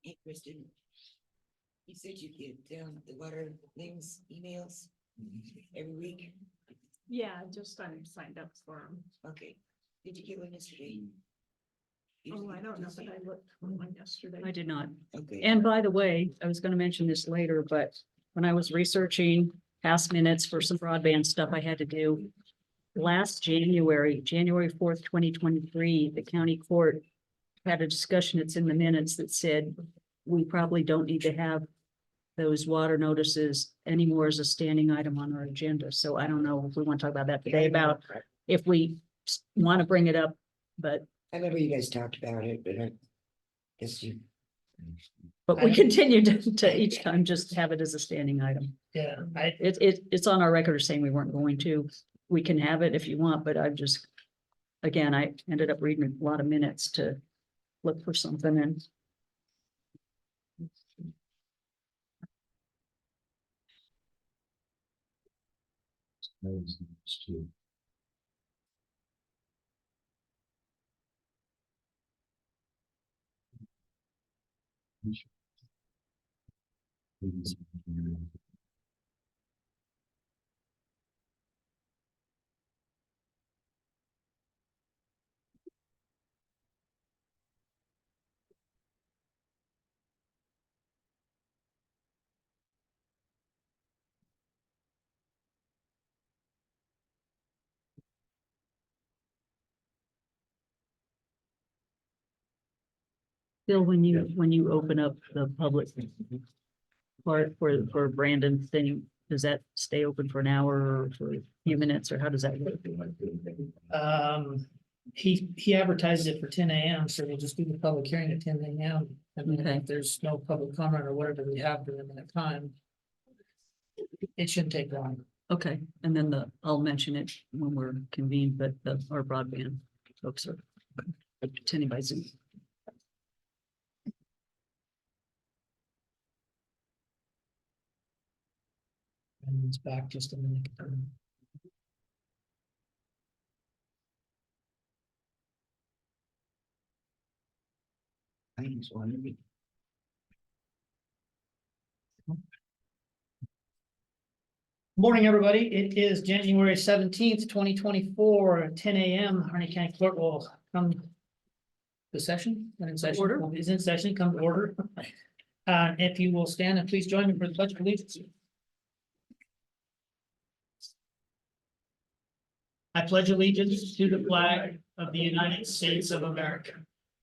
Hey, Kristen, you said you get the water things, emails every week. Yeah, just I'm signed up for them. Okay, did you get one yesterday? Oh, I don't know, but I looked for one yesterday. I did not. Okay. And by the way, I was gonna mention this later, but when I was researching past minutes for some broadband stuff I had to do. Last January, January 4th, 2023, the county court had a discussion, it's in the minutes, that said we probably don't need to have those water notices anymore as a standing item on our agenda. So I don't know if we want to talk about that today, about if we want to bring it up, but I remember you guys talked about it, but I guess you. but we continue to each time just have it as a standing item. Yeah, It's on our record saying we weren't going to. We can have it if you want, but I've just, again, I ended up reading a lot of minutes to look for something and. Bill, when you open up the public part for Brandon's thing, does that stay open for an hour or for a few minutes, or how does that work? he advertised it for 10 a.m. So we'll just do the public hearing at 10 a.m. And then Okay. if there's no public comment or whatever we have during that time, it shouldn't take long. Okay, and then I'll mention it when we're convened, but our broadband folks are attending by Zoom. And it's back just a minute. I just wanted to. Morning, everybody. It is January 17th, 2024, at 10 a.m. Harney County Clerk will come to session. In session. Order. Is in session, come to order. If you will stand and please join me for the pledge of allegiance. I pledge allegiance to the flag of the United States of America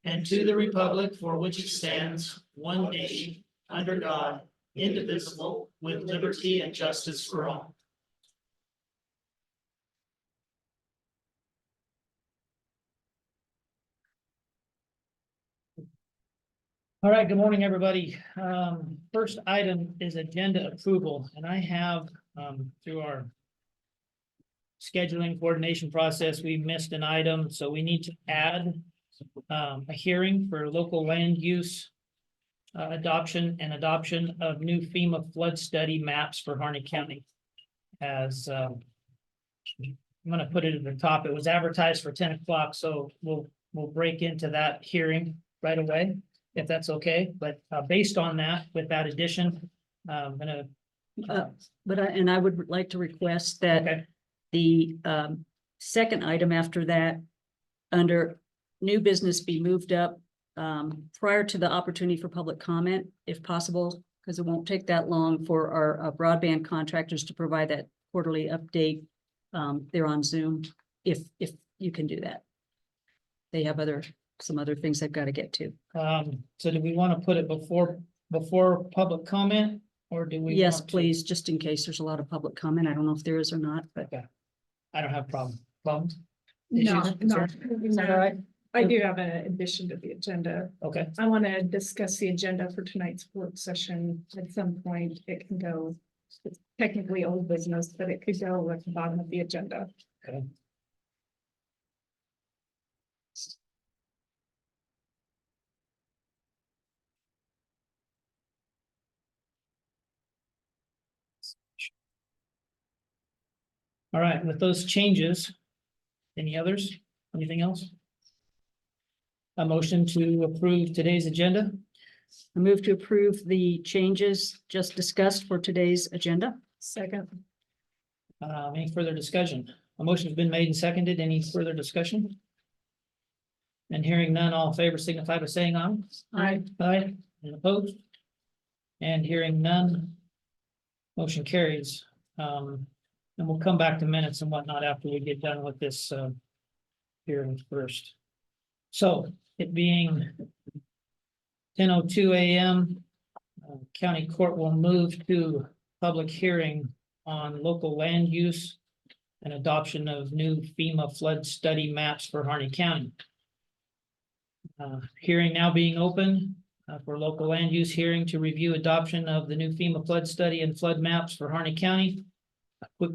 and to the republic for which it stands, one nation, under God, indivisible, with liberty and justice for all. All right, good morning, everybody. First item is agenda approval, and I have, through our scheduling coordination process, we missed an item, so we need to add a hearing for local land use adoption of new FEMA flood study maps for Harney County. As I'm gonna put it at the top. It was advertised for 10 o'clock, so we'll break into that hearing right away, if that's okay. But based on that, with that addition, I'm gonna. I would like to request that Okay. the second item after that, under new business, be moved up prior to the opportunity for public comment, if possible, because it won't take that long for our broadband contractors to provide that quarterly update. They're on Zoom, if you can do that. They have some other things they've got to get to. So do we want to put it before public comment, or do we? Yes, want to- please, just in case there's a lot of public comment. I don't know if there is or not, but Okay. I don't have problems. No, Issues? no. Is that all right? I do have an addition to the agenda. Okay, I want to discuss the agenda for tonight's work session. At some point, it can go, it's technically old business, but it could go at the bottom of the agenda. okay. All right, with those changes, any others? Anything else? A motion to approve today's agenda? I move to approve the changes just discussed for today's agenda. Second. Any further discussion? A motion has been made and seconded. Any further discussion? And hearing none, all in favor signify by saying aye. Aye. Aye, and opposed? And hearing none, motion carries. And we'll come back to minutes and whatnot after we get done with this, hearing first. So it being 10:02 a.m., county court will move to public hearing on local land use and adoption of new FEMA flood study maps for Harney County. Hearing now being open for local land use hearing to review adoption of the new FEMA flood study and flood maps for Harney County. A quick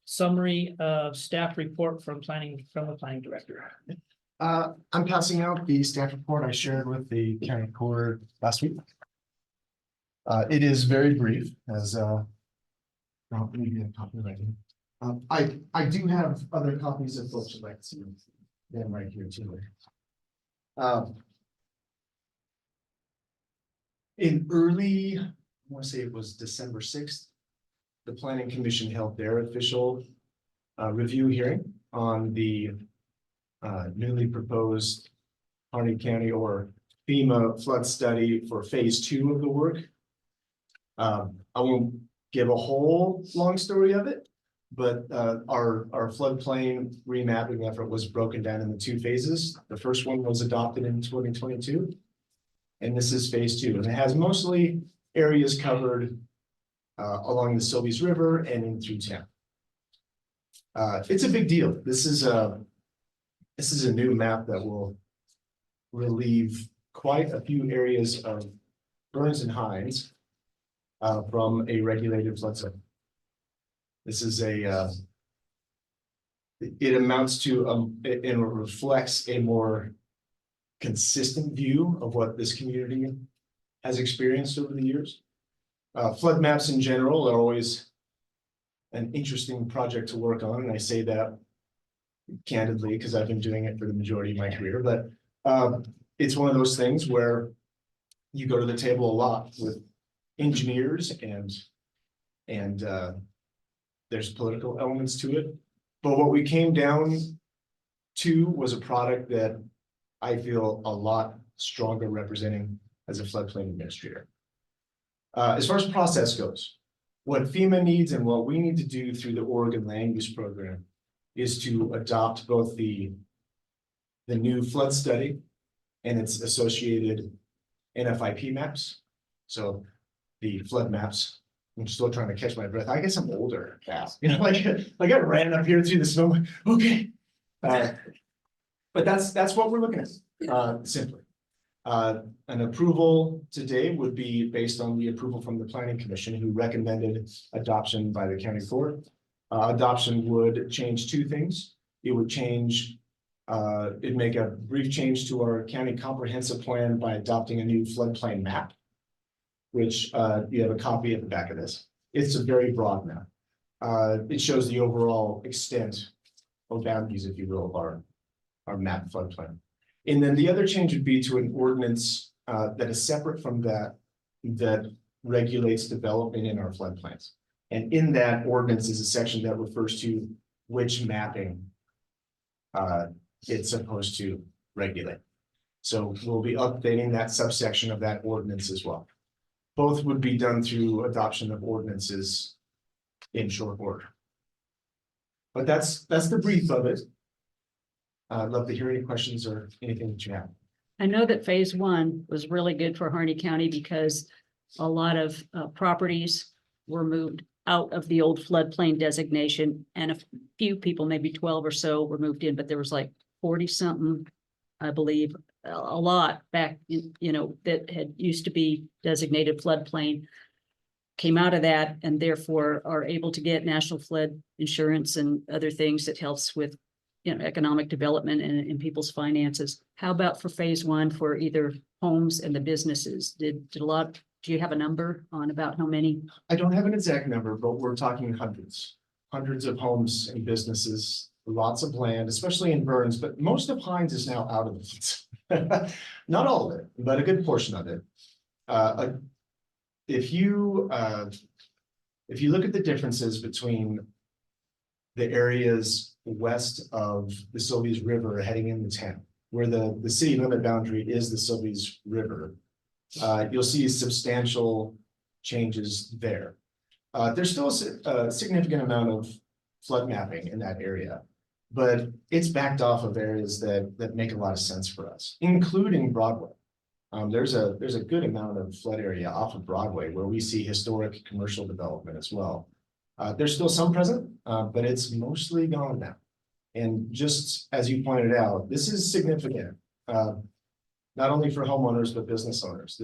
summary of staff report from the planning director. I'm passing out the staff report I shared with the county court last week. It is very brief as, well, let me get a copy right here. I do have other copies of folks would like to see them right here too. In early, I want to say it was December 6th, the planning commission held their official review hearing on the newly proposed Harney County or FEMA flood study for phase 2 of the work. I won't give a whole long story of it, but our floodplain remapping effort was broken down into 2 phases. The first one was adopted in 2022, and this is phase 2, and it has mostly areas covered along the Sylvies River and in through town. It's a big deal. This is a new map that will relieve quite a few areas of Burns and Hines from a regulated flood zone. This is it amounts to it reflects a more consistent view of what this community has experienced over the years. Flood maps in general are always an interesting project to work on, and I say that candidly because I've been doing it for the majority of my career, but it's one of those things where you go to the table a lot with engineers and there's political elements to it. But what we came down to was a product that I feel a lot stronger representing as a floodplain administrator. As far as process goes, what FEMA needs and what we need to do through the Oregon Land Use Program is to adopt both the new flood study and its associated NFIP maps. So the flood maps. I'm still trying to catch my breath. I guess I'm older now, you know, like I ran up here through the snow. Okay. But that's what we're looking at, simply. An approval today would be based on the approval from the Planning Commission, who recommended adoption by the county court. Adoption would change 2 things. It would change, it'd make a brief change to our county comprehensive plan by adopting a new floodplain map, which you have a copy at the back of this. It's a very broad map. It shows the overall extent or boundaries, if you will, of our map floodplain. And then the other change would be to an ordinance that is separate from that regulates development in our floodplains. And in that ordinance is a section that refers to which mapping it's supposed to regulate. So we'll be updating that subsection of that ordinance as well. Both would be done through adoption of ordinances in short order. But that's the brief of it. I'd love to hear any questions or anything that you have. I know that phase 1 was really good for Harney County because a lot of properties were moved out of the old floodplain designation, and a few people, maybe 12 or so, were moved in, but there was like 40 something, I believe, a lot back, you know, that had used to be designated floodplain, came out of that, and therefore are able to get national flood insurance and other things that helps with, you know, economic development and people's finances. How about for phase 1 for either homes and the businesses? Did a lot, do you have a number on about how many? I don't have an exact number, but we're talking hundreds hundreds of homes and businesses, lots of land, especially in Burns, but most of Hines is now out of it. Not all of it, but a good portion of it. If you look at the differences between the areas west of the Sylvies River heading into town, where the city limit boundary is the Sylvies River, you'll see substantial changes there. There's still a significant amount of flood mapping in that area, but it's backed off of areas that make a lot of sense for us, including Broadway. There's a good amount of flood area off of Broadway where we see historic commercial development as well. There's still some present, but it's mostly gone now. And just as you pointed out, this is significant, not only for homeowners, but business owners.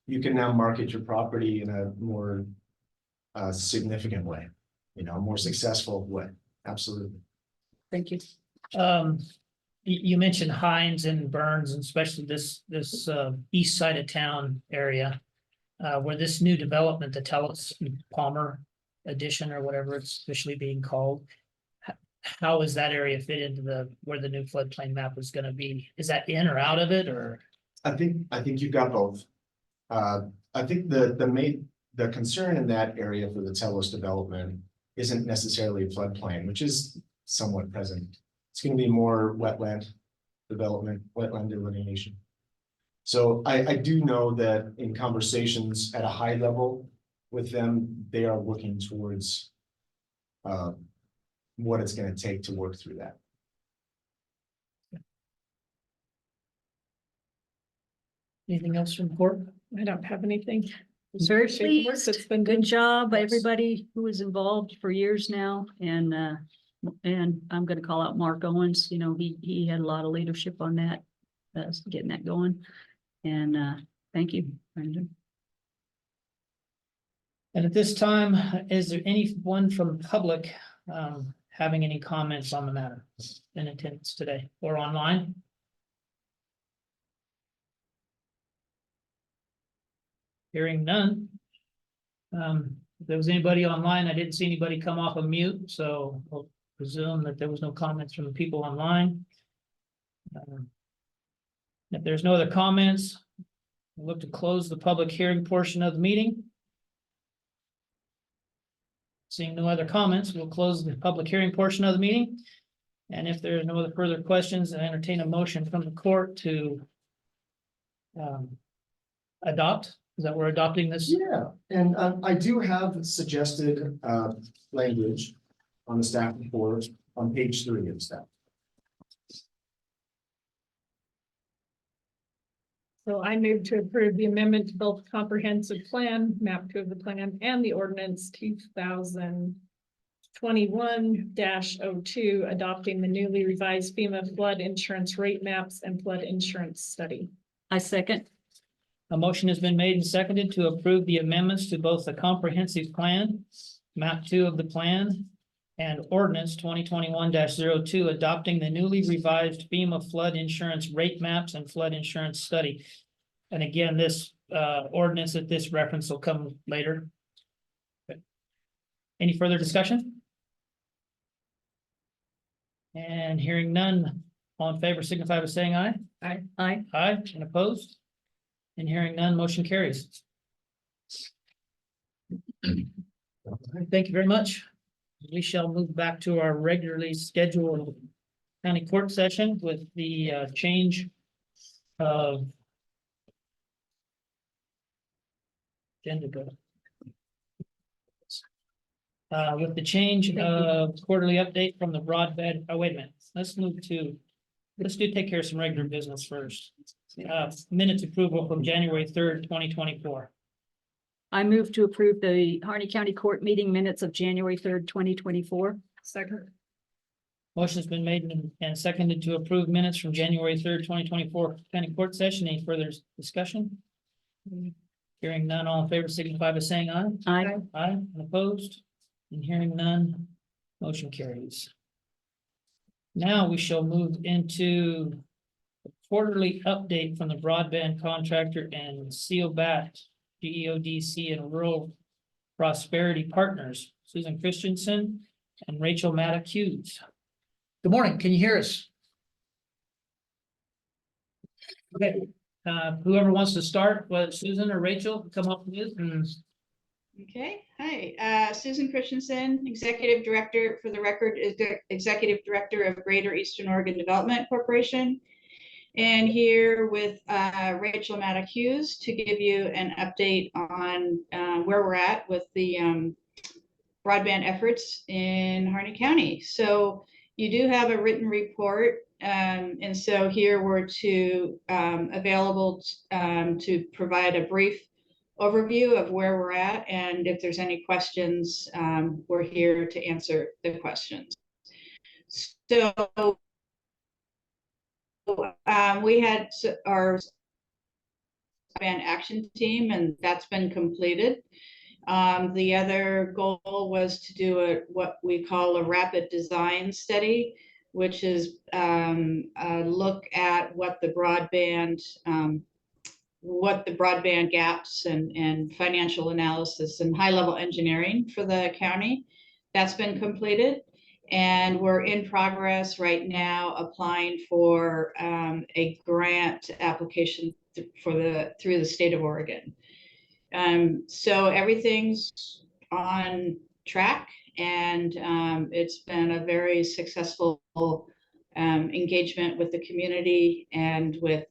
You can now market your property in a more significant way, a more successful way. Absolutely. Thank you. You mentioned Hines and Burns, and especially this east side of town area, where this new development, the Telus Palmer addition or whatever it's officially being called. How is that area fit into where the new floodplain map is going to be? Is that in or out of it, or? I think you've got both. I think the concern in that area for the Telos development isn't necessarily a floodplain, which is somewhat present. It's going to be more wetland development, wetland delineation. So I do know that in conversations at a high level with them, they are looking towards what it's going to take to work through that. Anything else from court? I don't have anything. Very Appreciate the work pleased. that's been Good done. job, Yes. everybody who was involved for years now. And I'm gonna call out Mark Owens, he had a lot of leadership on that, getting that going. And thank you, Brendan. And at this time, is there anyone from the public having any comments on the matter in attendance today or online? Hearing none. If there was anybody online, I didn't see anybody come off of mute, so I'll presume that there was no comments from the people online. If there's no other comments, we'll look to close the public hearing portion of the meeting. Seeing no other comments, we'll close the public hearing portion of the meeting. And if there are no other further questions, I entertain a motion from the court to adopt. Is that we're adopting this? Yeah, and I do have suggested language on the staff report on page 3 of the staff. So I move to approve the amendment to both comprehensive plan, map 2 of the plan, and the ordinance 2021-02, adopting the newly revised FEMA flood insurance rate maps and flood insurance study. I second. A motion has been made and seconded to approve the amendments to both the comprehensive plan, map 2 of the plan, and ordinance 2021-02, adopting the newly revised FEMA flood insurance rate maps and flood insurance study. And again, this ordinance that this reference will come later. Okay. Any further discussion? And hearing none, all in favor signify by saying aye. Aye. Aye. Aye, and opposed? And hearing none, motion carries. Thank you very much. We shall move back to our regularly scheduled county court session with the change of agenda. With the change of quarterly update from the broadband. Oh, wait a minute. Let's take care of some regular business first. Minutes approval from January 3rd, 2024. I move to approve the Harney County Court meeting minutes of January 3rd, 2024. Second. Motion's been made and seconded to approve minutes from January 3rd, 2024 county court session. Any further discussion? Hearing none, all in favor signify by saying aye. Aye. Aye, and opposed? And hearing none, motion carries. Now we shall move into the quarterly update from the broadband contractor and SEALBAT, GEODC and Rural Prosperity Partners. Susan Christensen and Rachel Maddox Hughes. Good morning, can you hear us? Okay, whoever wants to start, whether Susan or Rachel, come up with and Okay, hi, Susan Christensen, Executive Director, for the record, is the Executive Director of Greater Eastern Oregon Development Corporation. And here with Rachel Maddox Hughes to give you an update on where we're at with the broadband efforts in Harney County. So you do have a written report. And so here we're available to provide a brief overview of where we're at, and if there's any questions, we're here to answer the questions. So we had our broadband action team, and that's been completed. The other goal was to do what we call a rapid design study, which is a look at what the broadband gaps and financial analysis and high-level engineering for the county. That's been completed. And we're in progress right now applying for a grant application through the state of Oregon. So everything's on track, and it's been a very successful engagement with the community and with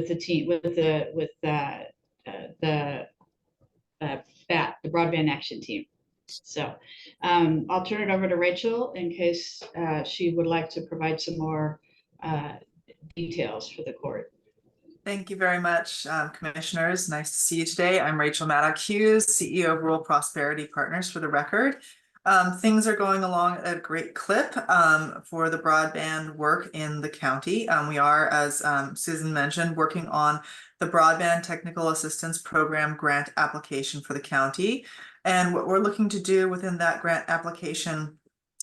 the team, with the broadband action team. So I'll turn it over to Rachel in case she would like to provide some more details for the court. Thank you very much, commissioners. Nice to see you today. I'm Rachel Maddox Hughes, CEO of Rural Prosperity Partners, for the record. Things are going along at a great clip for the broadband work in the county. We are, as Susan mentioned, working on the Broadband Technical Assistance Program grant application for the county. And what we're looking to do within that grant application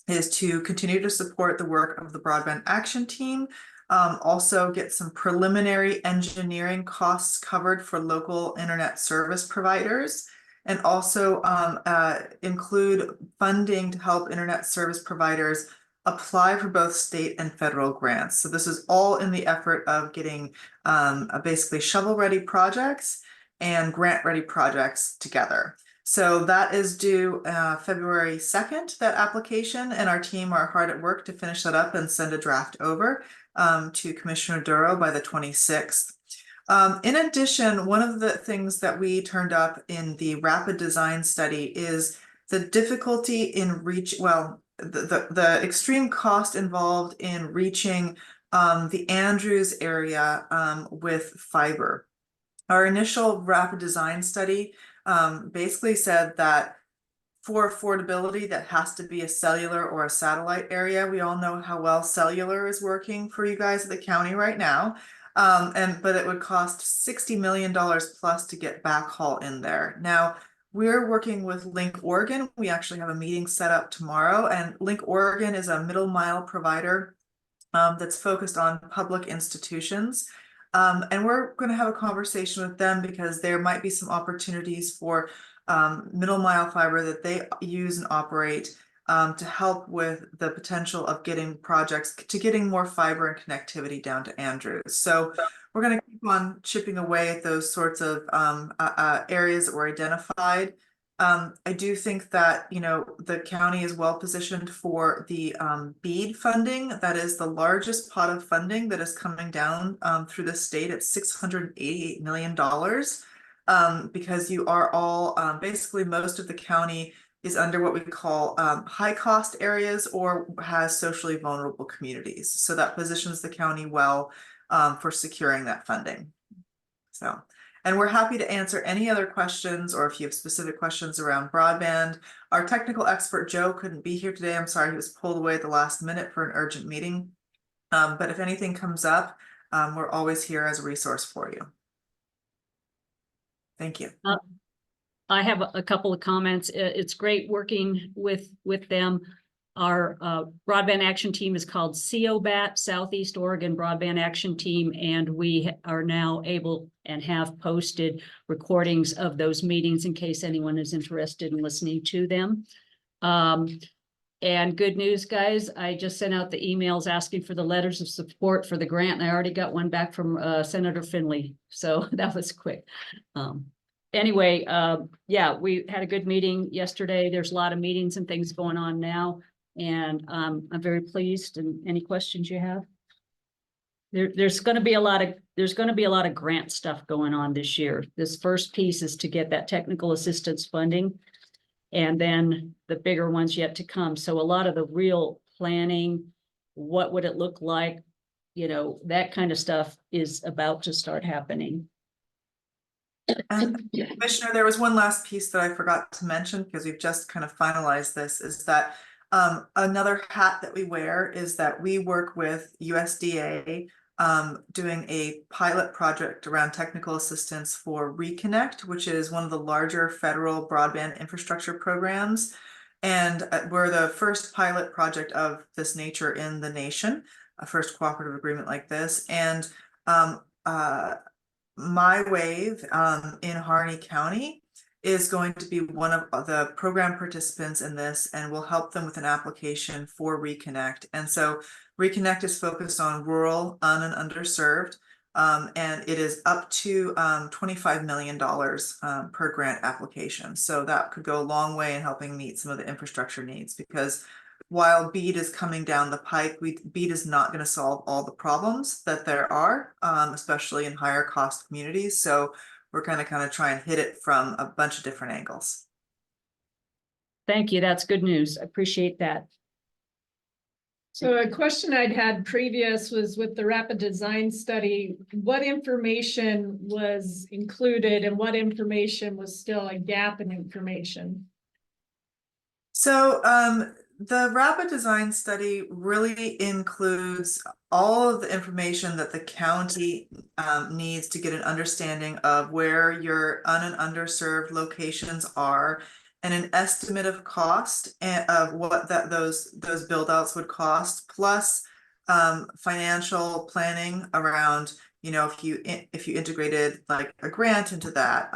is to continue to support the work of the Broadband Action Team, also get some preliminary engineering costs covered for local internet service providers, and also include funding to help internet service providers apply for both state and federal grants. So this is all in the effort of getting basically shovel-ready projects and grant-ready projects together. So that is due February 2nd, that application, and our team are hard at work to finish that up and send a draft over to Commissioner Duro by the 26th. In addition, one of the things that we turned up in the rapid design study is the difficulty in the extreme cost involved in reaching the Andrews area with fiber. Our initial rapid design study basically said that for affordability, that has to be a cellular or a satellite area. We all know how well cellular is working for you guys at the county right now. But it would cost $60 million plus to get backhaul in there. Now, we're working with Link Oregon. We actually have a meeting set up tomorrow, and Link Oregon is a middle mile provider that's focused on public institutions. And we're going to have a conversation with them because there might be some opportunities for middle mile fiber that they use and operate to help with the potential of getting more fiber and connectivity down to Andrews. So we're going to keep on chipping away at those sorts of areas that were identified. I do think that, the county is well positioned for the BEAD funding. That is the largest pot of funding that is coming down through the state at $688 million. Because you are all basically most of the county is under what we call high cost areas or has socially vulnerable communities. So that positions the county well for securing that funding. So, and we're happy to answer any other questions, or if you have specific questions around broadband. Our technical expert, Joe, couldn't be here today. I'm sorry, he was pulled away at the last minute for an urgent meeting. But if anything comes up, we're always here as a resource for you. Thank you. I have a couple of comments. It's great working with them. Our broadband action team is called COBAT, Southeast Oregon Broadband Action Team, and we are now able and have posted recordings of those meetings in case anyone is interested in listening to them. And good news, guys, I just sent out the emails asking for the letters of support for the grant, and I already got one back from Senator Finley, so that was quick. Anyway, yeah, we had a good meeting yesterday. There's a lot of meetings and things going on now, and I'm very pleased. And any questions you have? There's going to be a lot of grant stuff going on this year. This first piece is to get that technical assistance funding, and then the bigger ones yet to come. So a lot of the real planning, what would it look like, you know, that kind of stuff is about to start happening. And Commissioner, there was one last piece that I forgot to mention because we've just kind of finalized this, is that another hat that we wear is that we work with USDA doing a pilot project around technical assistance for Reconnect, which is one of the larger federal broadband infrastructure programs. And we're the first pilot project of this nature in the nation, a first cooperative agreement like this. And My Wave in Harney County is going to be one of the program participants in this, and will help them with an application for Reconnect. And so Reconnect is focused on rural, and underserved, and it is up to $25 million per grant application. So that could go a long way in helping meet some of the infrastructure needs, because while BEAD is coming down the pike, BEAD is not going to solve all the problems that there are, especially in higher cost communities. So we're going to kind of try and hit it from a bunch of different angles. Thank you. That's good news. I appreciate that. So a question I'd had previous was with the rapid design study, what information was included and what information was still a gap in information? So the rapid design study really includes all of the information that the county needs to get an understanding of where your and underserved locations are, and an estimate of cost and of what those build outs would cost, plus financial planning around, you know, if you integrated like a grant into that.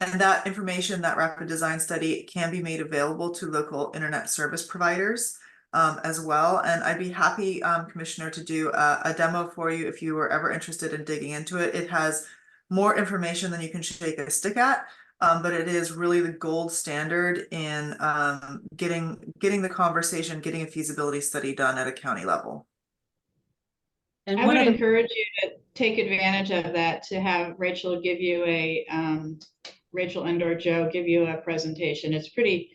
And that information, that rapid design study, can be made available to local internet service providers as well. And I'd be happy, Commissioner, to do a demo for you if you were ever interested in digging into it. It has more information than you can shake a stick at, but it is really the gold standard in getting the conversation, getting a feasibility study done at a county level. And I one would of the, encourage you to take advantage of that, to have Rachel give you Rachel and/or Joe give you a presentation. It's pretty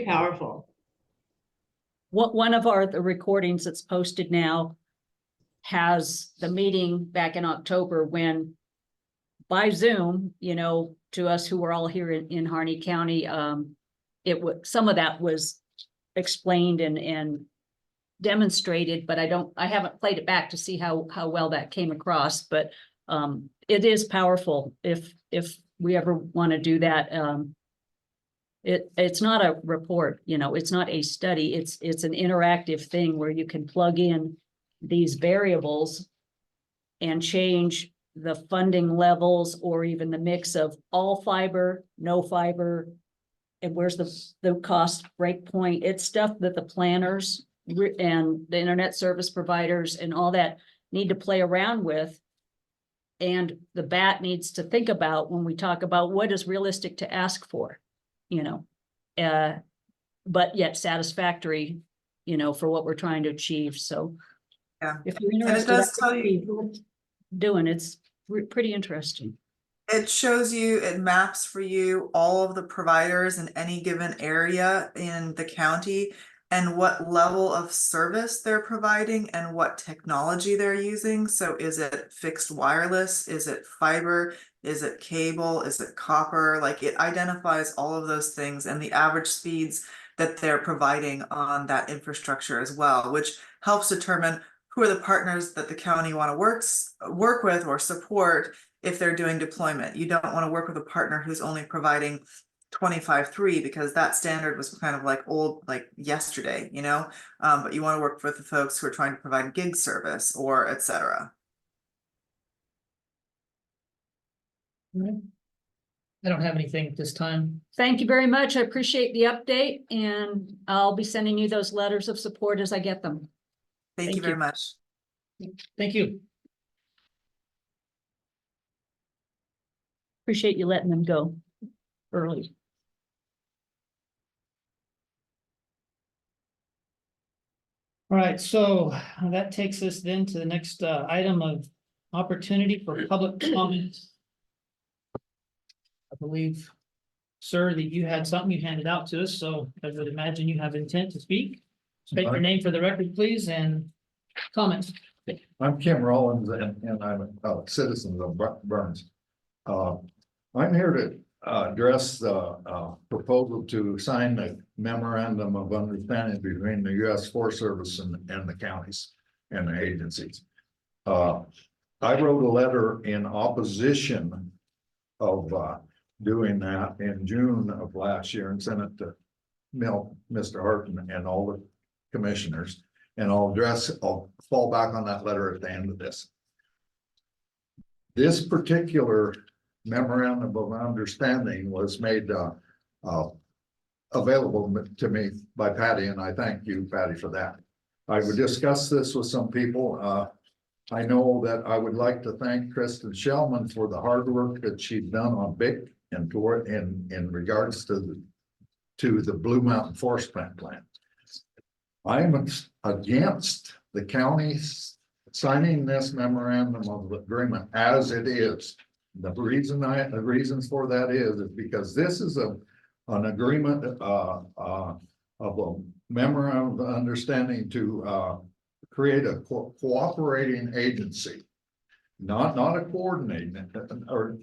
powerful. one of the recordings that's posted now has the meeting back in October when, by Zoom, you know, to us who were all here in Harney County, some of that was explained and demonstrated, but I haven't played it back to see how well that came across, but it is powerful if we ever want to do that. It's not a report, you know, it's not a study, it's an interactive thing where you can plug in these variables and change the funding levels, or even the mix of all fiber, no fiber, and where's the cost break point. It's stuff that the planners and the internet service providers and all that need to play around with. And the BAT needs to think about when we talk about what is realistic to ask for, you know, but yet satisfactory, you know, for what we're trying to achieve. So Yeah, if you're and it interested, does tell you, it's pretty interesting. it shows you, it maps for you all of the providers in any given area in the county, and what level of service they're providing and what technology they're using. So is it fixed wireless? Is it fiber? Is it cable? Is it copper? Like, it identifies all of those things and the average speeds that they're providing on that infrastructure as well, which helps determine who are the partners that the county want to work with or support if they're doing deployment. You don't want to work with a partner who's only providing 25.3, because that standard was kind of like old, like yesterday, you know, but you want to work with the folks who are trying to provide gig service or etc. I don't have anything at this time. Thank you very much. I appreciate the update, and I'll be sending you those letters of support as I get them. Thank you Thank very you. much. Thank you. Appreciate you letting them go early. All right, so that takes us then to the next item of opportunity for public comment. I believe, sir, that you had something you handed out to us, so I would imagine you have intent to speak. State your name for the record, please, and comments. I'm Kim Rollins and I'm a citizen of Burns. I'm here to address the proposal to sign the memorandum of understanding between the U.S. Forest Service and the counties and the agencies. I wrote a letter in opposition of doing that in June of last year and sent it to Mr. Harton and all the commissioners. And I'll fall back on that letter at the end of this. This particular memorandum of understanding was made available to me by Patty, and I thank you, Patty, for that. I would discuss this with some people. I know that I would like to thank Kristen Shellman for the hard work that she's done on BIC and in regards to the Blue Mountain Forest Plant plan. I'm against the counties signing this memorandum of agreement as it is. The reasons for that is because this is an agreement of a memorandum of understanding to create a cooperating agency, not a coordinating or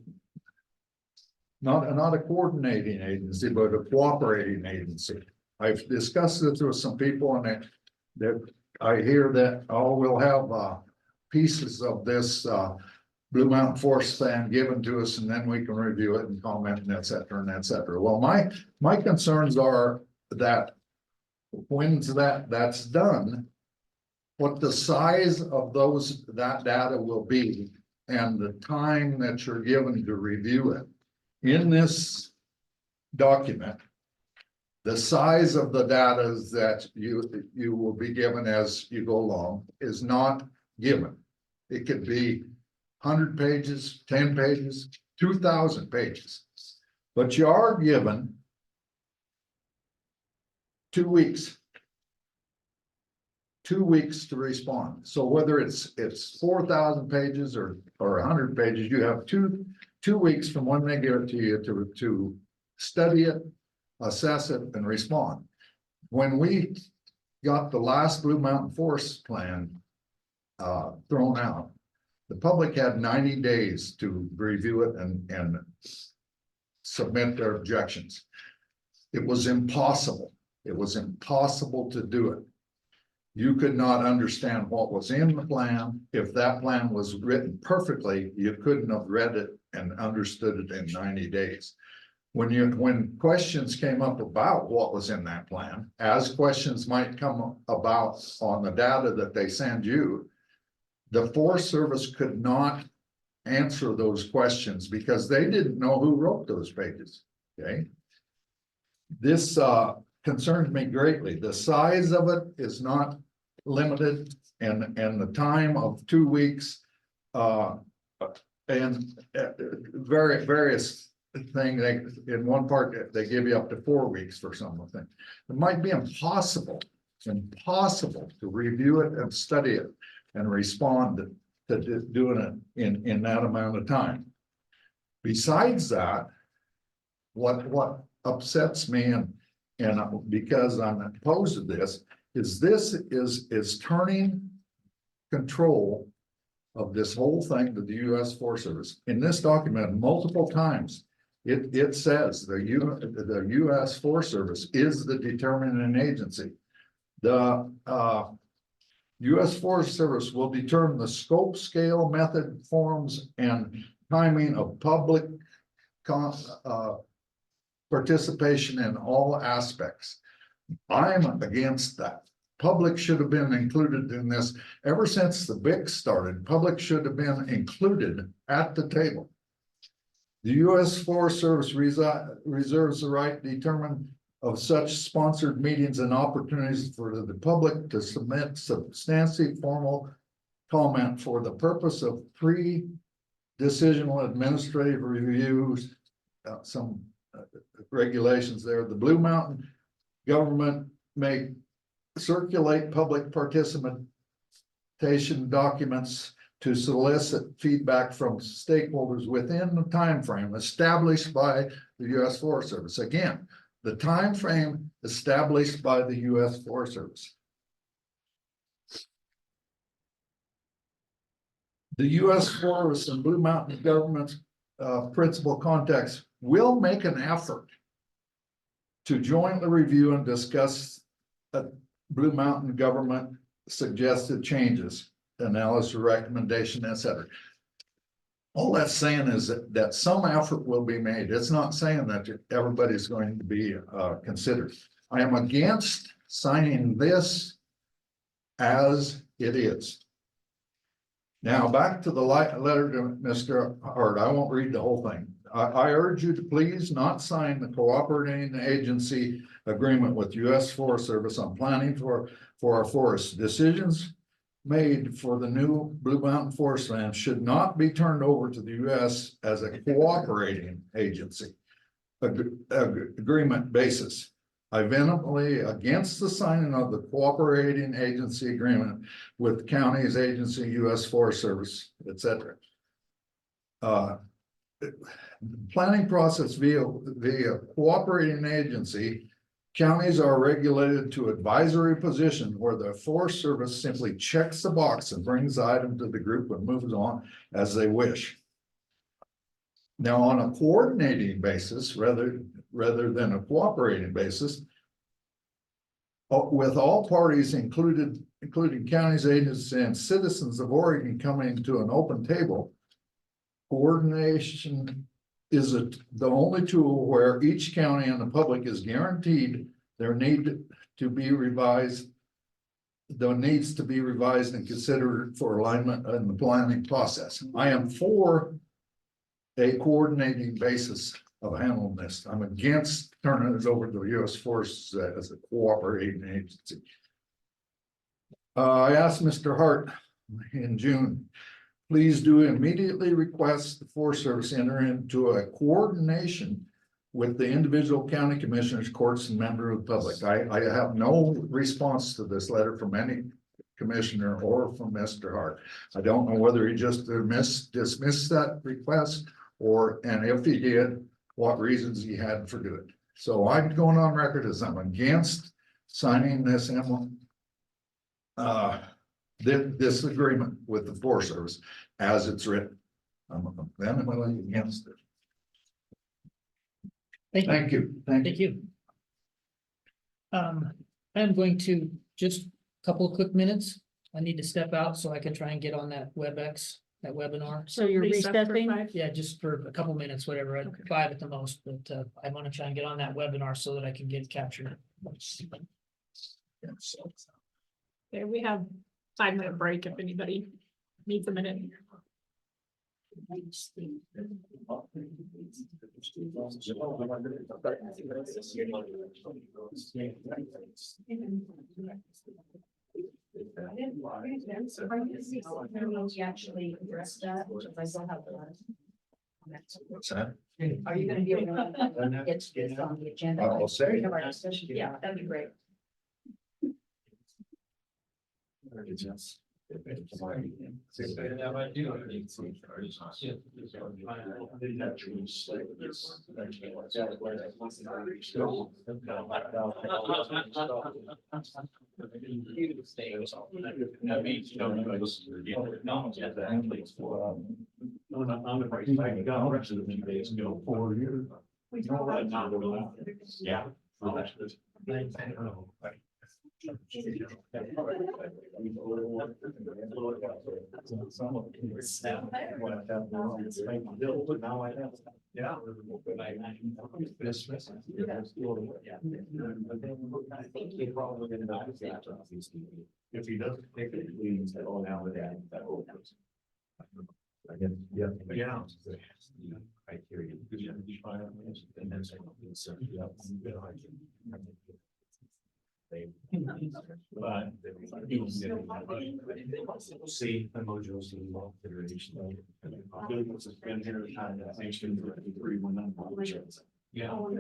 not a coordinating agency, but a cooperating agency. I've discussed this with some people and that I hear that, oh, we'll have pieces of this Blue Mountain Forest Plan given to us and then we can review it and comment and et cetera and et cetera. Well, my concerns are that when that's done, what the size of that data will be and the time that you're given to review it. In this document, the size of the data that you will be given as you go along is not given. It could be 100 pages, 10 pages, 2,000 pages, but you are given 2 weeks. 2 weeks to respond. So whether it's 4,000 pages or 100 pages, you have two weeks from when they give it to you to study it, assess it, and respond. When we got the last Blue Mountain Forest Plan thrown out, the public had 90 days to review it and submit their objections. It was impossible. It was impossible to do it. You could not understand what was in the plan. If that plan was written perfectly, you couldn't have read it and understood it in 90 days. When questions came up about what was in that plan, as questions might come about on the data that they send you, the Forest Service could not answer those questions because they didn't know who wrote those pages, okay? This concerns me greatly. The size of it is not limited and the time of 2 weeks and various thing in one part they give you up to 4 weeks for something. It might be impossible to review it and study it and respond to doing it in that amount of time. Besides that, what upsets me and because I'm opposed to this is turning control of this whole thing to the U.S. Forest Service. In this document, multiple times, it says the U.S. Forest Service is the determining agency. The U.S. Forest Service will determine the scope, scale, method, forms, and timing of public participation in all aspects. I'm against that. Public should have been included in this. Ever since the BIC started, public should have been included at the table. The U.S. Forest Service reserves the right to determine of such sponsored meetings and opportunities for the public to submit substantive formal comment for the purpose of pre-decisional administrative reviews. Some regulations there. The Blue Mountain government may circulate public participation documents to solicit feedback from stakeholders within the time frame established by the U.S. Forest Service. Again, the time frame established by the U.S. Forest Service. The U.S. Forest and Blue Mountain government's principal contacts will make an effort to jointly review and discuss Blue Mountain government suggested changes, analysis, recommendation, etc. All that's saying is that some effort will be made. It's not saying that everybody's going to be considered. I am against signing this as it is. Now, back to the letter to Mr. Hart. I won't read the whole thing. I urge you to please not sign the cooperating agency agreement with U.S. Forest Service on planning for our forests. Decisions made for the new Blue Mountain Forest Land should not be turned over to the U.S. as a cooperating agency agreement basis. I vehemently against the signing of the cooperating agency agreement with counties, agency, U.S. Forest Service, etc. Planning process via cooperating agency, counties are regulated to advisory position where the Forest Service simply checks the box and brings the item to the group and moves on as they wish. Now, on a coordinating basis, rather than a cooperating basis, with all parties including counties, agencies, and citizens of Oregon coming to an open table, coordination is the only tool where each county and the public is guaranteed there needs to be revised and considered for alignment in the planning process. I am for a coordinating basis of handling this. I'm against turning it over to the U.S. Force as a cooperating agency. I asked Mr. Hart in June, please do immediately request the Forest Service enter into a coordination with the individual county commissioners, courts, and member of the public. I have no response to this letter from any commissioner or from Mr. Hart. I don't know whether he just dismissed that request and if he did, what reasons he had for doing it. So I'm going on record as I'm against signing this this agreement with the Forest Service as it's written. I'm against it. Thank you. Thank you. I'm going to just a couple of quick minutes. I need to step out so I can try and get on that WebEx, that webinar. So you're Recess for recessing? 5? Yeah, just for a couple minutes, whatever, 5 at the most, but I want to try and get on that webinar so that I can get captured. Okay, we have 5-minute break if anybody needs a minute. Actually address that, which I still have a lot of. What's that? Are you gonna be able to get this on the agenda? I'll say. Of our discussion? Yeah, that'd be great. Yeah. Yeah. If he doesn't take it, we need to go down with that. Yeah. Yeah. Criteria. And that's. But. See, the modules in law federation. Yeah. What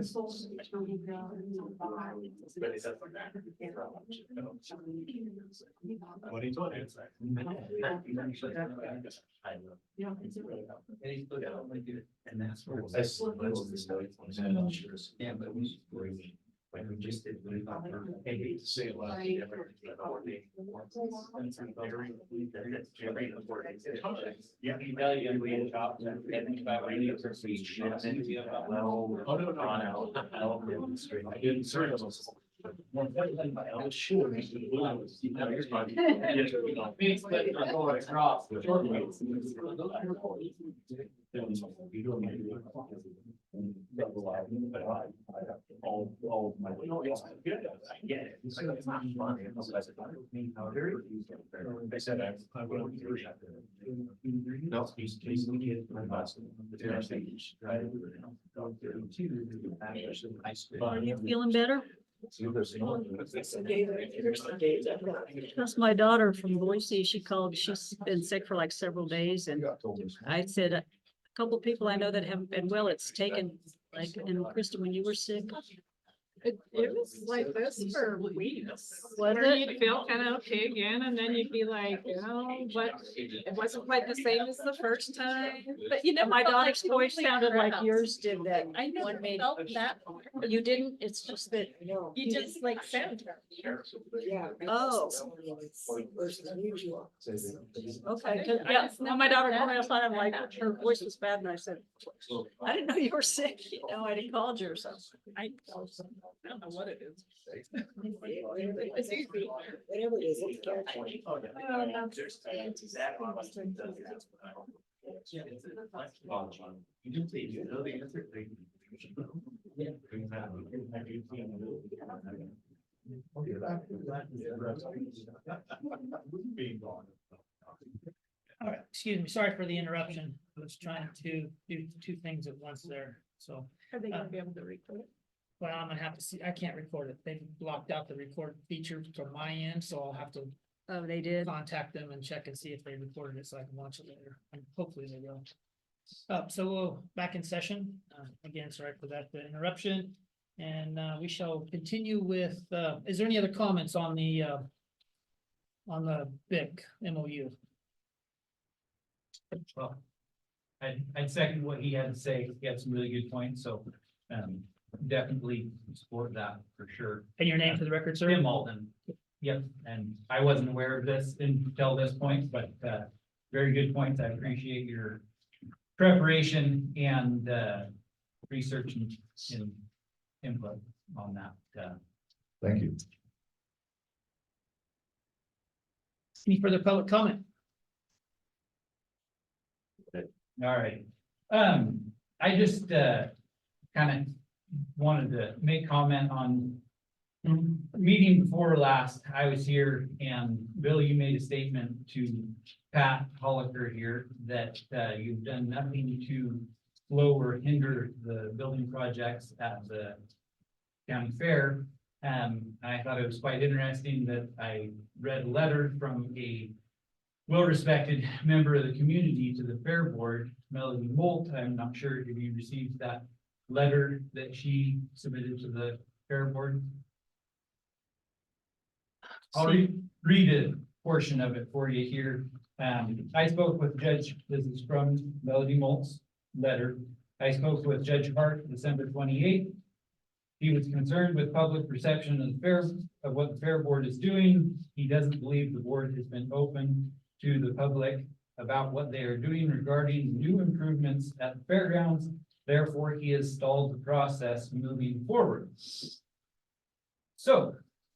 are you talking and that's where. Yeah, but we. When we just did. I hate to say it loud. Yeah. I didn't say it was. I was sure. All my. I get it. It's not funny. I said I will. No, he's the kid. Are you feeling better? That's my daughter from Boise. She called, she's been sick for like several days and I said, a couple people I know that haven't been well, it's taken, like, and Krista, when you were sick. It was like this for weeks. Was Where it? you'd feel kind of okay again, and then you'd be like, but it wasn't quite the same as the first time. But you know, My daughter's voice sounded like yours did that. I never one made. felt that. You didn't, it's just that. You just like sound. Yeah. Oh. It's worse than usual. Okay, 'cause, yeah, when my daughter told me last night, I'm like, her voice was bad, and I said, I didn't know you were sick, you know, I didn't call you or something. I don't know what it is. It's easy. Whatever it is, it's scary. All right, excuse me, sorry for the interruption. I was trying to do two things at once there, so. Are they gonna be able to record it? Well, I'm gonna have to see, I can't record it. They've blocked out the record feature from my end, so I'll have to Oh, they did? contact them and check and see if they recorded it so I can watch it later. And hopefully they will. So we'll back in session. Again, sorry for that interruption. And we shall continue with, is there any other comments on the BIC MOU? Well, I'd second what he had to say. He had some really good points, so definitely support that for sure. And your name for the record, sir? Tim Alden. Yep, and I wasn't aware of this until this point, but very good points. I appreciate your preparation and research and input on that. Thank you. Any further public comment? All right. I just kind of wanted to make comment on meeting before last. I was here and Bill, you made a statement to Pat Holliker here that you've done nothing to slow or hinder the building projects at the county fair. I thought it was quite interesting that I read a letter from a well-respected member of the community to the fair board, Melody Molt. I'm not sure if you received that letter that she submitted to the fair board. I'll read a portion of it for you here. I spoke with Judge, this is from Melody Molt's letter. I spoke with Judge Hart December 28th. He was concerned with public perception of the fair, of what the fair board is doing. He doesn't believe the board has been open to the public about what they are doing regarding new improvements at the fairgrounds. Therefore, he has stalled the process moving forward. So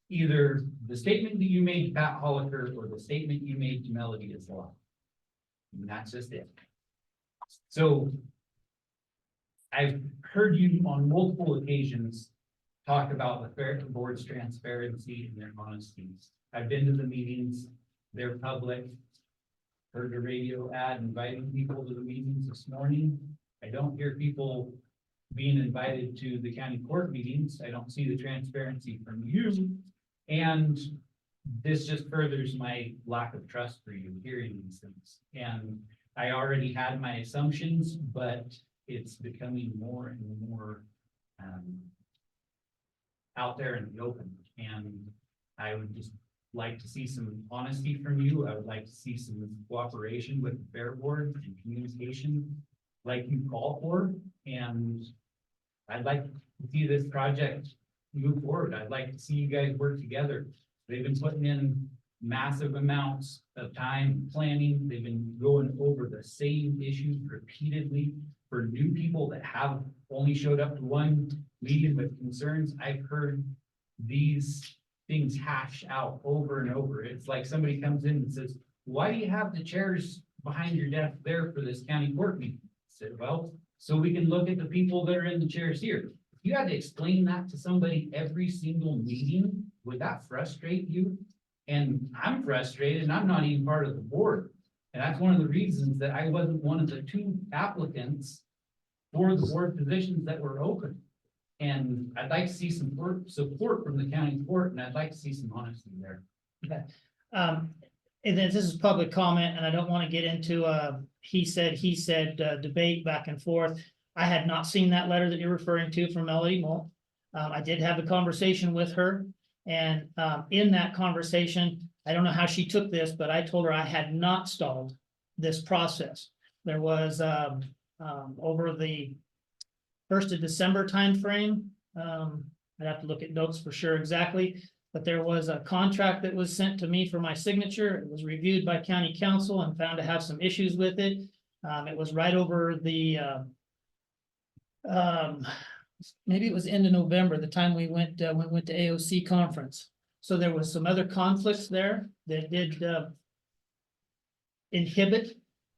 either the statement that you made to Pat Holliker or the statement you made to Melody is wrong. And that's just it. So I've heard you on multiple occasions talk about the fair board's transparency and their honesty. I've been to the meetings, they're public. heard the radio ad inviting people to the meetings this morning. I don't hear people being invited to the county court meetings. I don't see the transparency from you. And this just furthers my lack of trust for you hearing these things. And I already had my assumptions, but it's becoming more and more out there in the open. And I would just like to see some honesty from you. I would like to see some cooperation with the Fair Board and communication like you call for. And I'd like to see this project move forward. I'd like to see you guys work together. They've been putting in massive amounts of time planning. They've been going over the same issues repeatedly for new people that have only showed up to one meeting with concerns. I've heard these things hashed out over and over. It's like somebody comes in and says, why do you have the chairs behind your desk there for this county court meeting? I said, well, so we can look at the people that are in the chairs here. If you had to explain that to somebody every single meeting, would that frustrate you? And I'm frustrated and I'm not even part of the board. And that's one of the reasons that I wasn't one of the 2 applicants for the board positions that were open. And I'd like to see some support from the county court, and I'd like to see some honesty there. Okay. And then this is public comment, and I don't want to get into he said debate back and forth. I had not seen that letter that you're referring to from Melody Moll. I did have a conversation with her, and in that conversation, I don't know how she took this, but I told her I had not stalled this process. There was over the 1st of December timeframe. I'd have to look at notes for sure exactly, but there was a contract that was sent to me for my signature. It was reviewed by county council and found to have some issues with it. It was right over the maybe it was end of November, the time we went to AOC conference. So there was some other conflicts there that did inhibit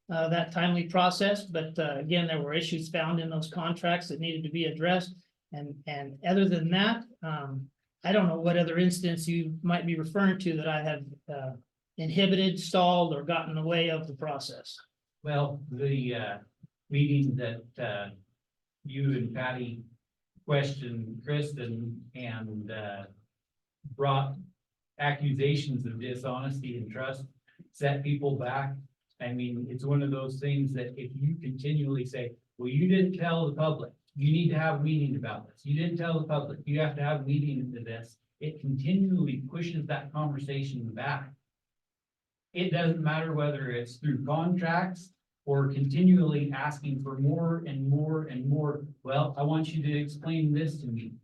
that timely process, but again, there were issues found in those contracts that needed to be addressed. And other than that, I don't know what other instance you might be referring to that I have inhibited, stalled, or gotten in the way of the process. Well, the meeting that you and Patty questioned Kristen and brought accusations of dishonesty and trust, set people back. I mean, it's one of those things that if you continually say, well, you didn't tell the public, you need to have a meeting about this. You didn't tell the public, you have to have a meeting into this. It continually pushes that conversation back. It doesn't matter whether it's through contracts or continually asking for more and more and more. Well, I want you to explain this to me.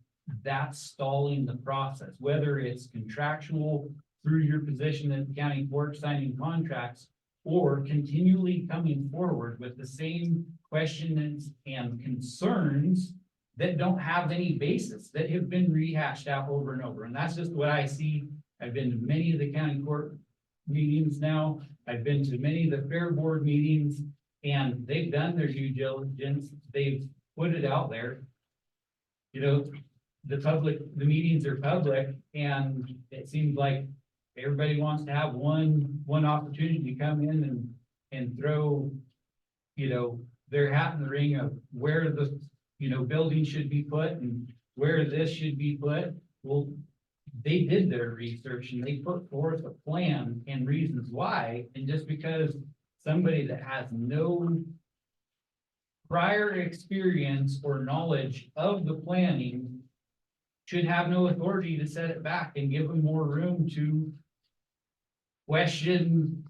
That's stalling the process, whether it's contractual through your position at the county court signing contracts, or continually coming forward with the same questions and concerns that don't have any basis, that have been rehashed out over and over. And that's just what I see. I've been to many of the county court meetings now. I've been to many of the Fair Board meetings, and they've done their due diligence. They've put it out there. You know, the meetings are public, and it seems like everybody wants to have one opportunity to come in and throw, you know, their hat in the ring of where the, you know, building should be put and where this should be put. Well, they did their research and they put forth a plan and reasons why. And just because somebody that has no prior experience or knowledge of the planning should have no authority to set it back and give them more room to question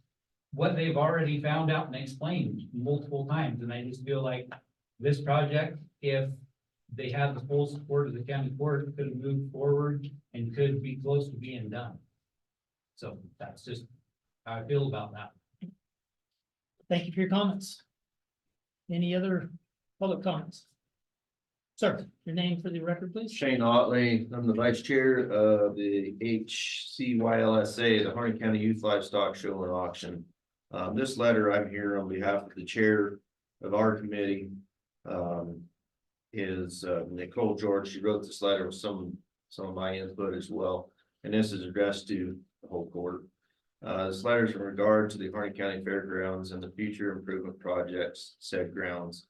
what they've already found out and explained multiple times. And I just feel like this project, if they had the full support of the county court, could have moved forward and could be close to being done. So that's just how I feel about that. Thank you for your comments. Any other public comments? Sir, your name for the record, please. Shane Otley, I'm the vice chair of the HCYLSA, the Harney County Youth Livestock Show and Auction. This letter I'm here on behalf of the chair of our committee. Is Nicole George. She wrote this letter with some of my input as well. And this is addressed to the whole court. This letter is in regard to the Harney County Fairgrounds and the future improvement projects said grounds.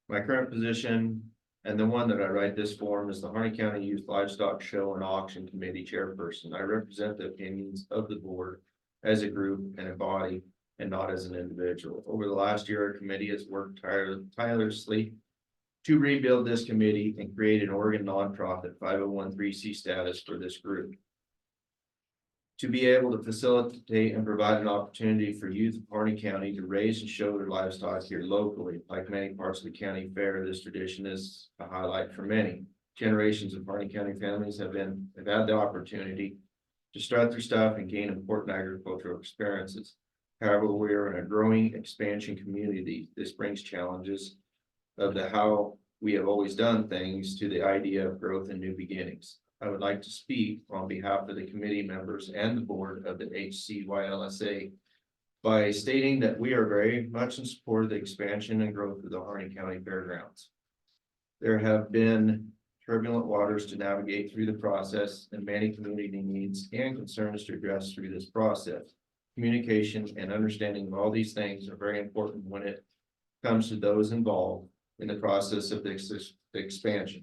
My current position and the one that I write this form is the Harney County Youth Livestock Show and Auction Committee Chairperson. I represent the opinions of the board as a group and a body and not as an individual. Over the last year, our committee has worked tirelessly to rebuild this committee and create an Oregon nonprofit 501(c) status for this group. To be able to facilitate and provide an opportunity for youth of Harney County to raise and show their livestock here locally. Like many parts of the county fair, this tradition is a highlight for many. Generations of Harney County families have had the opportunity to strut their stuff and gain important agricultural experiences. However, we are in a growing expansion community. This brings challenges of how we have always done things to the idea of growth and new beginnings. I would like to speak on behalf of the committee members and the board of the HCYLSA by stating that we are very much in support of the expansion and growth of the Harney County Fairgrounds. There have been turbulent waters to navigate through the process and many community needs and concerns to address through this process. Communication and understanding of all these things are very important when it comes to those involved in the process of the expansion.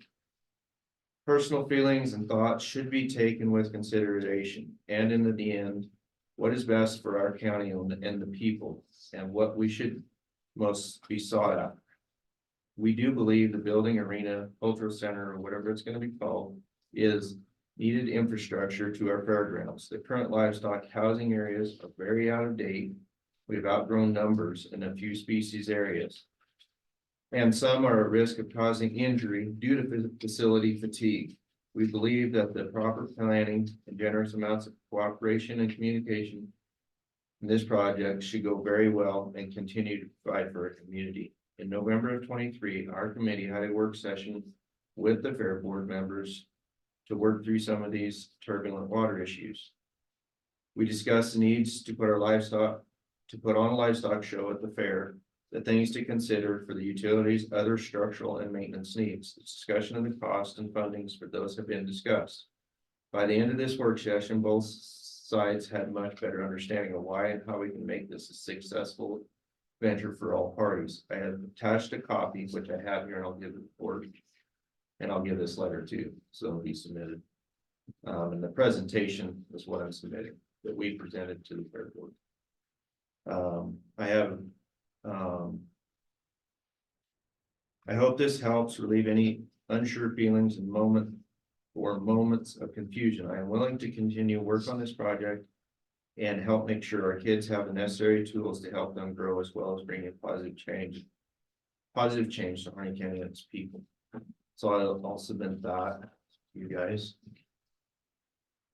Personal feelings and thoughts should be taken with consideration, and in the end, what is best for our county and the people, and what we should most be sought after. We do believe the building, arena, cultural center, or whatever it's going to be called, is needed infrastructure to our fairgrounds. The current livestock housing areas are very out of date. We've outgrown numbers in a few species areas, and some are at risk of causing injury due to facility fatigue. We believe that the proper planning and generous amounts of cooperation and communication in this project should go very well and continue to provide for our community. In November of 23, our committee had a work session with the fair board members to work through some of these turbulent water issues. We discussed the needs to put on a livestock show at the fair, the things to consider for the utilities, other structural and maintenance needs. The discussion of the cost and fundings for those have been discussed. By the end of this work session, both sides had much better understanding of why and how we can make this a successful venture for all parties. I have attached a copy, which I have here, and I'll give it forward. And I'll give this letter too, so it'll be submitted. And the presentation is what I'm submitting that we presented to the fair board. I hope this helps relieve any unsure feelings and moments of confusion. I am willing to continue work on this project and help make sure our kids have the necessary tools to help them grow, as well as bring in positive change to Harney County and its people. So I'll submit that to you guys.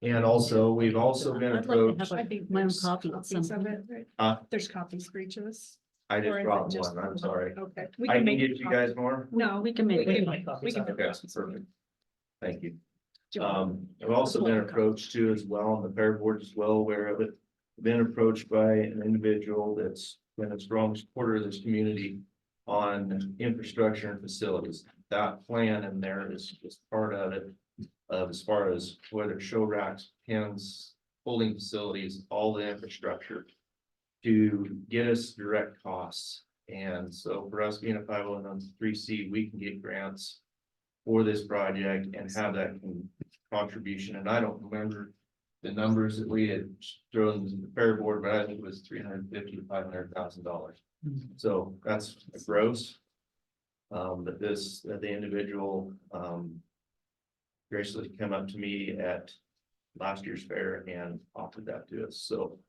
And also, we've also been I'd like to approached. have my own copy at some Copies of point. it, right? Uh, There's copies for each of us. I Or just is it brought just- one, I'm sorry. Okay. I can make give you guys more. No, We can make. we can- make copies. we can- Okay, perfect. Thank you. Do you want- I've also been approached too as well, and the fair board is well aware of it. Been approached by an individual that's been a strong supporter of this community on infrastructure and facilities. That plan in there is just part of it. As far as whether show racks, pens, holding facilities, all the infrastructure to get us direct costs. And so for us being a 501(c), we can get grants for this project and have that contribution. And I don't remember the numbers that we had thrown in the fair board, but I think it was $350,000 to $500,000. So that's a gross. But the individual, graciously came up to me at last year's fair and offered that to us. So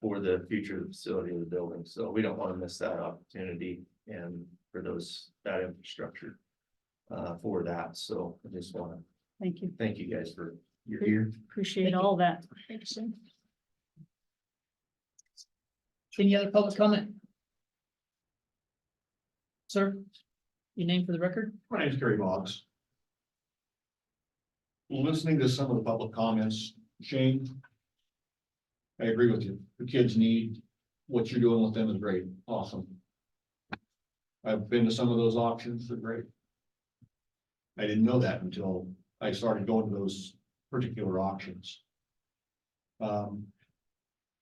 for the future of the facility of the building. So we don't want to miss that opportunity and for that infrastructure for that. So I just want to Thank you. thank you guys for your ear. Appreciate all that. Thanks, Jen. Any other public comment? Sir, your name for the record? My name is Gary Boggs. Listening to some of the public comments, Shane, I agree with you. The kids need what you're doing with them is great. Awesome. I've been to some of those auctions. They're great. I didn't know that until I started going to those particular auctions.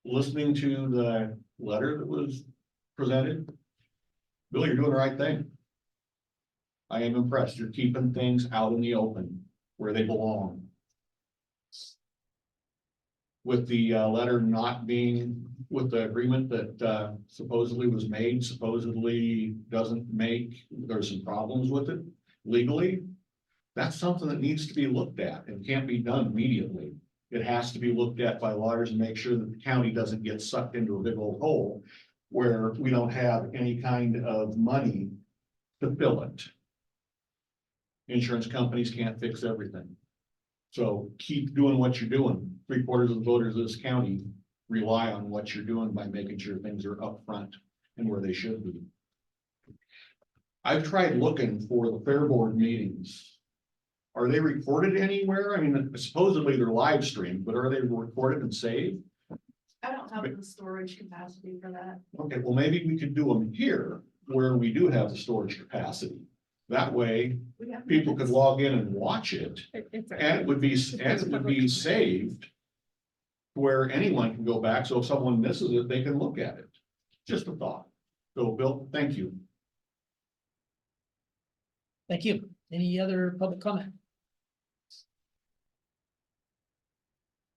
listening to the letter that was presented, Bill, you're doing the right thing. I am impressed. You're keeping things out in the open where they belong. With the letter not being, with the agreement that supposedly was made, supposedly doesn't make, there's some problems with it legally. That's something that needs to be looked at and can't be done immediately. It has to be looked at by lawyers and make sure that the county doesn't get sucked into a big old hole where we don't have any kind of money to fill it. Insurance companies can't fix everything. So keep doing what you're doing. 3/4 of the voters of this county rely on what you're doing by making sure things are upfront and where they should be. I've tried looking for the fair board meetings. Are they recorded anywhere? I mean, supposedly they're live streamed, but are they recorded and saved? I don't have the storage capacity for that. Okay, well, maybe we could do them here where we do have the storage capacity. That way, We have people could log in and watch it, It's and it would be saved where anyone can go back, so if someone misses it, they can look at it. Just a thought. So, Bill, thank you. Thank you. Any other public comment?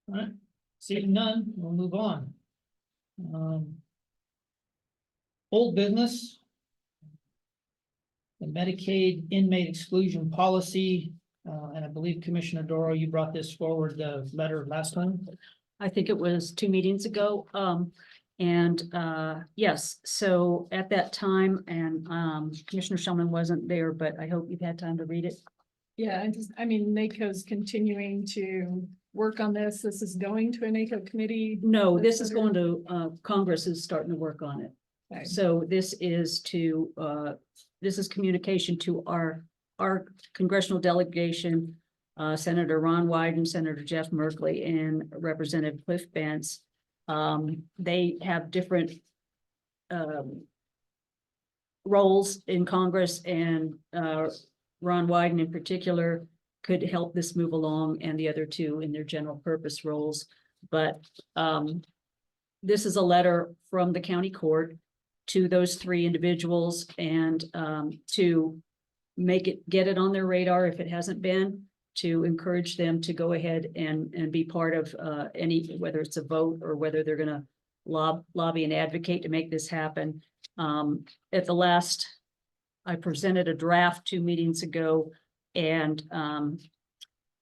All right, seeing none, we'll move on. Old business. The Medicaid inmate exclusion policy, and I believe Commissioner Doro, you brought this forward, the letter last time. I think it was 2 meetings ago. Yes, so at that time, and Commissioner Shellman wasn't there, but I hope you've had time to read it. Yeah, I mean, NACO's continuing to work on this. This is going to a NACO committee. No, this is going to, Congress is starting to work on it. Okay. So this is communication to our congressional delegation, Senator Ron Wyden, Senator Jeff Merkley, and Representative Cliff Bentz. They have different roles in Congress, and Ron Wyden in particular could help this move along, and the other two in their general purpose roles. But this is a letter from the county court to those 3 individuals, and to get it on their radar if it hasn't been, to encourage them to go ahead and be part of any, whether it's a vote or whether they're gonna lobby and advocate to make this happen. At the last, I presented a draft 2 meetings ago, and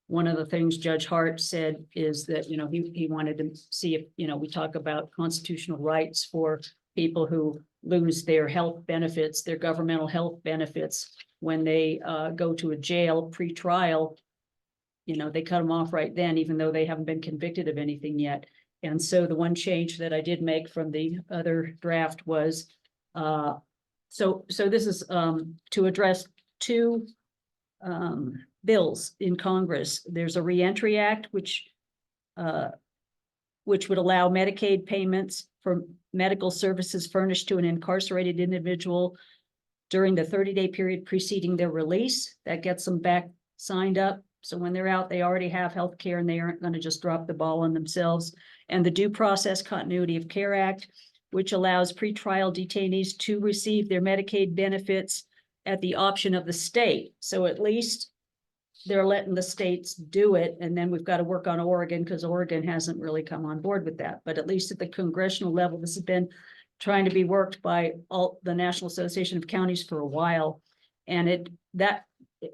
one of the things Judge Hart said is that, he wanted to see if, we talk about constitutional rights for people who lose their health benefits, their governmental health benefits, when they go to a jail pre-trial. They cut them off right then, even though they haven't been convicted of anything yet. And so the one change that I did make from the other draft was, so this is to address 2 bills in Congress. There's a Reentry Act, which would allow Medicaid payments for medical services furnished to an incarcerated individual during the 30-day period preceding their release. That gets them back signed up. So when they're out, they already have health care, and they aren't going to just drop the ball on themselves. And the Due Process Continuity of Care Act, which allows pretrial detainees to receive their Medicaid benefits at the option of the state. So at least they're letting the states do it. And then we've got to work on Oregon, because Oregon hasn't really come on board with that. But at least at the congressional level, this has been trying to be worked by all the National Association of Counties for a while. And it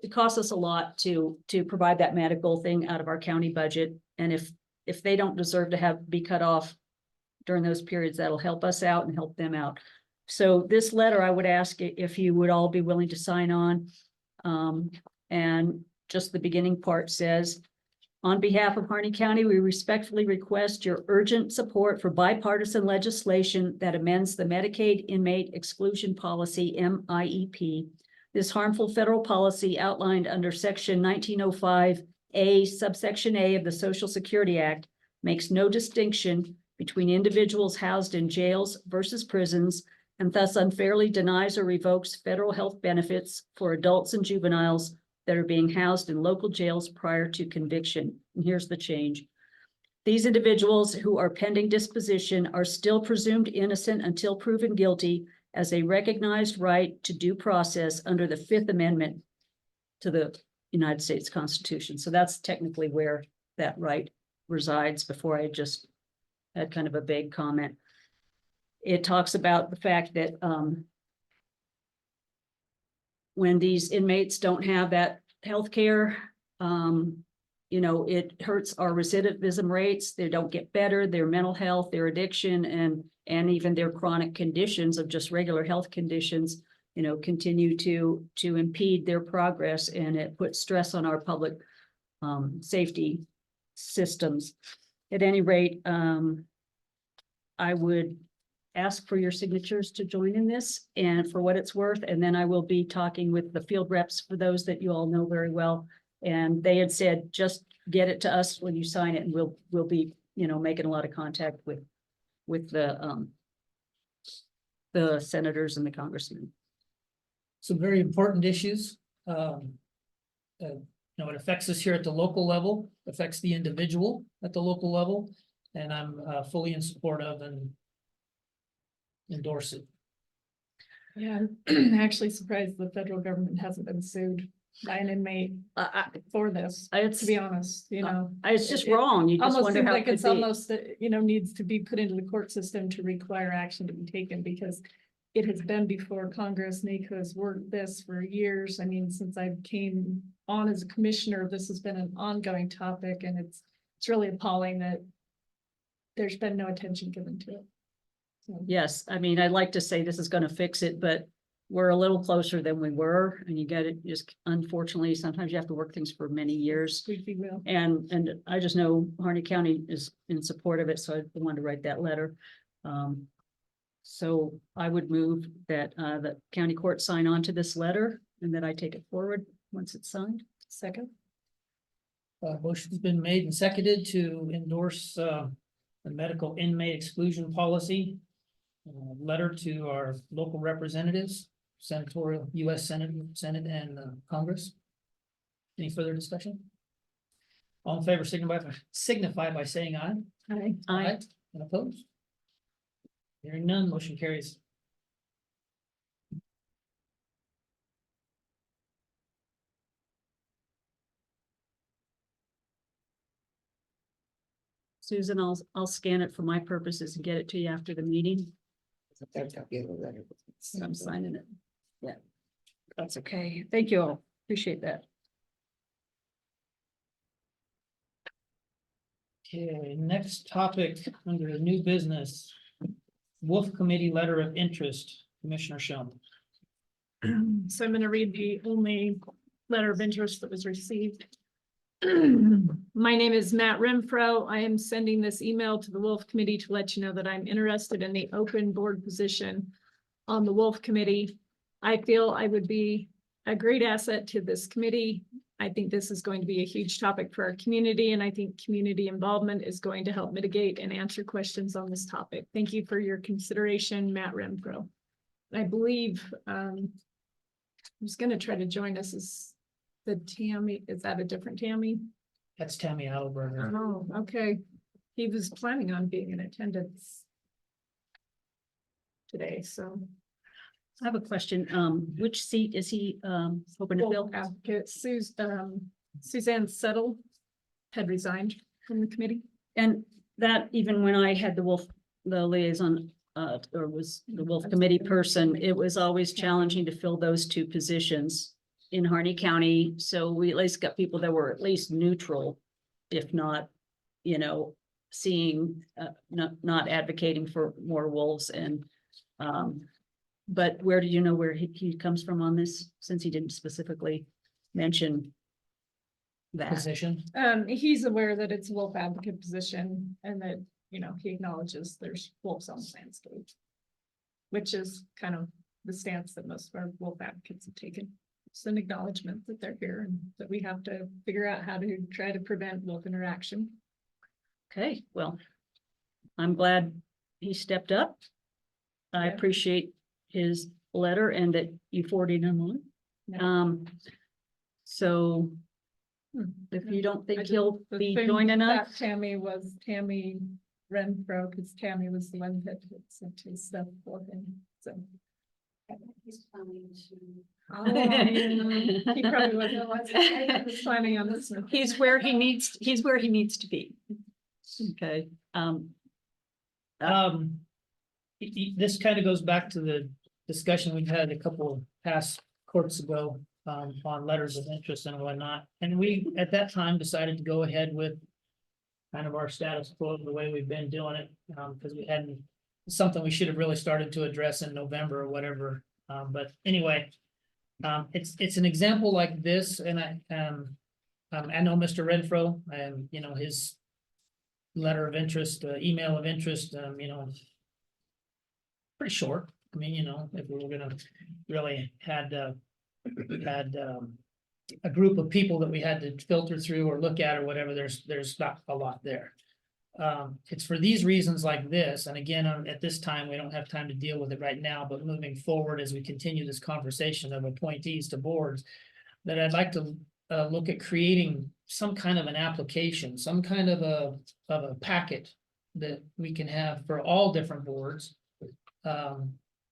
costs us a lot to provide that medical thing out of our county budget. And if they don't deserve to be cut off during those periods, that'll help us out and help them out. So this letter, I would ask if you would all be willing to sign on. And just the beginning part says, on behalf of Harney County, we respectfully request your urgent support for bipartisan legislation that amends the Medicaid Inmate Exclusion Policy, MIEP. This harmful federal policy, outlined under Section 1905A, subsection A of the Social Security Act, makes no distinction between individuals housed in jails versus prisons, and thus unfairly denies or revokes federal health benefits for adults and juveniles that are being housed in local jails prior to conviction. And here's the change. These individuals who are pending disposition are still presumed innocent until proven guilty as a recognized right to due process under the Fifth Amendment to the United States Constitution. So that's technically where that right resides. Before I just had kind of a vague comment. It talks about the fact that when these inmates don't have that healthcare, it hurts our recidivism rates. They don't get better, their mental health, their addiction, and even their chronic conditions of just regular health conditions, continue to impede their progress, and it puts stress on our public safety systems. At any rate, I would ask for your signatures to join in this, and for what it's worth, and then I will be talking with the field reps, for those that you all know very well. And they had said, just get it to us when you sign it, and we'll be, making a lot of contact with the senators and the congressmen. Some very important issues. It affects us here at the local level, affects the individual at the local level, and I'm fully in support of and endorse it. Yeah, I'm actually surprised the federal government hasn't been sued by an inmate for this, to be honest, It's just It wrong. You just almost wonder seems how it like could it's be. almost, needs to be put into the court system to require action to be taken, because it has been before Congress. NACO has worked this for years. I mean, since I came on as a commissioner, this has been an ongoing topic, and it's really appalling that there's been no attention given to it. So, Yes, I mean, I'd like to say this is gonna fix it, but we're a little closer than we were, and you get it, just unfortunately, sometimes you have to work things for many years. squeaky wheel. And I just know Harney County is in support of it, so I wanted to write that letter. So I would move that the county court sign on to this letter, and that I take it forward once it's signed. Second. Motion's been made and seconded to endorse the medical inmate exclusion policy. Letter to our local representatives, senatorial, U.S. Senate and Congress. Any further discussion? All in favor, signify by saying aye. Aye. And opposed? Hearing none, motion carries. Susan, I'll scan it for my purposes and get it to you after the meeting. I'm signing it. Yeah. That's okay. Thank you all. Appreciate that. Okay, next topic under the new business. Wolf Committee letter of interest, Commissioner Schoen. So I'm going to read the only letter of interest that was received. My name is Matt Renfro. I am sending this email to the Wolf Committee to let you know that I'm interested in the open board position on the Wolf Committee. I feel I would be a great asset to this committee. I think this is going to be a huge topic for our community, and I think community involvement is going to help mitigate and answer questions on this topic. Thank you for your consideration, Matt Renfro. I believe who's going to try to join us is the Tammy. Is that a different Tammy? That's Tammy Alberger. Oh, okay. He was planning on being in attendance today, so. I have a question. Which seat is he hoping to fill? Advocate Suzanne Settle had resigned from the committee. And that, even when I had the liaison, or was the Wolf Committee person, it was always challenging to fill those two positions in Harney County. So we at least got people that were at least neutral, if not, seeing, not advocating for more wolves. And but where do you know where he comes from on this, since he didn't specifically mention that? Position. He's aware that it's a wolf advocate position, and that, he acknowledges there's wolves on the landscape, which is kind of the stance that most of our wolf advocates have taken. It's an acknowledgement that they're here and that we have to figure out how to try to prevent wolf interaction. Okay, well, I'm glad he stepped up. I Yeah. appreciate his letter and that you forwarded him on. Yeah. So If you don't I think just he'll be assumed joining that us. Tammy Renfro, because Tammy was the one that had sent his stuff for him, so. He's planning to. Oh, yeah, he probably was planning on this one. He's where he needs to be. Okay, This kind of goes back to the discussion we've had a couple of past courts ago, on letters of interest and whatnot. And we, at that time, decided to go ahead with kind of our status quo, the way we've been doing it, because we hadn't, something we should have really started to address in November or whatever. But anyway, it's an example like this, and I know Mr. Renfro, and, you know, his letter of interest, email of interest, you know, pretty short. I mean, you know, if we were gonna really had a group of people that we had to filter through or look at or whatever, there's not a lot there. It's for these reasons like this, and again, at this time, we don't have time to deal with it right now, but moving forward as we continue this conversation of appointees to boards, that I'd like to look at creating some kind of an application, some kind of a packet that we can have for all different boards,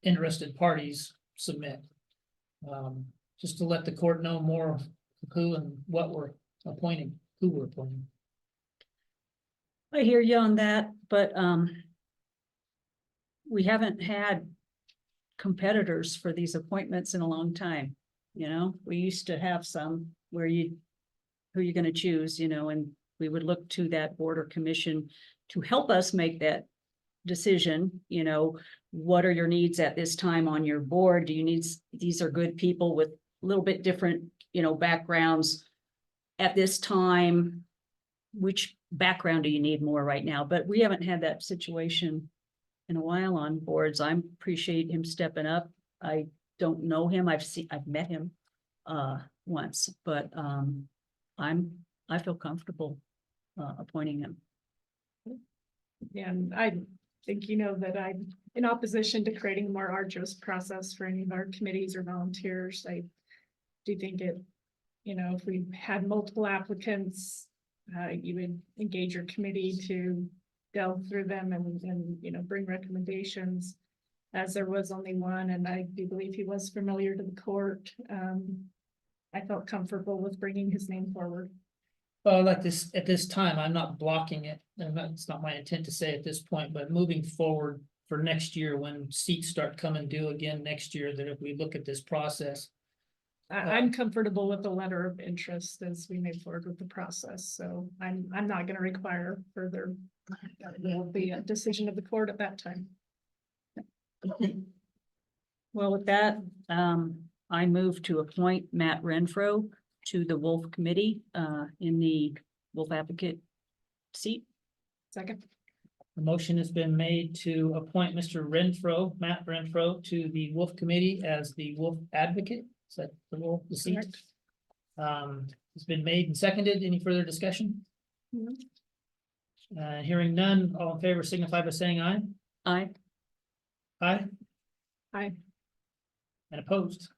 interested parties submit. Just to let the court know more of who and what we're appointing, who we're appointing. I hear you on that, but we haven't had competitors for these appointments in a long time. You know, we used to have some where who you're gonna choose, you know, and we would look to that board or commission to help us make that decision, you know, what are your needs at this time on your board? Do you need, these are good people with a little bit different, you know, backgrounds at this time. Which background do you need more right now? But we haven't had that situation in a while on boards. I appreciate him stepping up. I don't know him. I've met him once, but I feel comfortable appointing him. And I think, you know, that I'm in opposition to creating a more arduous process for any of our committees or volunteers. I do think it, you know, if we had multiple applicants, you would engage your committee to delve through them and, you know, bring recommendations. As there was only one, and I do believe he was familiar to the court. I felt comfortable with bringing his name forward. Well, like this, at this time, I'm not blocking it, and it's not my intent to say at this point, but moving forward for next year, when seats start coming due again next year, that if we look at this process. I'm comfortable with the letter of interest as we move forward with the process, so I'm not gonna require further. Will be a decision of the court at that time. Well, with that, I move to appoint Matt Renfro to the Wolf Committee in the Wolf Advocate seat. Second. The motion has been made to appoint Mr. Renfro, Matt Renfro, to the Wolf Committee as the Wolf Advocate. Is that the role, the seat? It's been made and seconded. Any further discussion? Hearing none, all in favor signify by saying aye. Aye. Aye. Aye. And opposed?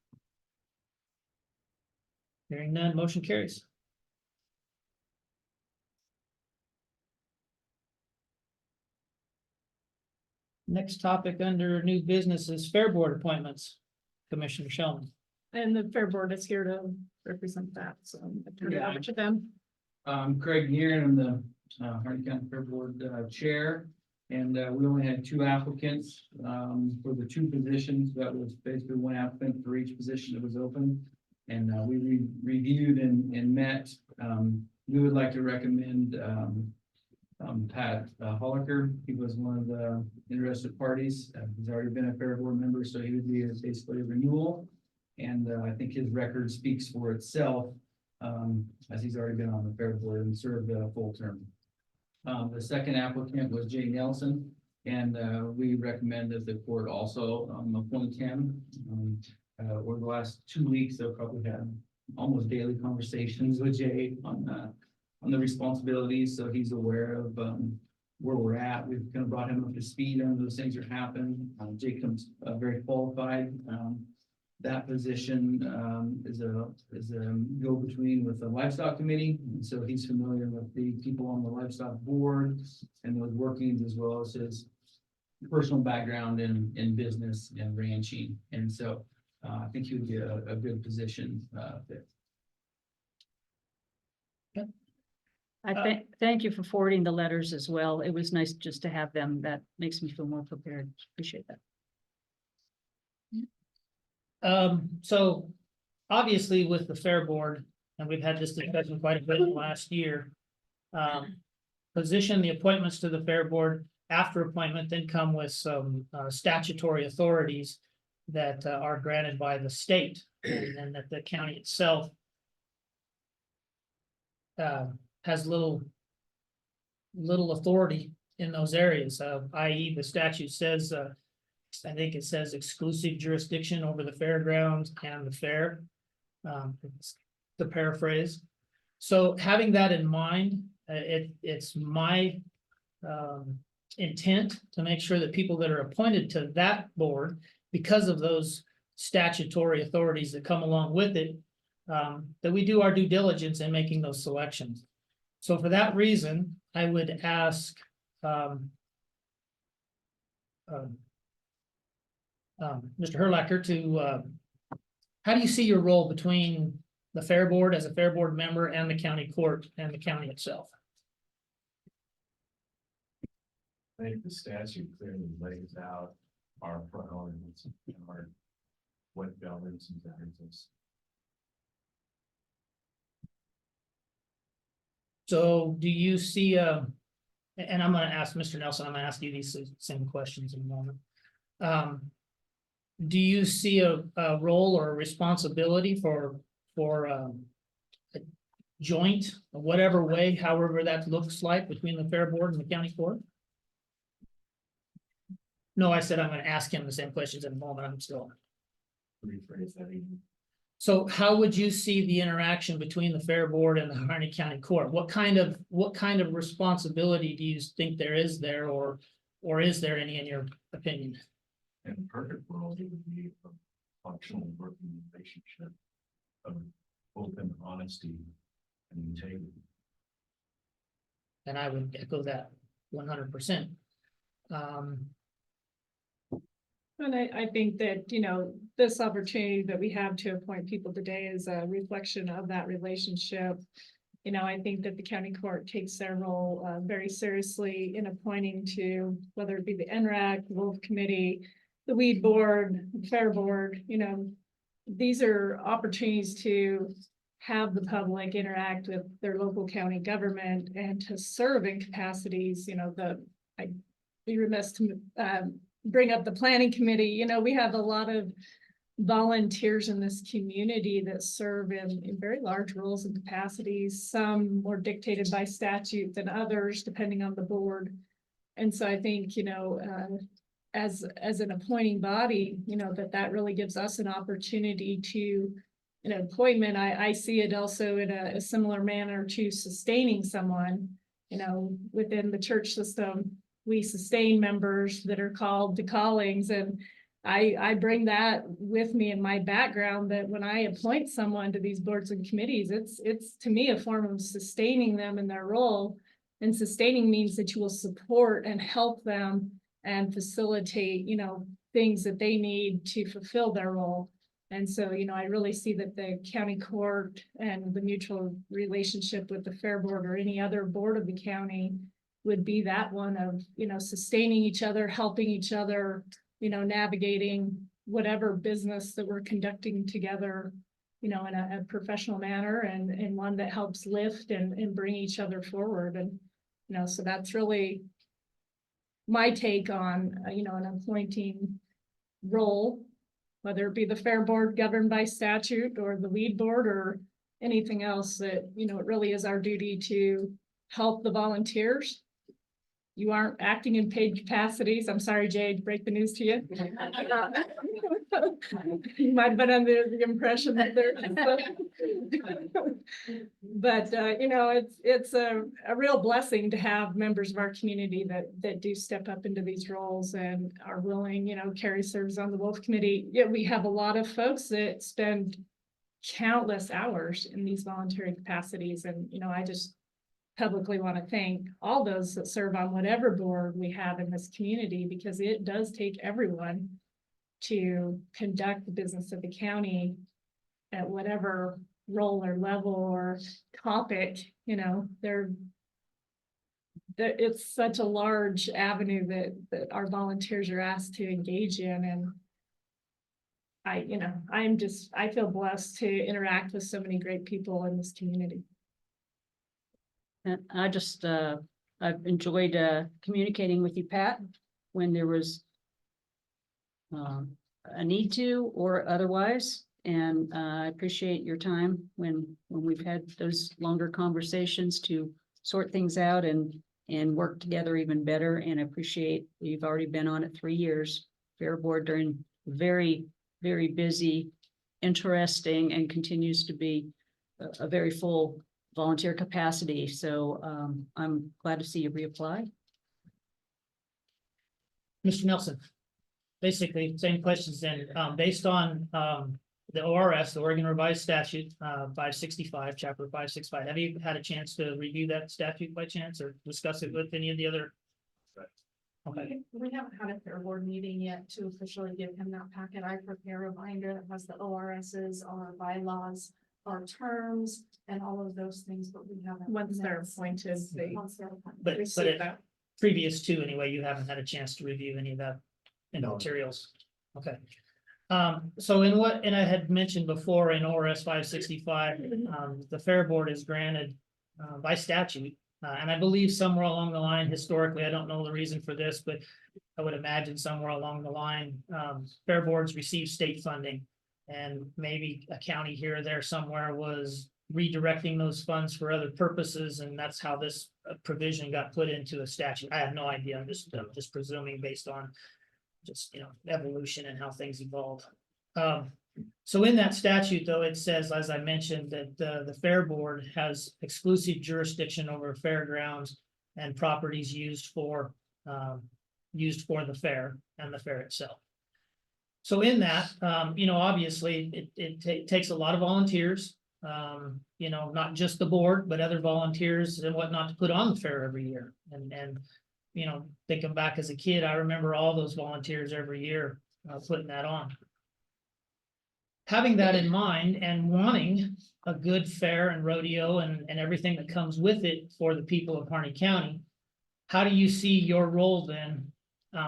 Hearing none, motion carries. Next topic under new business is Fair Board appointments. Commissioner Shellman. And the Fair Board is here to represent that, so I turn it over to them. Craig Neer, I'm the Harney County Fair Board Chair, and we only had 2 applicants for the 2 positions. That was basically 1 applicant for each position that was open. And we reviewed and met. We would like to recommend Pat Holliker. He was one of the interested parties. He's already been a Fair Board member, so he would be basically a renewal. And I think his record speaks for itself, as he's already been on the Fair Board and served a full term. The second applicant was Jay Nelson, and we recommend that the court also appoint him. Over the last 2 weeks, I've probably had almost daily conversations with Jay on the responsibilities, so he's aware of where we're at. We've kind of brought him up to speed on those things that happen. Jay comes very qualified. that position is a go-between with the livestock committee. And so he's familiar with the people on the livestock board and those workings, as well as his personal background in business and ranching. And so I think he would be a good position fit. Thank you for forwarding the letters as well. It was nice just to have them. That makes me feel more prepared. Appreciate that. So obviously with the Fair Board, and we've had this discussion quite a bit in the last year. Position the appointments to the Fair Board after appointment then come with some statutory authorities that are granted by the state and that the county itself has little authority in those areas, i.e. the statute says, I think it says exclusive jurisdiction over the fairgrounds and the fair, to paraphrase. So having that in mind, it's my intent to make sure that people that are appointed to that board, because of those statutory authorities that come along with it, that we do our due diligence in making those selections. So for that reason, I would ask Mr. Herlacher to, how do you see your role between the Fair Board as a Fair Board member and the county court and the county itself? I think the statute clearly lays out our priorities and our what governs and guides us. So do you see and I'm going to ask Mr. Nelson, I'm going to ask you these same questions in a moment. Do you see a role or a responsibility for a joint, whatever way, however that looks like, between the Fair Board and the county court? No, I said I'm going to ask him the same questions in a moment. I'm still. Rephrase that even. So how would you see the interaction between the Fair Board and the Harney County Court? What kind of responsibility do you think there is there, or is there any in your opinion? In a perfect world, it would be a functional working relationship of open honesty and integrity. And I would echo that 100%. And I think that, this opportunity that we have to appoint people today is a reflection of that relationship. I think that the county court takes their role very seriously in appointing to, whether it be the NRAC, Wolf Committee, the Weed Board, Fair Board, these are opportunities to have the public interact with their local county government and to serve in capacities, I'd be remiss to bring up the planning committee. We have a lot of volunteers in this community that serve in very large roles and capacities, some more dictated by statute than others, depending on the board. And so I think, as an appointing body, that really gives us an opportunity to an appointment. I see it also in a similar manner to sustaining someone, within the church system. We sustain members that are called to callings, and I bring that with me in my background, that when I appoint someone to these boards and committees, it's to me a form of sustaining them in their role. And sustaining means that you will support and help them and facilitate, things that they need to fulfill their role. And so, I really see that the county court and the mutual relationship with the Fair Board or any other board of the county would be that one of, sustaining each other, helping each other, navigating whatever business that we're conducting together, in a professional manner, and one that helps lift and bring each other forward. And, so that's really my take on, an appointing role, whether it be the Fair Board governed by statute or the Weed Board or anything else, that, it really is our duty to help the volunteers, you aren't acting in paid capacities. I'm sorry, Jay, to break the news to you. You might have been under the impression that there. But, you know, it's a real blessing to have members of our community that do step up into these roles and are willing, you know. Carrie serves on the Wolf Committee. Yeah, we have a lot of folks that spend countless hours in these voluntary capacities. And, you know, I just publicly want to thank all those that serve on whatever board we have in this community, because it does take everyone to conduct the business of the county at whatever role or level or topic, you know. It's such a large avenue that our volunteers are asked to engage in. And I feel blessed to interact with so many great people in this community. And I just, I've enjoyed, communicating with you, Pat, when there was a need to or otherwise. And I appreciate your time when we've had those longer conversations to sort things out and work together even better. And I appreciate you've already been on it 3 years, Fair Board, during very, very busy, interesting, and continues to be a very full volunteer capacity. So I'm glad to see you reapply. Mr. Nelson, basically same questions then, based on the ORS, the Oregon Revised Statute 565, Chapter 565. Have you had a chance to review that statute by chance or discuss it with any of the other? Okay, We haven't had a fair board meeting yet to officially give him that packet. I prepare a binder that has the ORSs, our bylaws, our terms, and all of those things, but we haven't. Once they're appointed, Once they're appointed. but receive it, that. previous to anyway, you haven't had a chance to review any of that in the No. materials. Okay. So and I had mentioned before in ORS 565, the Fair Board is granted by statute. And I believe somewhere along the line, historically, I don't know the reason for this, but I would imagine somewhere along the line, Fair Boards receive state funding. And maybe a county here or there somewhere was redirecting those funds for other purposes. And that's how this provision got put into a statute. I have no idea. I'm just presuming based on just, you know, evolution and how things evolve. So in that statute, though, it says, as I mentioned, that the Fair Board has exclusive jurisdiction over fairgrounds and properties used for the fair and the fair itself. So in that, you know, obviously it takes a lot of volunteers, you know, not just the board, but other volunteers and whatnot to put on the fair every year. And you know, thinking back as a kid, I remember all those volunteers every year putting that on. Having that in mind and wanting a good fair and rodeo and everything that comes with it for the people of Harney County, how do you see your role then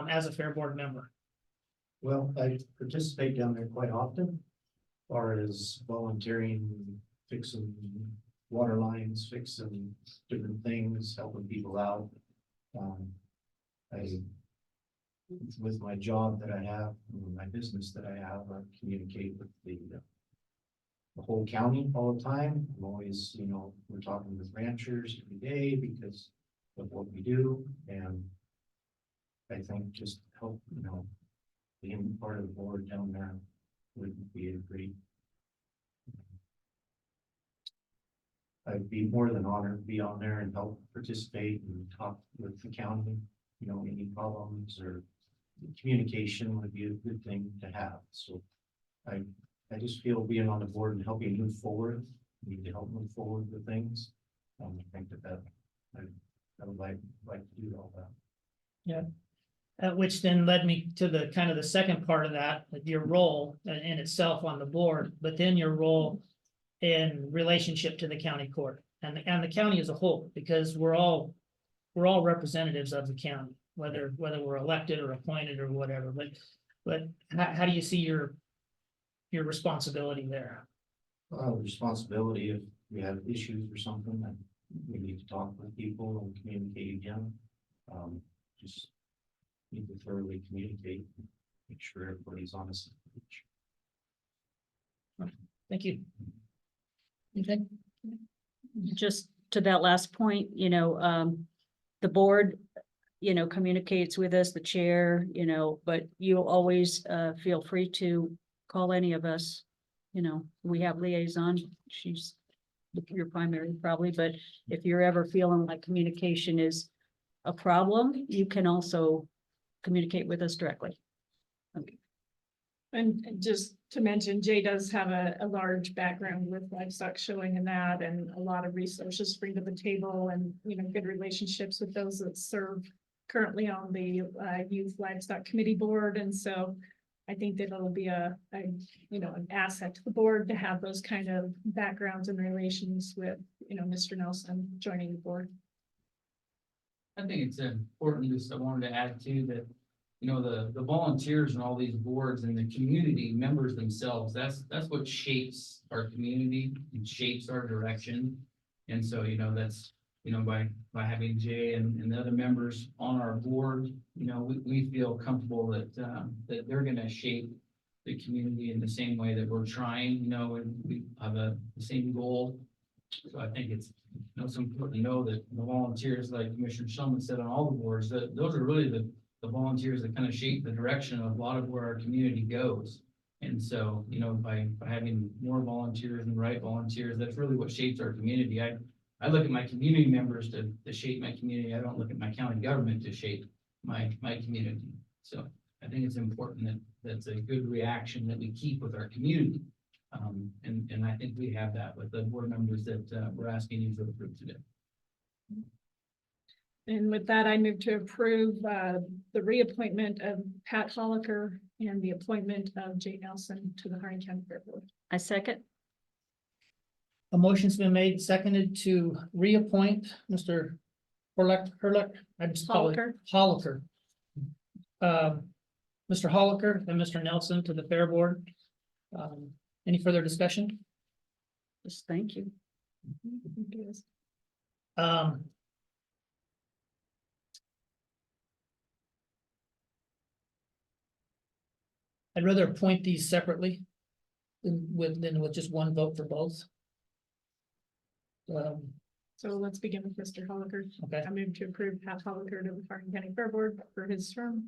as a Fair Board member? Well, I participate down there quite often, as far as volunteering, fixing water lines, fixing different things, helping people out. With my job that I have, my business that I have, I communicate with the whole county all the time. I'm always, you know, we're talking with ranchers every day because of what we do. And I think just help, you know, being part of the board down there would be a great. I'd be more than honored to be on there and help participate and talk with the county, you know, any problems or communication would be a good thing to have. So I just feel being on the board and helping move forward, need to help move forward with things. I think that I would like to do all that. Yeah. Which then led me to the kind of the second part of that, your role in itself on the board, but then your role in relationship to the county court and the county as a whole, because we're all representatives of the county, whether we're elected or appointed or whatever. But how do you see your responsibility there? Responsibility if we have issues or something that we need to talk with people and communicate again. Just need to thoroughly communicate, make sure everybody's on the same page. Thank you. Okay. Just to that last point, you know, the board, communicates with us, the chair, but you'll always feel free to call any of us. We have liaison, she's your primary probably, but if you're ever feeling like communication is a problem, you can also communicate with us directly. And just to mention, Jay does have a large background with livestock showing and that, and a lot of resources to bring to the table and, good relationships with those that serve currently on the Youth Livestock Committee Board. And so I think that it'll be an asset to the board to have those kind of backgrounds and relations with, Mr. Nelson joining the board. I think it's important, just I wanted to add too, that, the volunteers and all these boards and the community members themselves, that's what shapes our community and shapes our direction. And so, that's, by having Jay and the other members on our board, we feel comfortable that, that they're gonna shape the community in the same way that we're trying, and we have the same goal. So I think it's, it's important to know that the volunteers, like Commissioner Shulman said on all the boards, that those are really the volunteers that kind of shape the direction of a lot of where our community goes. And so, by having more volunteers and the right volunteers, that's really what shapes our community. I look at my community members to shape my community. I don't look at my county government to shape my community. So I think it's important that that's a good reaction that we keep with our community. And I think we have that with the board members that we're asking you to approve today. And with that, I move to approve the reappointment of Pat Holliker and the appointment of Jay Nelson to the Harney County Fair Board. I second. A motion's been made, seconded to reappoint Mr. Herlick, I just call it Holliker. Mr. Holliker and Mr. Nelson to the Fair Board. Any further discussion? Just thank you. I'd rather appoint these separately than with just one vote for both. So let's begin with Mr. Holliker. Okay. I move to approve Pat Holliker to the Harney County Fair Board for his term.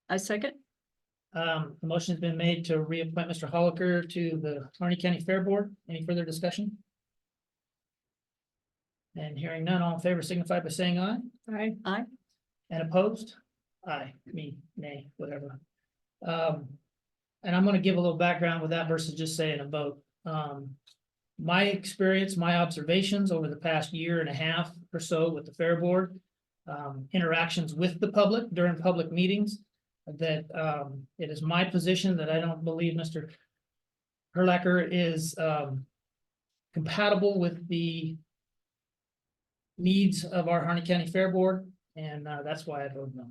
I second. The motion's been made to reappoint Mr. Holliker to the Harney County Fair Board. Any further discussion? And hearing none, all in favor signify by saying aye. Aye. Aye. And opposed? Aye, me, nay, whatever. And I'm gonna give a little background with that versus just saying a vote. My experience, my observations over the past year and a half or so with the Fair Board, interactions with the public during public meetings, that it is my position that I don't believe Mr. Herlicker is compatible with the needs of our Harney County Fair Board, and that's why I vote no.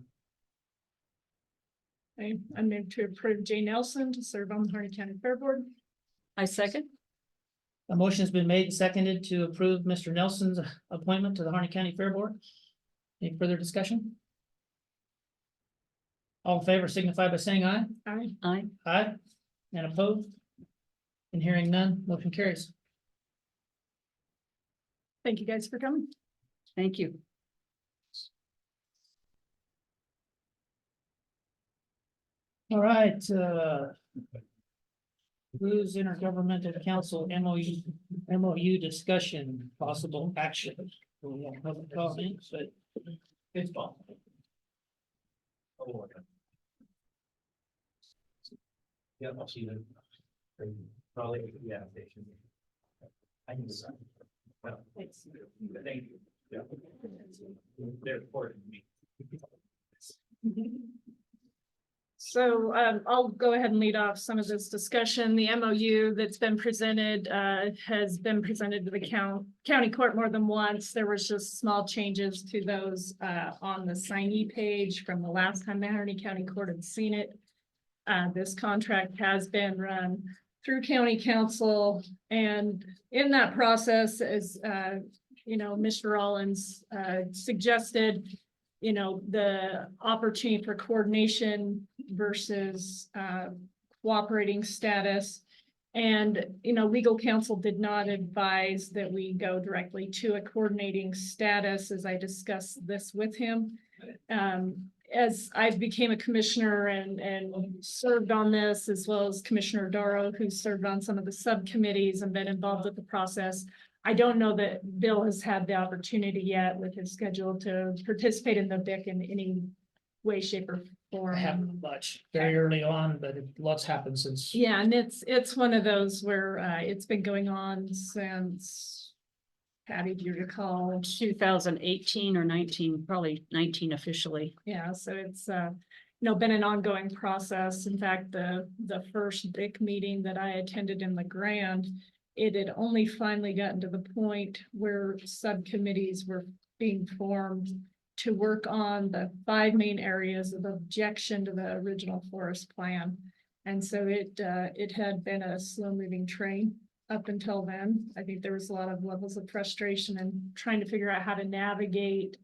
I move to approve Jay Nelson to serve on the Harney County Fair Board. I second. A motion has been made and seconded to approve Mr. Nelson's appointment to the Harney County Fair Board. Any further discussion? All in favor signify by saying aye. Aye. Aye. Aye. And opposed? And hearing none, motion carries. Thank you guys for coming. Thank you. All right, Blues Intergovernmental Council MOU discussion, possible action. We have public comments, but it's fine. Yeah, I'll see you. Probably, yeah. I can decide. Well, thank you. Yeah. They're important to me. So I'll go ahead and lead off some of this discussion. The MOU that's been presented has been presented to the county court more than once. There was just small changes to those on the signee page from the last time the Harney County Court had seen it. This contract has been run through county council, and in that process, as Mr. Rollins suggested, the opportunity for coordination versus cooperating status. And, legal counsel did not advise that we go directly to a coordinating status, as I discussed this with him. as I became a commissioner and served on this, as well as Commissioner Darrow, who served on some of the subcommittees and been involved with the process. I don't know that Bill has had the opportunity yet with his schedule to participate in the BIC in any way, shape, or form. I haven't much, very early on, but lots happened since. Yeah, and it's one of those where it's been going on since, Patty, do you recall? 2018 or 19, probably 19 officially. Yeah, so it's been an ongoing process. In fact, the first BIC meeting that I attended in the Grand, it had only finally gotten to the point where subcommittees were being formed to work on the 5 main areas of objection to the original forest plan. And so it had been a slow moving train up until then. I think there was a lot of levels of frustration and trying to figure out how to navigate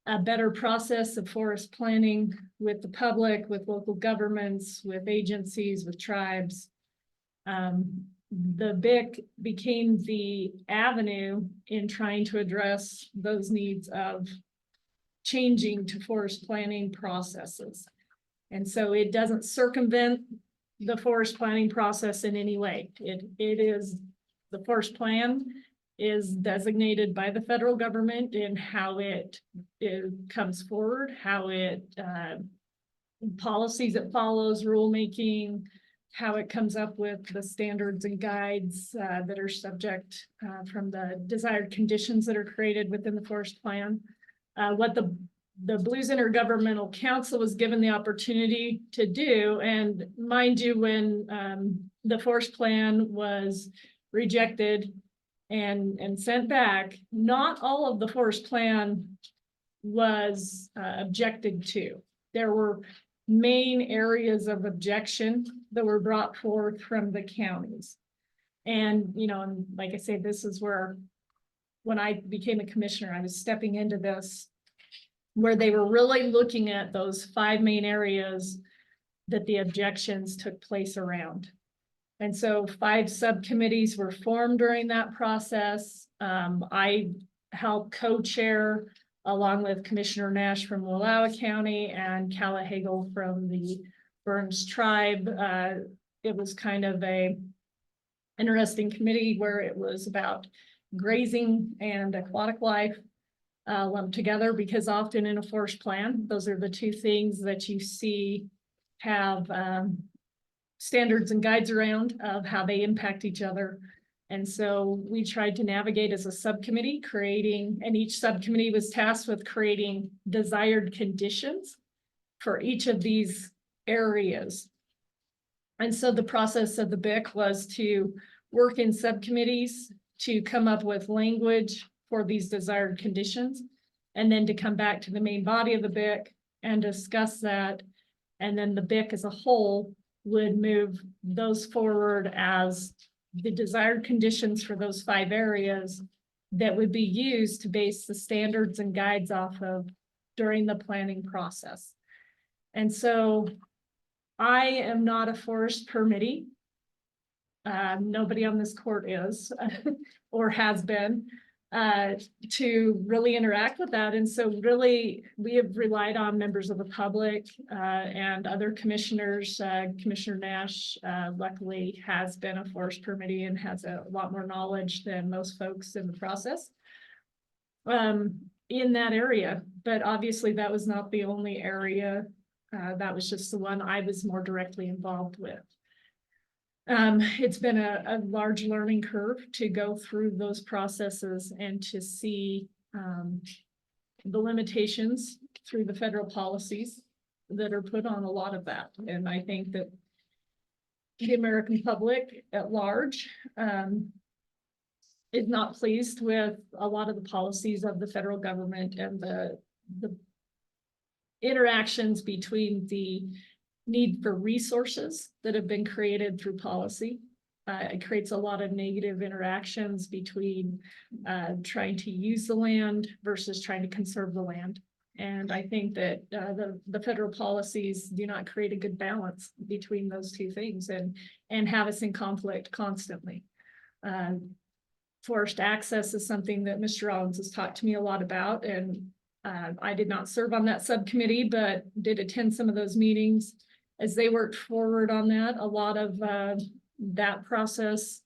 a better process of forest planning with the public, with local governments, with agencies, with tribes. The BIC became the avenue in trying to address those needs of changing to forest planning processes. And so it doesn't circumvent the forest planning process in any way. It is, the forest plan is designated by the federal government in how it comes forward, how it policies it follows, rulemaking, how it comes up with the standards and guides that are subject from the desired conditions that are created within the forest plan. What the Blues Intergovernmental Council was given the opportunity to do, and mind you, when the forest plan was rejected and sent back, not all of the forest plan was objected to. There were main areas of objection that were brought forth from the counties. And, and like I say, this is where, when I became a commissioner, I was stepping into this, where they were really looking at those 5 main areas that the objections took place around. And so 5 subcommittees were formed during that process. I helped co-chair along with Commissioner Nash from Wallowa County and Calla Hagel from the Burns Tribe. It was kind of a interesting committee where it was about grazing and aquatic life lumped together, because often in a forest plan, those are the 2 things that you see have standards and guides around of how they impact each other. And so we tried to navigate as a subcommittee, and each subcommittee was tasked with creating desired conditions for each of these areas. And so the process of the BIC was to work in subcommittees to come up with language for these desired conditions, and then to come back to the main body of the BIC and discuss that. And then the BIC as a whole would move those forward as the desired conditions for those 5 areas that would be used to base the standards and guides off of during the planning process. And so I am not a forest permittee. Nobody on this court is or has been to really interact with that. And so really we have relied on members of the public and other commissioners. Commissioner Nash luckily has been a forest permittee and has a lot more knowledge than most folks in the process in that area. But obviously that was not the only area. That was just the one I was more directly involved with. It's been a large learning curve to go through those processes and to see the limitations through the federal policies that are put on a lot of that. And I think that the American public at large is not pleased with a lot of the policies of the federal government and the interactions between the need for resources that have been created through policy. It creates a lot of negative interactions between trying to use the land versus trying to conserve the land. And I think that the federal policies do not create a good balance between those 2 things and have us in conflict constantly. Forced access is something that Mr. Rollins has talked to me a lot about, and I did not serve on that subcommittee, but did attend some of those meetings. As they worked forward on that, a lot of that process,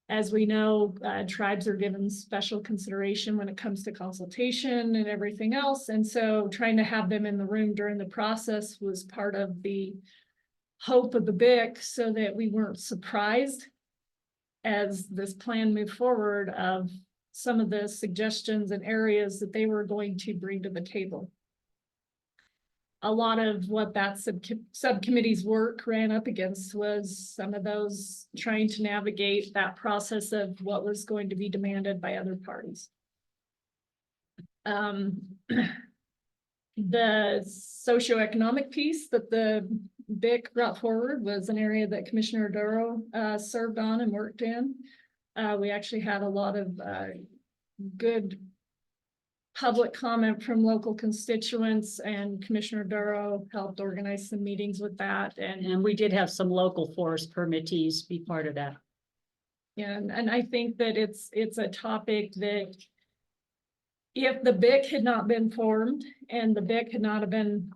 as we know, tribes are given special consideration when it comes to consultation and everything else. And so trying to have them in the room during the process was part of the hope of the BIC, so that we weren't surprised as this plan moved forward of some of the suggestions and areas that they were going to bring to the table. A lot of what that subcommittee's work ran up against was some of those trying to navigate that process of what was going to be demanded by other parties. The socioeconomic piece that the BIC brought forward was an area that Commissioner Duro served on and worked in. We actually had a lot of good public comment from local constituents, and Commissioner Duro helped organize some meetings with that. And we did have some local forest permittees be part of that. And I think that it's a topic that if the BIC had not been formed and the BIC had not have been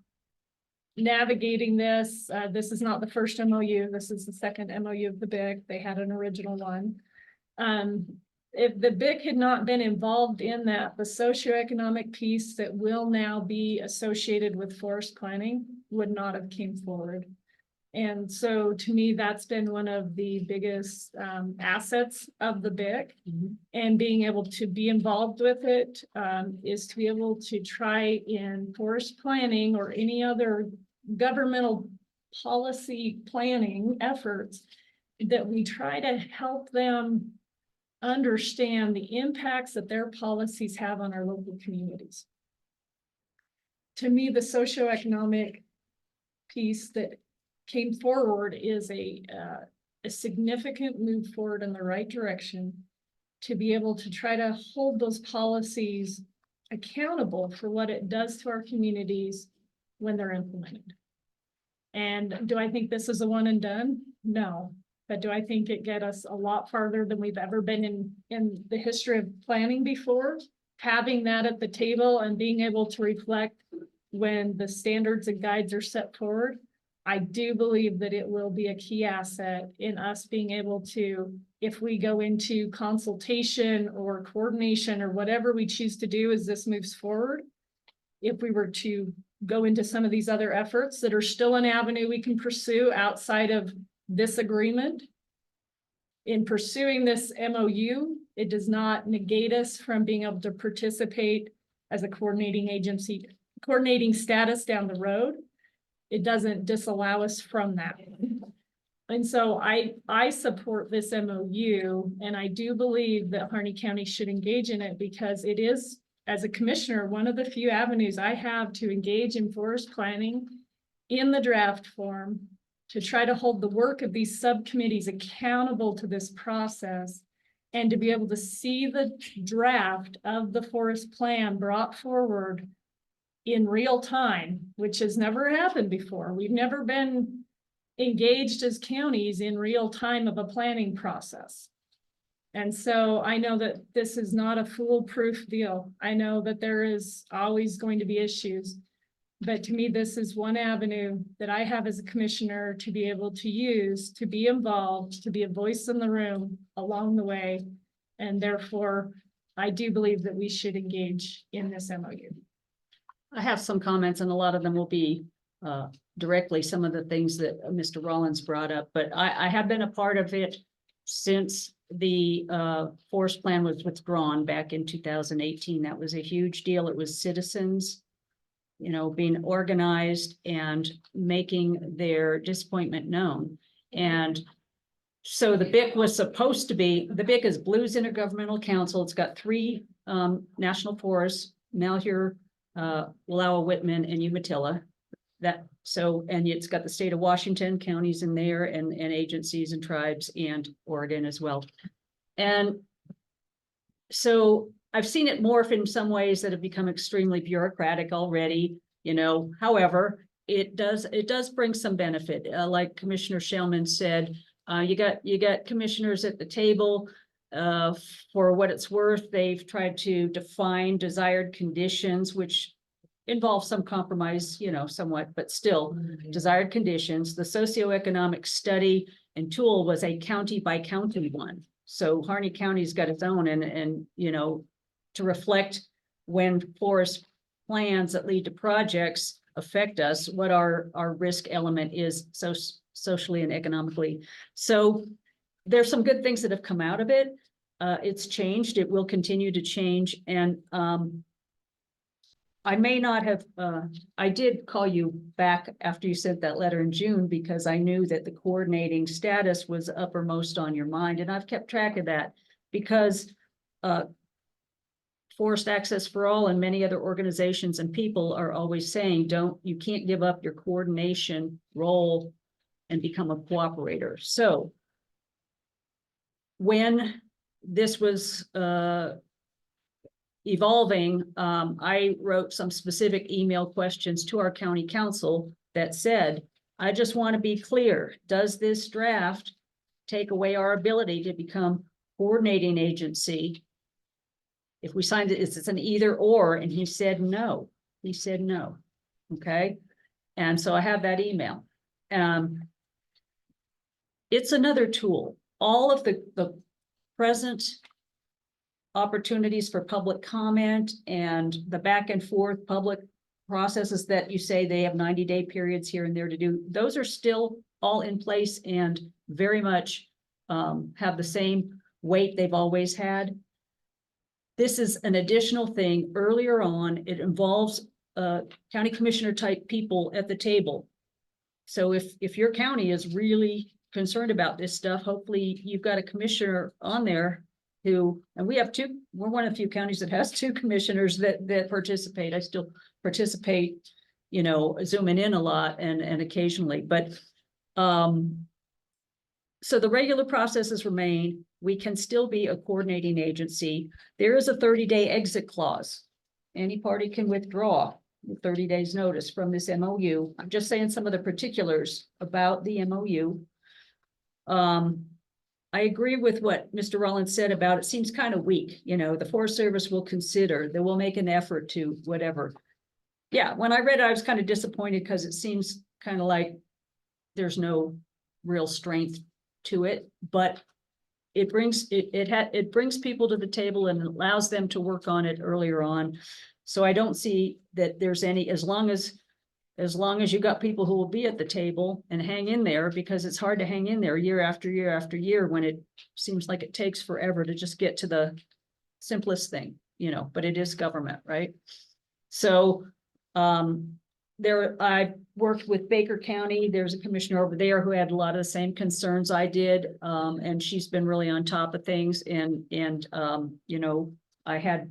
navigating this, this is not the first MOU, this is the second MOU of the BIC. They had an original one. If the BIC had not been involved in that, the socioeconomic piece that will now be associated with forest planning would not have came forward. And so to me, that's been one of the biggest assets of the BIC. And being able to be involved with it is to be able to try in forest planning or any other governmental policy planning efforts that we try to help them understand the impacts that their policies have on our local communities. To me, the socioeconomic piece that came forward is a significant move forward in the right direction to be able to try to hold those policies accountable for what it does to our communities when they're implemented. And do I think this is a one and done? No. But do I think it get us a lot farther than we've ever been in the history of planning before? Having that at the table and being able to reflect when the standards and guides are set forward, I do believe that it will be a key asset in us being able to, if we go into consultation or coordination or whatever we choose to do as this moves forward, if we were to go into some of these other efforts that are still an avenue we can pursue outside of this agreement. In pursuing this MOU, it does not negate us from being able to participate as a coordinating agency, coordinating status down the road. It doesn't disallow us from that. And so I support this MOU, and I do believe that Harney County should engage in it because it is, as a commissioner, one of the few avenues I have to engage in forest planning in the draft form, to try to hold the work of these subcommittees accountable to this process, and to be able to see the draft of the forest plan brought forward in real time, which has never happened before. We've never been engaged as counties in real time of a planning process. And so I know that this is not a foolproof deal. I know that there is always going to be issues. But to me, this is one avenue that I have as a commissioner to be able to use, to be involved, to be a voice in the room along the way. And therefore, I do believe that we should engage in this MOU. I have some comments, and a lot of them will be directly some of the things that Mr. Rollins brought up, but I have been a part of it since the forest plan was withdrawn back in 2018. That was a huge deal. It was citizens, you know, being organized and making their disappointment known. And so the BIC was supposed to be, the BIC is Blues Intergovernmental Council. It's got 3 national forests, Malheur, Wallowa, Whitman, and Umatilla. And it's got the state of Washington, counties in there, and agencies and tribes, and Oregon as well. And so I've seen it morph in some ways that have become extremely bureaucratic already, you know. However, it does bring some benefit. Like Commissioner Shellman said, you got commissioners at the table For what it's worth, they've tried to define desired conditions, which involve some compromise, you know, somewhat, but still desired conditions. The socioeconomic study and tool was a county by county one. So Harney County's got its own and, you know, to reflect when forest plans that lead to projects affect us, what our risk element is socially and economically. So there's some good things that have come out of it. It's changed. It will continue to change. And I may not have, I did call you back after you sent that letter in June because I knew that the coordinating status was uppermost on your mind. And I've kept track of that because Forest Access for All and many other organizations and people are always saying, you can't give up your coordination role and become a cooperator. So when this was evolving, I wrote some specific email questions to our county council that said, I just want to be clear, does this draft take away our ability to become coordinating agency? If we signed it, it's an either or, and he said no. He said no. Okay. And so I have that email. It's another tool. All of the present opportunities for public comment and the back and forth public processes that you say they have 90-day periods here and there to do, those are still all in place and very much have the same weight they've always had. This is an additional thing earlier on. It involves county commissioner type people at the table. So if your county is really concerned about this stuff, hopefully you've got a commissioner on there who, and we have two, we're one of the few counties that has two commissioners that participate. I still participate, you know, zooming in a lot and occasionally, but so the regular processes remain. We can still be a coordinating agency. There is a 30-day exit clause. Any party can withdraw with 30 days notice from this MOU. I'm just saying some of the particulars about the MOU. I agree with what Mr. Rollins said about it seems kind of weak. You know, the Forest Service will consider, they will make an effort to whatever. Yeah, when I read it, I was kind of disappointed because it seems kind of like there's no real strength to it, but it brings it brings people to the table and allows them to work on it earlier on. So I don't see that there's any, as long as you got people who will be at the table and hang in there, because it's hard to hang in there year after year after year when it seems like it takes forever to just get to the simplest thing, you know, but it is government, right? So I worked with Baker County. There's a commissioner over there who had a lot of the same concerns I did. And she's been really on top of things. And you know, I had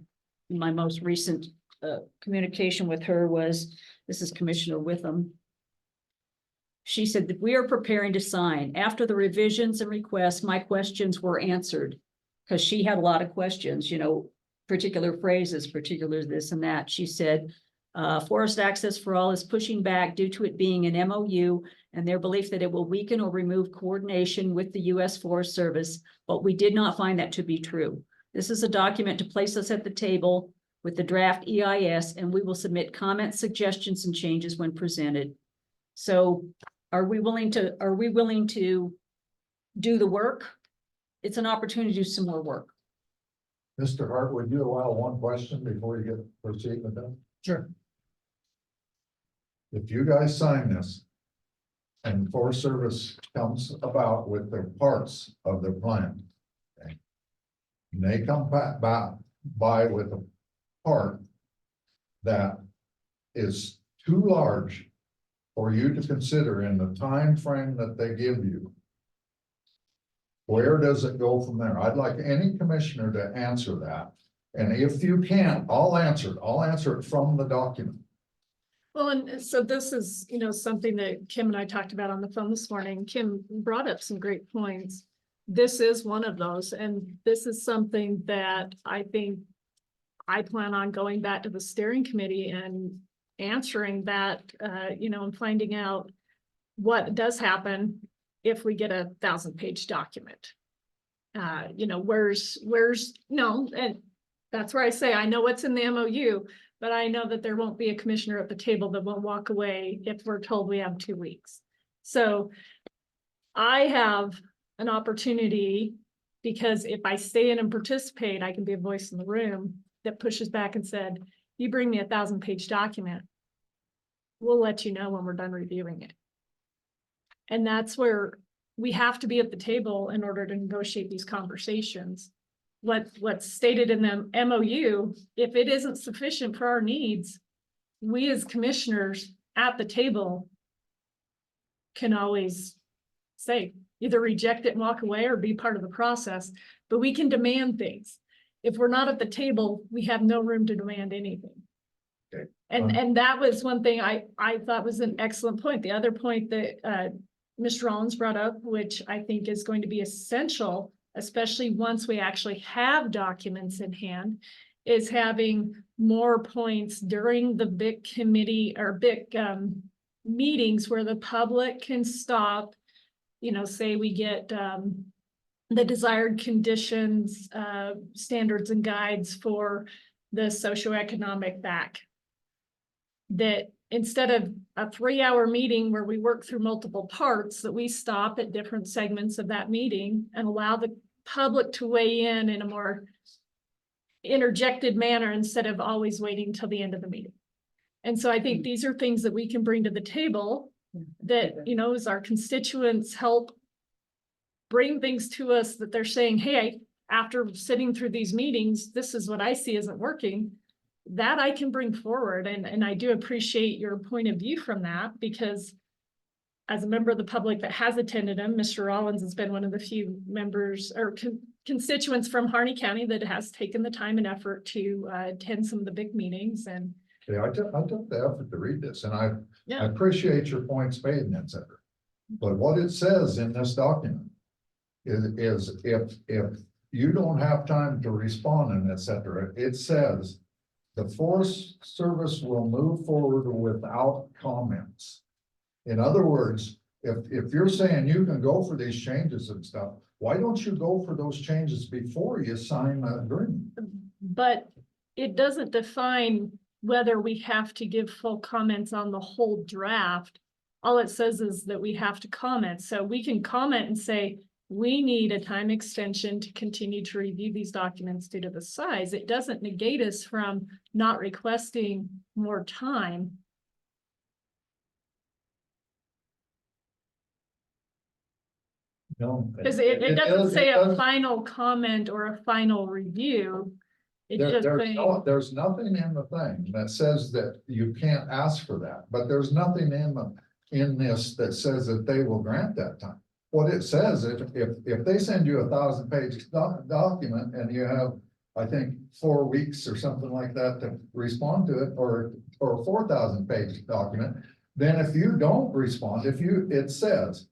my most recent communication with her was, this is Commissioner Witham. She said that we are preparing to sign. After the revisions and requests, my questions were answered because she had a lot of questions, you know, particular phrases, particular this and that. She said, Forest Access for All is pushing back due to it being an MOU and their belief that it will weaken or remove coordination with the U.S. Forest Service, but we did not find that to be true. This is a document to place us at the table with the draft EIS, and we will submit comments, suggestions, and changes when presented. So are we willing to do the work? It's an opportunity to do some more work. Mr. Hart, would you allow one question before you proceed with that? Sure. If you guys sign this and Forest Service comes about with their parts of their plan, okay, and they come back by with a part that is too large for you to consider in the time frame that they give you, where does it go from there? I'd like any commissioner to answer that. And if you can't, I'll answer it. I'll answer it from the document. Well, and so this is, you know, something that Kim and I talked about on the phone this morning. Kim brought up some great points. This is one of those, and this is something that I think I plan on going back to the steering committee and answering that, you know, and finding out what does happen if we get a 1,000-page document. where's, no, and that's where I say, I know what's in the MOU, but I know that there won't be a commissioner at the table that won't walk away if we're told we have 2 weeks. So I have an opportunity, because if I stay in and participate, I can be a voice in the room that pushes back and said, you bring me a 1,000-page document, we'll let you know when we're done reviewing it. And that's where we have to be at the table in order to negotiate these conversations. What's stated in the MOU, if it isn't sufficient for our needs, we as commissioners at the table can always say, either reject it and walk away or be part of the process, but we can demand things. If we're not at the table, we have no room to demand anything. Okay. And that was one thing I thought was an excellent point. The other point that Mr. Rollins brought up, which I think is going to be essential, especially once we actually have documents in hand, is having more points during the BIC committee or BIC meetings where the public can stop, say we get the desired conditions, standards and guides for the socioeconomic back. That instead of a 3-hour meeting where we work through multiple parts, that we stop at different segments of that meeting and allow the public to weigh in a more interjected manner instead of always waiting till the end of the meeting. And so I think these are things that we can bring to the table that, as our constituents help bring things to us that they're saying, hey, after sitting through these meetings, this is what I see isn't working, that I can bring forward. And I do appreciate your point of view from that, because as a member of the public that has attended them, Mr. Rollins has been one of the few members or constituents from Harney County that has taken the time and effort to attend some of the big meetings. And Yeah, I took the effort to read this, and I yeah, appreciate your points made and et cetera. But what it says in this document is if you don't have time to respond and et cetera, it says the Forest Service will move forward without comments. In other words, if you're saying you can go for these changes and stuff, why don't you go for those changes before you sign the agreement? but it doesn't define whether we have to give full comments on the whole draft. All it says is that we have to comment. So we can comment and say, we need a time extension to continue to review these documents due to the size. It doesn't negate us from not requesting more time. No. Because it doesn't say a doesn't- final comment or a final review. It's just saying, there's nothing in the thing that says that you can't ask for that, but there's nothing in this that says that they will grant that time. What it says, if they send you a 1,000-page document and you have, I think, 4 weeks or something like that to respond to it, or a 4,000-page document, then if you don't respond, it says,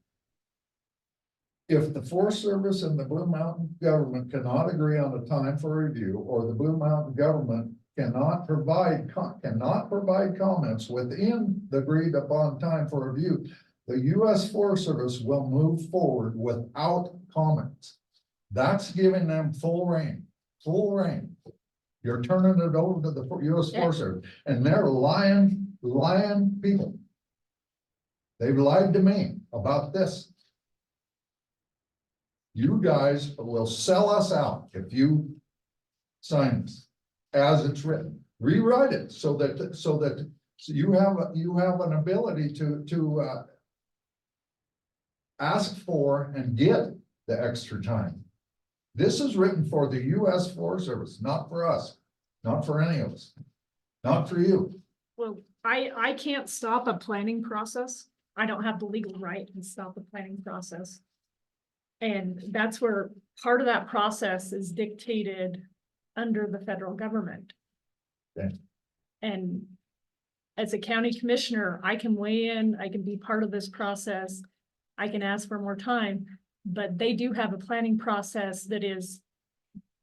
if the Forest Service and the Blue Mountain government cannot agree on a time for review, or the Blue Mountain government cannot provide comments within the agreed upon time for review, the U.S. Forest Service will move forward without comments. That's giving them full reign, full reign. You're turning it over to the U.S. Forest Service, and they're lying people. They've lied to me about this. You guys will sell us out if you sign this as it's written. Rewrite it so that you have an ability to ask for and get the extra time. This is written for the U.S. Forest Service, not for us, not for any of us, not for you. well, I can't stop a planning process. I don't have the legal right to stop the planning process. And that's where part of that process is dictated under the federal government. Okay. And as a county commissioner, I can weigh in, I can be part of this process. I can ask for more time, but they do have a planning process that is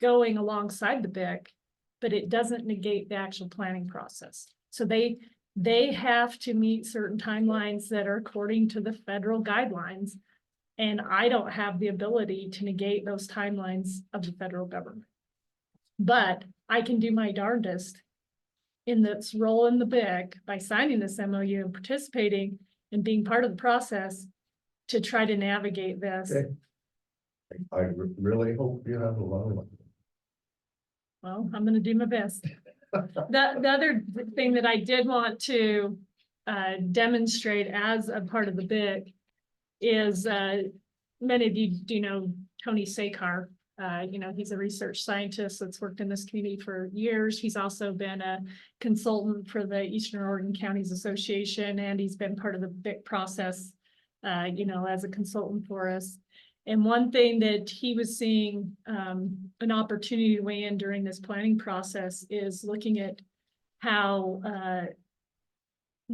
going alongside the BIC, but it doesn't negate the actual planning process. So they have to meet certain timelines that are according to the federal guidelines. And I don't have the ability to negate those timelines of the federal government. But I can do my darndest in this role in the BIC by signing this MOU and participating and being part of the process to try to navigate this. Okay. I really hope you have a lot of luck. Well, I'm gonna do my best. The other thing that I did want to demonstrate as a part of the BIC is many of you do know Tony Sekar. He's a research scientist that's worked in this community for years. He's also been a consultant for the Eastern Oregon Counties Association, and he's been part of the BIC process, as a consultant for us. And one thing that he was seeing an opportunity to weigh in during this planning process is looking at how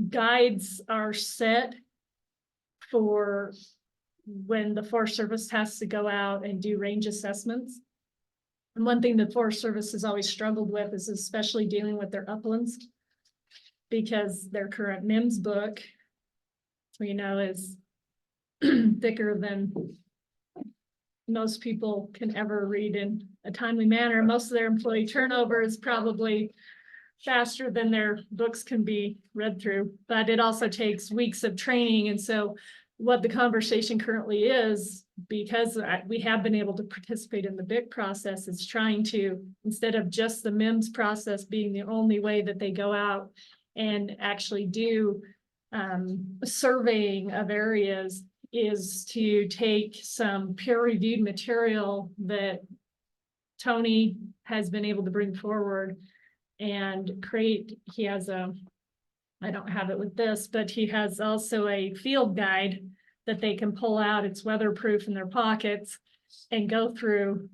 guides are set for when the Forest Service has to go out and do range assessments. And one thing the Forest Service has always struggled with is especially dealing with their uplands, because their current MIMS book, is thicker than most people can ever read in a timely manner. Most of their employee turnover is probably faster than their books can be read through, but it also takes weeks of training. And so what the conversation currently is, because we have been able to participate in the BIC process, is trying to, instead of just the MIMS process being the only way that they go out and actually do surveying of areas, is to take some peer-reviewed material that Tony has been able to bring forward and create. He has I don't have it with this, but he has also a field guide that they can pull out. It's weatherproof in their pockets and go through.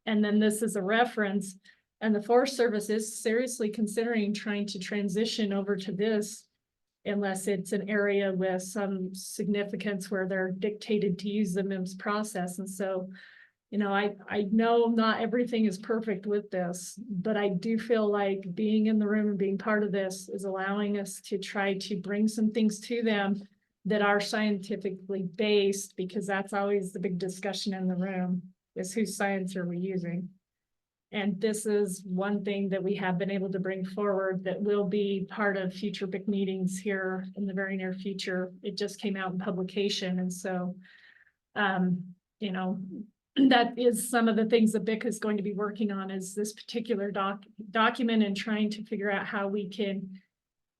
And then this is a reference. And the Forest Service is seriously considering trying to transition over to this, unless it's an area with some significance where they're dictated to use the MIMS process. And so, I know not everything is perfect with this, but I do feel like being in the room and being part of this is allowing us to try to bring some things to them that are scientifically based, because that's always the big discussion in the room, is whose science are we using? And this is one thing that we have been able to bring forward that will be part of future BIC meetings here in the very near future. It just came out in publication. And so, that is some of the things that BIC is going to be working on, is this particular document, and trying to figure out how we can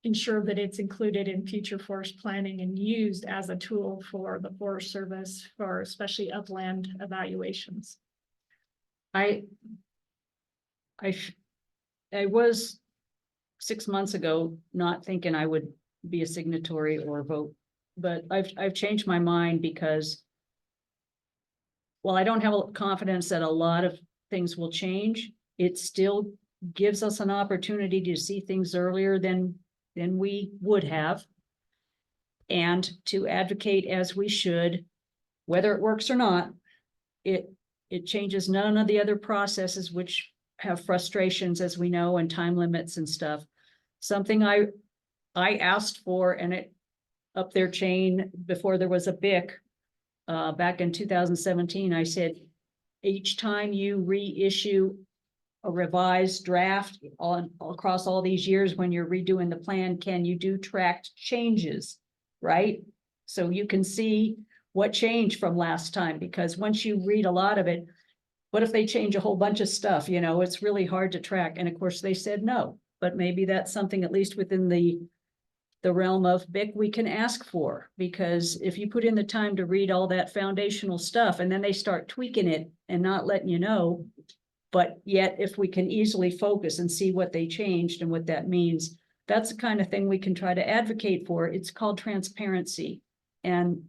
ensure that it's included in future forest planning and used as a tool for the Forest Service for especially upland evaluations. I was 6 months ago not thinking I would be a signatory or vote, but I've changed my mind, because while I don't have confidence that a lot of things will change, it still gives us an opportunity to see things earlier than we would have, and to advocate as we should, whether it works or not. It changes none of the other processes, which have frustrations, as we know, and time limits and stuff. Something I asked for, and it up their chain before there was a BIC, back in 2017, I said, each time you reissue a revised draft across all these years, when you're redoing the plan, can you do tracked changes, right? So you can see what changed from last time, because once you read a lot of it, what if they change a whole bunch of stuff? It's really hard to track. And of course they said no, but maybe that's something, at least within the realm of BIC, we can ask for, because if you put in the time to read all that foundational stuff and then they start tweaking it and not letting you know, but yet if we can easily focus and see what they changed and what that means, that's the kind of thing we can try to advocate for. It's called transparency. And,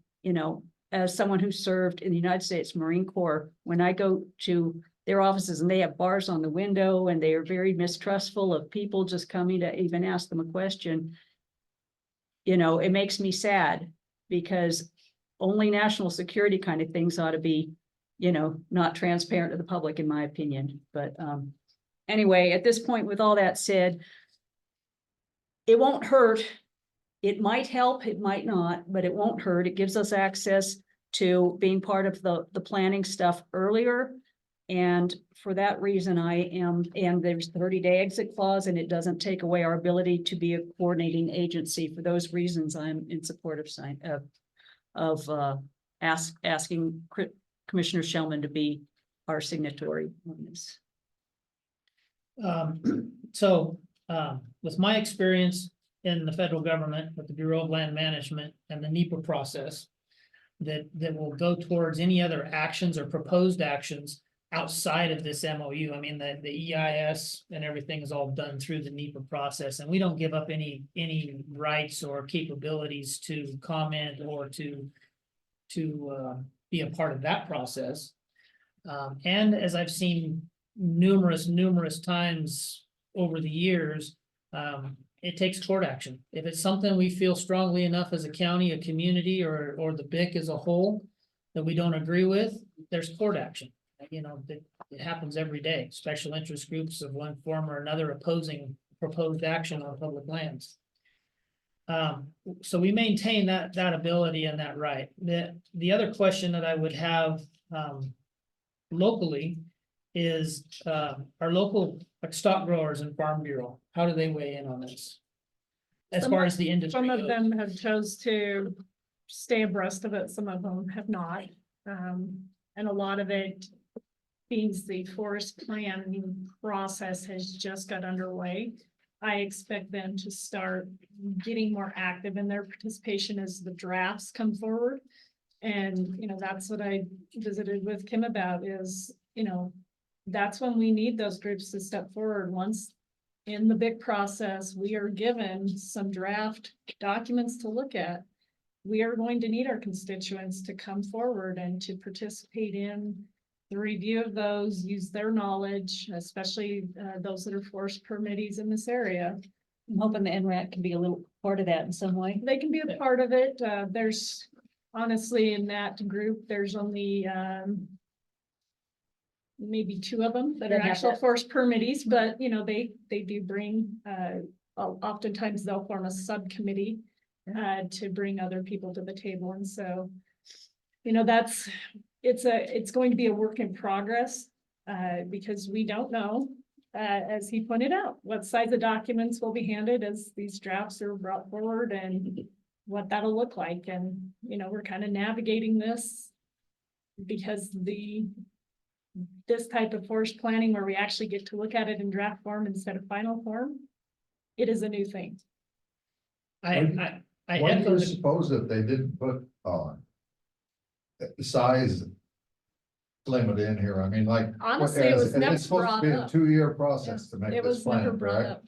as someone who served in the United States Marine Corps, when I go to their offices and they have bars on the window and they are very mistrustful of people just coming to even ask them a question, it makes me sad, because only national security kind of things ought to be, not transparent to the public, in my opinion. But anyway, at this point, with all that said, it won't hurt. It might help, it might not, but it won't hurt. It gives us access to being part of the planning stuff earlier. And for that reason, and there's 30-day exit clause, and it doesn't take away our ability to be a coordinating agency. For those reasons, I'm in support of asking Commissioner Shellman to be our signatory on this. With my experience in the federal government, with the Bureau of Land Management and the NEPA process, that will go towards any other actions or proposed actions outside of this MOU. I mean, the EIS and everything is all done through the NEPA process, and we don't give up any rights or capabilities to comment or to be a part of that process. And as I've seen numerous times over the years, it takes court action. If it's something we feel strongly enough as a county, a community, or the BIC as a whole that we don't agree with, there's court action. You know, it happens every day. Special interest groups of one form or another opposing proposed action on public lands. So we maintain that ability and that right. The other question that I would have locally is our local stock growers and Farm Bureau, how do they weigh in on this? As far as the industry Some of goes? them have chose to stay abreast of it, some of them have not. And a lot of it means the forest planning process has just got underway. I expect them to start getting more active in their participation as the drafts come forward. And, you know, that's what I visited with Kim about is, you know, that's when we need those groups to step forward. Once in the big process, we are given some draft documents to look at. We are going to need our constituents to come forward and to participate in the review of those, use their knowledge, especially those that are forest permittees in this area. I'm hoping the NRAC can be a little part of that in some way. They can be a part of it. There's honestly in that group, there's only maybe 2 of them that are That have actual that. forest permittees, but you know, they do bring, oftentimes they'll form a subcommittee to bring other people to the table. And so, you know, it's going to be a work in progress because we don't know, as he pointed out, what size of documents will be handed as these drafts are brought forward and what that'll look like. And, you know, we're kind of navigating this because this type of forest planning where we actually get to look at it in draft form instead of final form, it is a new thing. I Why do echo you the- suppose that they didn't put the size limit in here? I mean, like. Honestly, it was and never it's supposed to be brought a up. 2-year process to make It this was never plan, brought correct? up.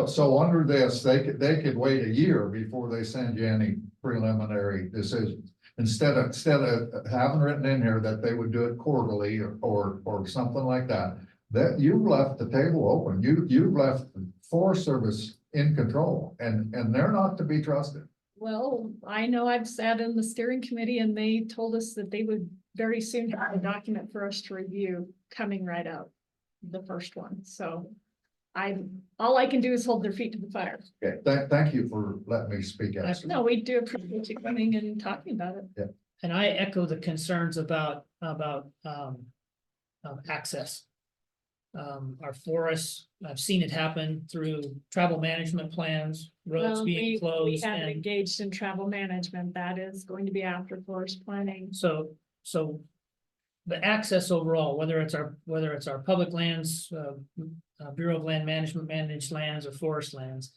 So under this, they could wait a year before they send you any preliminary decisions. Instead of having written in here that they would do it quarterly or something like that, that you've left the table open. You've left the Forest Service in control and they're not to be trusted. Well, I know I've sat in the steering committee and they told us that they would very soon have a document for us to review coming right out, the first one. So all I can do is hold their feet to the fire. Okay, thank you for letting me speak out. No, we do appreciate you coming and talking about it. And I echo the concerns about access. Our forests, I've seen it happen through travel management plans, roads Well, being we closed haven't and engaged in travel management. That is going to be after forest planning. so the access overall, whether it's our public lands, Bureau of Land Management managed lands or forest lands.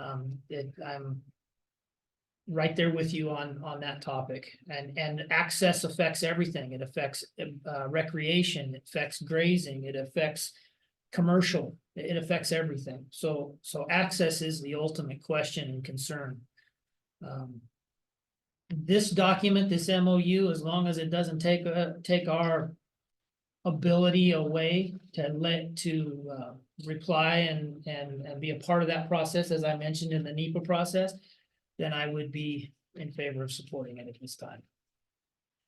I'm right there with you on that topic, and access affects everything. It affects recreation, it affects grazing, it affects commercial, it affects everything. So access is the ultimate question and concern. This document, this MOU, as long as it doesn't take our ability away to reply and be a part of that process, as I mentioned in the NEPA process, then I would be in favor of supporting it at this time.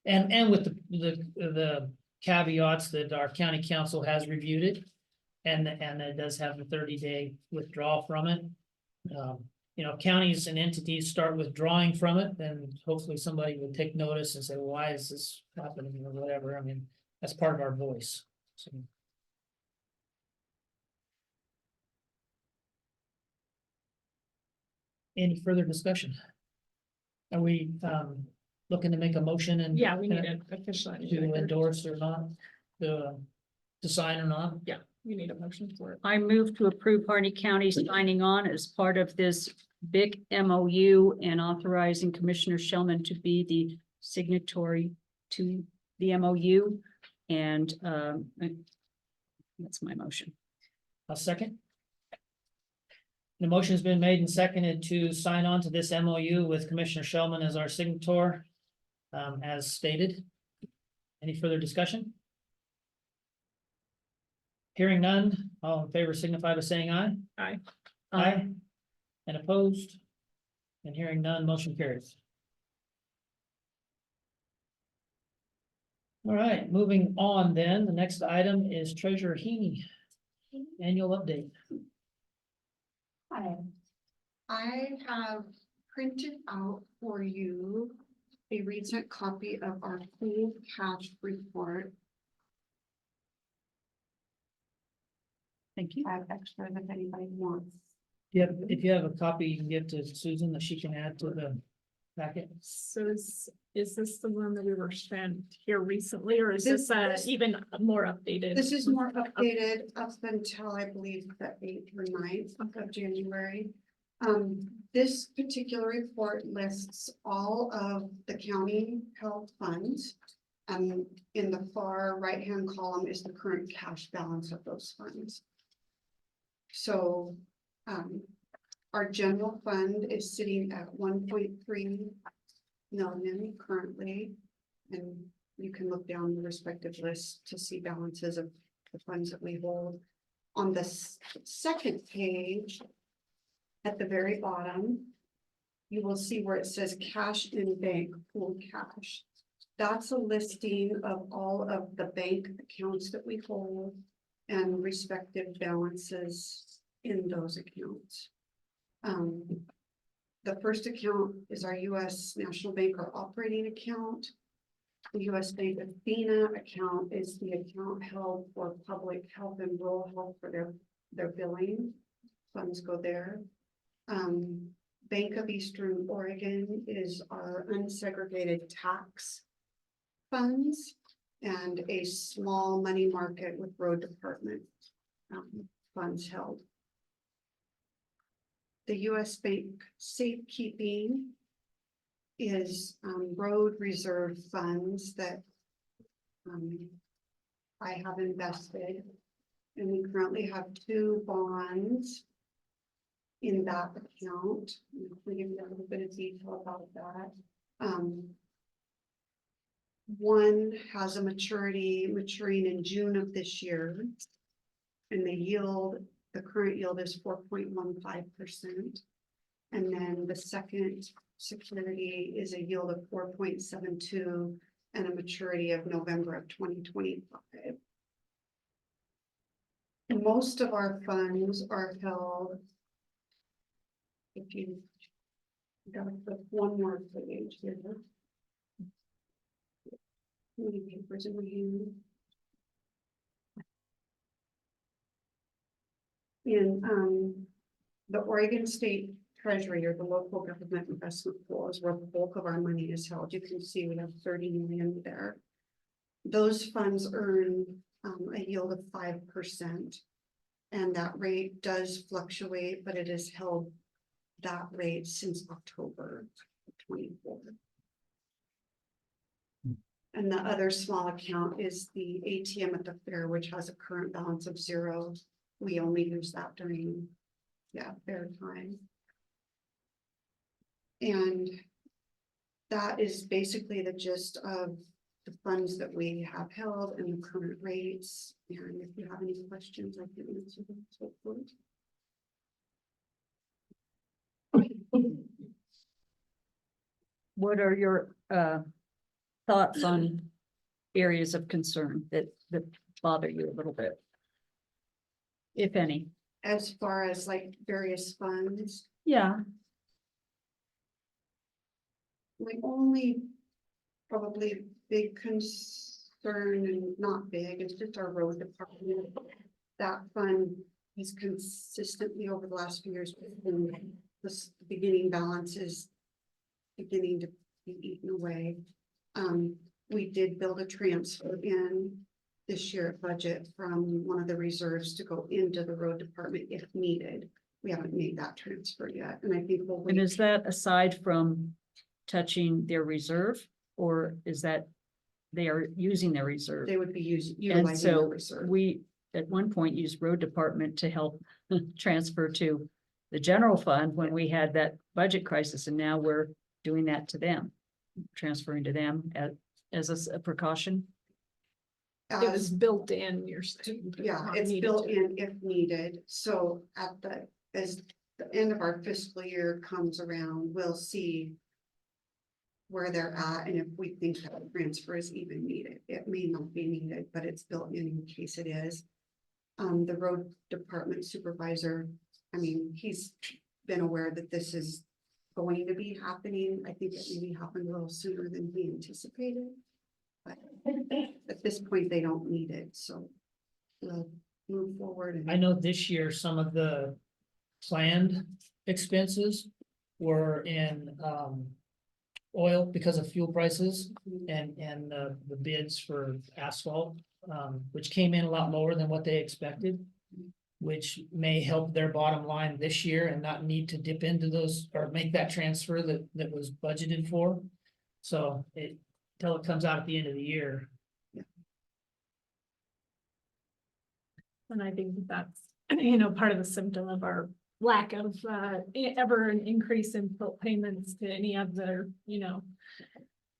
And with the caveats that our county council has reviewed it, and it does have the 30-day withdrawal from it. you know, counties and entities start withdrawing from it, then hopefully somebody would take notice and say, why is this happening or whatever. I mean, that's part of our voice. So. Any further discussion? Are we looking to make a motion and? Yeah, we need an official. To endorse or not, to sign or not? Yeah, we need a motion for it. I move to approve Harney County signing on as part of this big MOU and authorizing Commissioner Shellman to be the signatory to the MOU. And that's my motion. A second. The motion has been made and seconded to sign on to this MOU with Commissioner Shellman as our signator, as stated. Any further discussion? Hearing none, all in favor signify by saying aye. Aye. Aye. And opposed? And hearing none, motion carries. All right, moving on then, the next item is Treasurer Harney. Annual update. Hi, I have printed out for you a recent copy of our full cash report. Thank you. I have extras if anybody wants. Yep, if you have a copy, you can give to Susan that she can add to the packet. So is this the one that we were sent here recently, or is This- this even more updated? This is more updated up until I believe the 8th or 9th of January. This particular report lists all of the county held funds. In the far right-hand column is the current cash balance of those funds. So, our general fund is sitting at 1.3 million currently. And you can look down the respective lists to see balances of the funds that we hold. On the second page, at the very bottom, you will see where it says cash in bank, pooled cash. That's a listing of all of the bank accounts that we hold and respective balances in those accounts. The first account is our U.S. National Bank or operating account. The U.S. Bank Athena account is the account held for public health and rural health for their billing. Funds go there. Bank of Eastern Oregon is our unsegregated tax funds and a small money market with road department funds held. The U.S. Bank Safekeeping is road reserve funds that I have invested. And we currently have 2 bonds in that account. I'll give you a little bit of detail about that. One has a maturing in June of this year. And the current yield is 4.15%. And then the second security is a yield of 4.72 and a maturity of November of 2025. Most of our funds are held. If you gotta put one more page here. How many papers in my hand? In the Oregon State Treasury or the local government investment pool is where the bulk of our money is held. You can see we have 30 million there. Those funds earn a yield of 5%. And that rate does fluctuate, but it has held that rate since October of 24. And the other small account is the ATM at the fair, which has a current balance of 0. We only use that during, fair time. And that is basically the gist of the funds that we have held and the current rates. And if you have any questions, I can answer them. Hopefully. What are your thoughts on areas of concern that bother you a little bit? If any. As far as like various funds, Yeah, My only probably big concern, and not big, it's just our road department. That fund is consistently over the last few years, been this beginning balance is beginning to be eaten away. We did build a transfer in this year budget from one of the reserves to go into the road department if needed. We haven't made that transfer yet, and I think we'll And wait. is that aside from touching their reserve, or is that they are using their reserve? They would be And utilizing the so reserve. we, at one point, used road department to help transfer to the general fund when we had that budget crisis, and now we're doing that to them. Transferring to them as a precaution. It was built in your. Yeah, it's built in if needed, so as the end of our fiscal year comes around, we'll see where they're at, and if we think that transfer is even needed. It may not be needed, but it's built in case it is. The road department supervisor, I mean, he's been aware that this is going to be happening. I think it maybe happened a little sooner than he anticipated. But at this point, they don't need it, so we'll move forward. And I know this year, some of the planned expenses were in oil because of fuel prices and the bids for asphalt, which came in a lot lower than what they expected, which may help their bottom line this year and not need to dip into those or make that transfer that was budgeted for. So till it comes out at the end of the year. And I think that's, part of the symptom of our lack of, ever an increase in payments to any of the,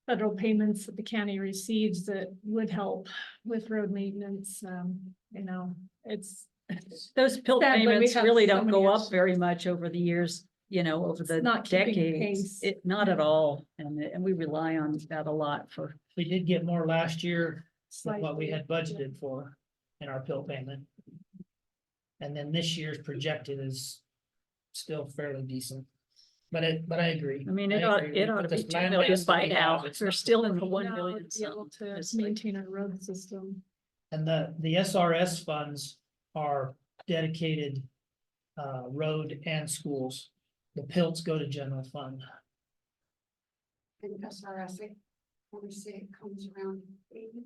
federal payments that the county receives that would help with road maintenance. It's. Those pill Sadly, we payments have really so don't many go others. up very much over the years, over the not keeping decades. pace. Not at all, and we rely on that a lot for. We did get more last year than what we Slightly, had budgeted for in our pill payment. And then this year's projected is still fairly decent. But I agree. I mean, I it ought agree. to With be this 2 land million mass that by we now. have, it's We're not- still in the 1 Now million. to be able something. to It's like- maintain our road system. And the SRS funds are dedicated road and schools. The pills go to general fund. And SRS, I want to say it comes around 80.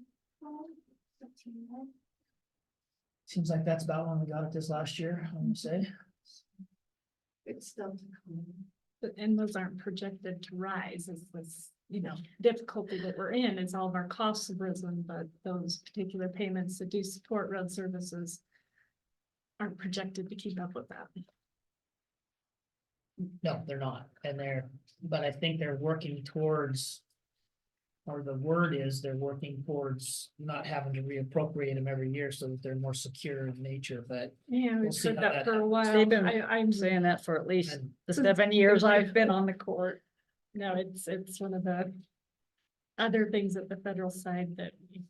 Seems like that's about when we got it this last year, I'm gonna say. It's still to come. And those aren't projected to rise as this, difficulty that we're in is all of our costs have risen, but those particular payments that do support road services aren't projected to keep up with that. No, they're not, but I think they're working towards. Or the word is they're working towards not having to reappropriate them every year so that they're more secure in nature, but. Yeah, We'll we've see said how that that for a while. They've been I'm saying that for at least And the Since 7 years the- I've been on the court. No, it's one of the other things at the federal side that we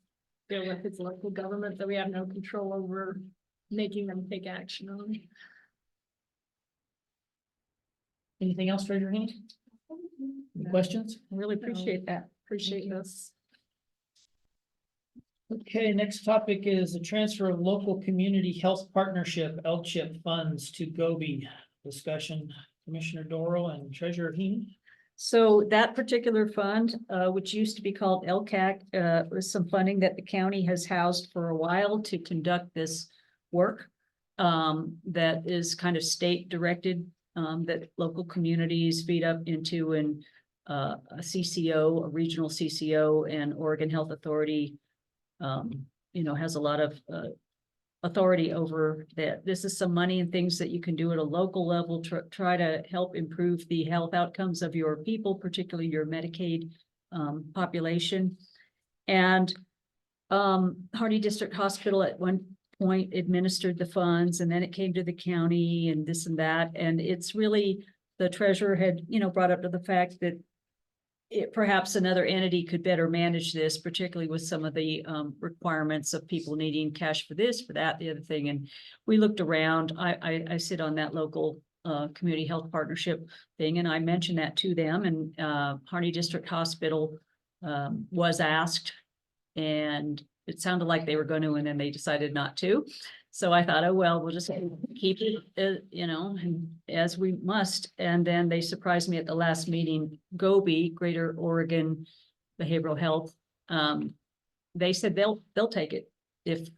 deal with. It's local government that we have no control over making them take action on. anything else, Treasurer Haney? Any questions? Really appreciate that. Appreciate this. Okay, next topic is the transfer of local community health partnership LCHIP funds to Gobi. Discussion, Commissioner Doral and Treasurer Haney. So that particular fund, which used to be called LCAC, was some funding that the county has housed for a while to conduct this work. That is kind of state directed, that local communities feed up into a CCO, a regional CCO, and Oregon Health Authority. Has a lot of authority over that. This is some money and things that you can do at a local level to try to help improve the health outcomes of your people, particularly your Medicaid population. And Harney District Hospital at one point administered the funds, and then it came to the county and this and that. And it's really, the treasurer had, brought up to the fact that perhaps another entity could better manage this, particularly with some of the requirements of people needing cash for this, for that, the other thing. And we looked around. I sit on that local community health partnership thing, and I mentioned that to them, and Harney District Hospital was asked, and it sounded like they were going to, and then they decided not to. So I thought, oh, well, we'll just keep it, you know, and as we must. And then they surprised me at the last meeting, Gobi, Greater Oregon Behavioral Health. They said they'll take it if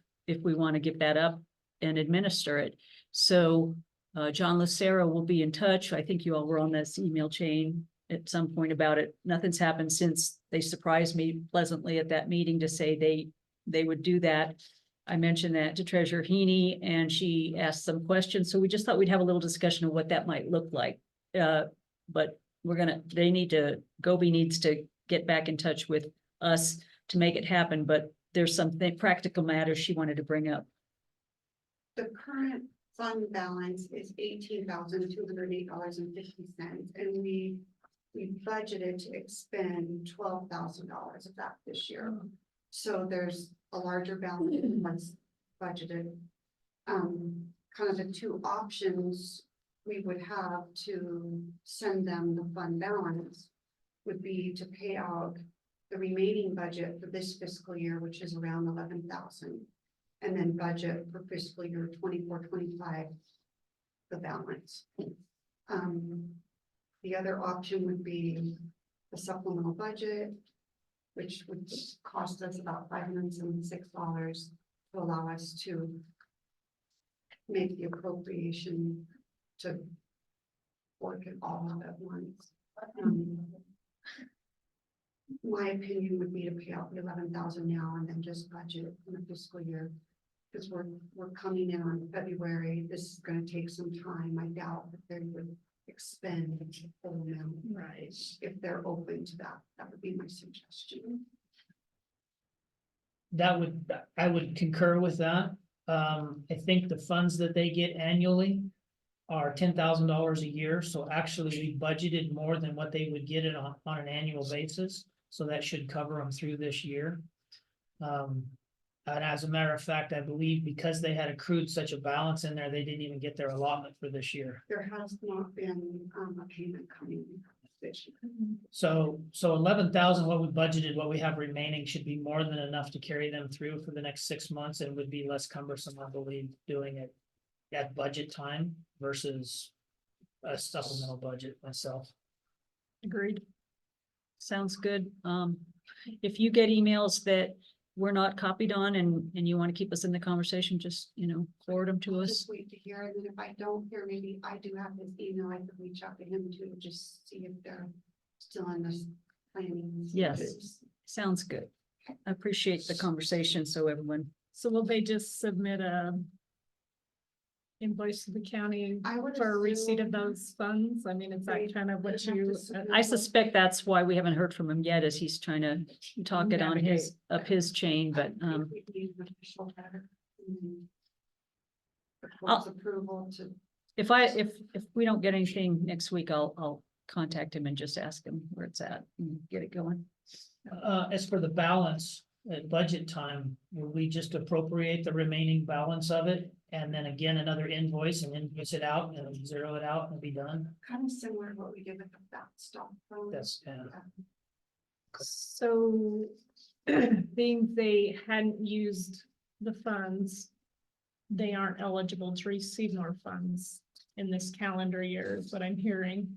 we want to give that up and administer it. So John Lucero will be in touch. I think you all were on this email chain at some point about it. Nothing's happened since they surprised me pleasantly at that meeting to say they would do that. I mentioned that to Treasurer Heaney, and she asked some questions. So we just thought we'd have a little discussion of what that might look like. But Gobi needs to get back in touch with us to make it happen, but there's some practical matters she wanted to bring up. The current fund balance is $18,208.50, and we budgeted to expend $12,000 of that this year. So there's a larger balance than what's budgeted. Kind of the two options we would have to send them the fund balance would be to pay out the remaining budget for this fiscal year, which is around 11,000, and then budget for fiscal year 24-25 the balance. The other option would be the supplemental budget, which would cost us about $576 to allow us to make the appropriation to work it all out at once. My opinion would be to pay out the 11,000 now and then just budget in the fiscal year. Because we're coming in on February. This is going to take some time. I doubt that they would expend the full amount. Right. If they're open to that, that would be my suggestion. I would concur with that. I think the funds that they get annually are $10,000 a year. So actually we budgeted more than what they would get it on an annual basis. So that should cover them through this year. And as a matter of fact, I believe because they had accrued such a balance in there, they didn't even get their allotment for this year. There has not been a payment coming this year. So 11,000, what we budgeted, what we have remaining should be more than enough to carry them through for the next 6 months, and would be less cumbersome, I believe, doing it at budget time versus a supplemental budget myself. Agreed. Sounds good. If you get emails that we're not copied on and you want to keep us in the conversation, just, forward them to I'll us. just wait to hear, and then if I don't hear, maybe I do have his email. I could reach out to him too, just see if they're still in this planning. Yes. stages. Sounds good. I appreciate the conversation. So everyone, So will they just submit a invoice to the county I would for a receipt of assume those funds? I mean, is that they kind of what would have you? to submit I suspect that's why we haven't heard from him yet, is he's trying to talk it on up his chain, but, I think we need an official letter. The I'll- court's approval to. if we don't get anything next week, I'll contact him and just ask him where it's at and get it going. As for the balance at budget time, will we just appropriate the remaining balance of it? And then again, another invoice and invoice it out and zero it out and be done? Kind of similar to what we did with the fat stock. funds. That's, So being they hadn't used the funds, they aren't eligible to receive more funds in this calendar year is what I'm hearing.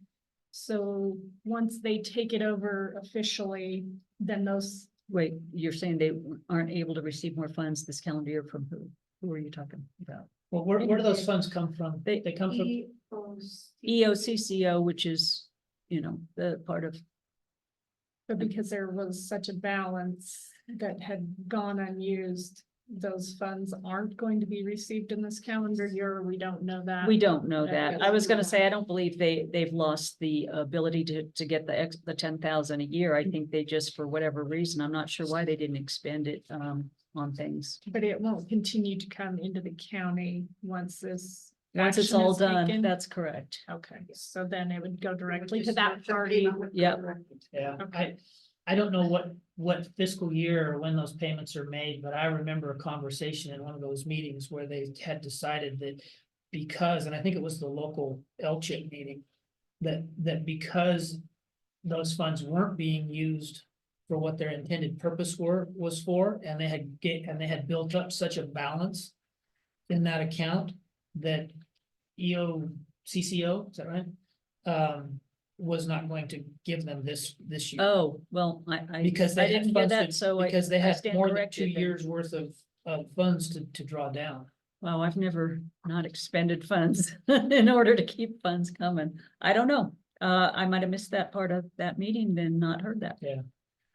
So once they take it over officially, then those, Wait, you're saying they aren't able to receive more funds this calendar year from who? Who are you talking about? well, where do those funds come from? They come from, EOCCO, which is, the part of, but because there was such a balance that had gone unused, those funds aren't going to be received in this calendar year. We don't know that. we don't know Okay. that. I was gonna say, I don't believe they've lost the ability to get the 10,000 a year. I think they just, for whatever reason, I'm not sure why they didn't expend it, on things. But it won't continue to come into the county once this. Once it's action all is done, taken? that's correct. Okay, so then it would go directly to Just that the party. payment would go Yep. directly to yeah, Okay. I don't know what fiscal year or when those payments are made, but I remember a conversation in one of those meetings where they had decided that because, and I think it was the local L-chip meeting, that because those funds weren't being used for what their intended purpose was for, and they had built up such a balance in that account that EOCCO, is that right? Was not going to give them this year. Oh, well, I Because they I had didn't hear funds that, to- so because they I had stand more than corrected 2 then. years worth of funds to draw down. Well, I've never not expended funds in order to keep funds coming. I don't know. I might have missed that part of that meeting, then not heard that.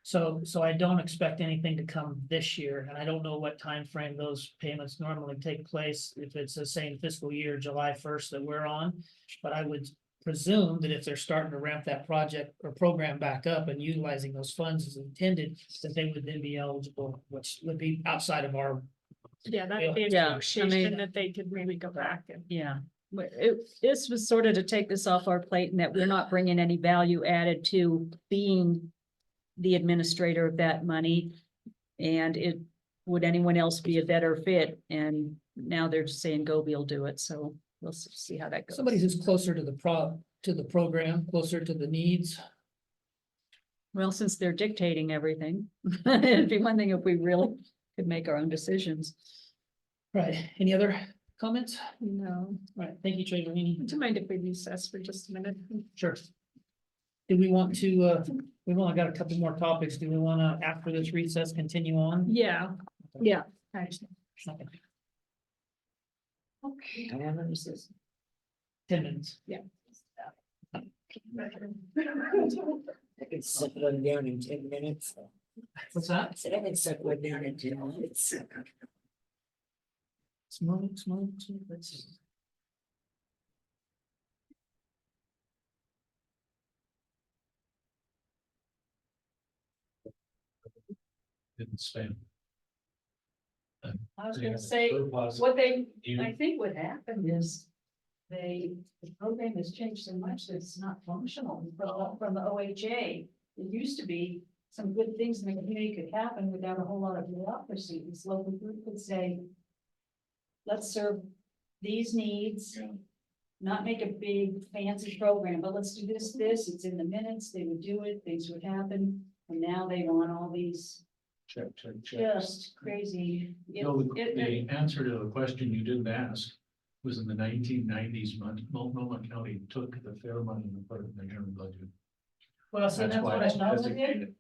So I don't expect anything to come this year, and I don't know what time frame those payments normally take place, if it's the same fiscal year, July 1st that we're on. But I would presume that if they're starting to ramp that project or program back up and utilizing those funds as intended, that they would then be eligible, which would be outside of our. Yeah, that'd be a Yeah, I negotiation mean- that they could maybe go back and. Yeah, but this was sort of to take this off our plate and that we're not bringing any value added to being the administrator of that money. And would anyone else be a better fit? And now they're just saying, go, we'll do it. So we'll see how that goes. Somebody who's closer to the program, closer to the needs. Well, since they're dictating everything, it'd be one thing if we really could make our own decisions. Right, any other comments? No, All right, thank you, Treasurer Haney. would you mind if we recess for just a minute? Sure. Do we want to, we've only got a couple more topics. Do we want to, after this recess, continue on? Yeah, yeah. Okay. How long is this? 10 minutes. I can set one down in 10 minutes. What's I that? said I can set one down in 10 minutes. Small. Let's. Didn't spend. I was gonna say, what I think what happened is the program has changed so much that it's not functional from the OHA. It used to be some good things in the community could happen without a whole lot of bureaucracy. This local group could say, let's serve these needs. Not make a big fancy program, but let's do this, it's in the minutes, they would do it, things would happen. And now they want all these Check. just crazy. No, the answer to the question you didn't ask was in the 1990s, Multnomah County took the fair money and put it in the general budget. Well, so that's why what it's I know. designated.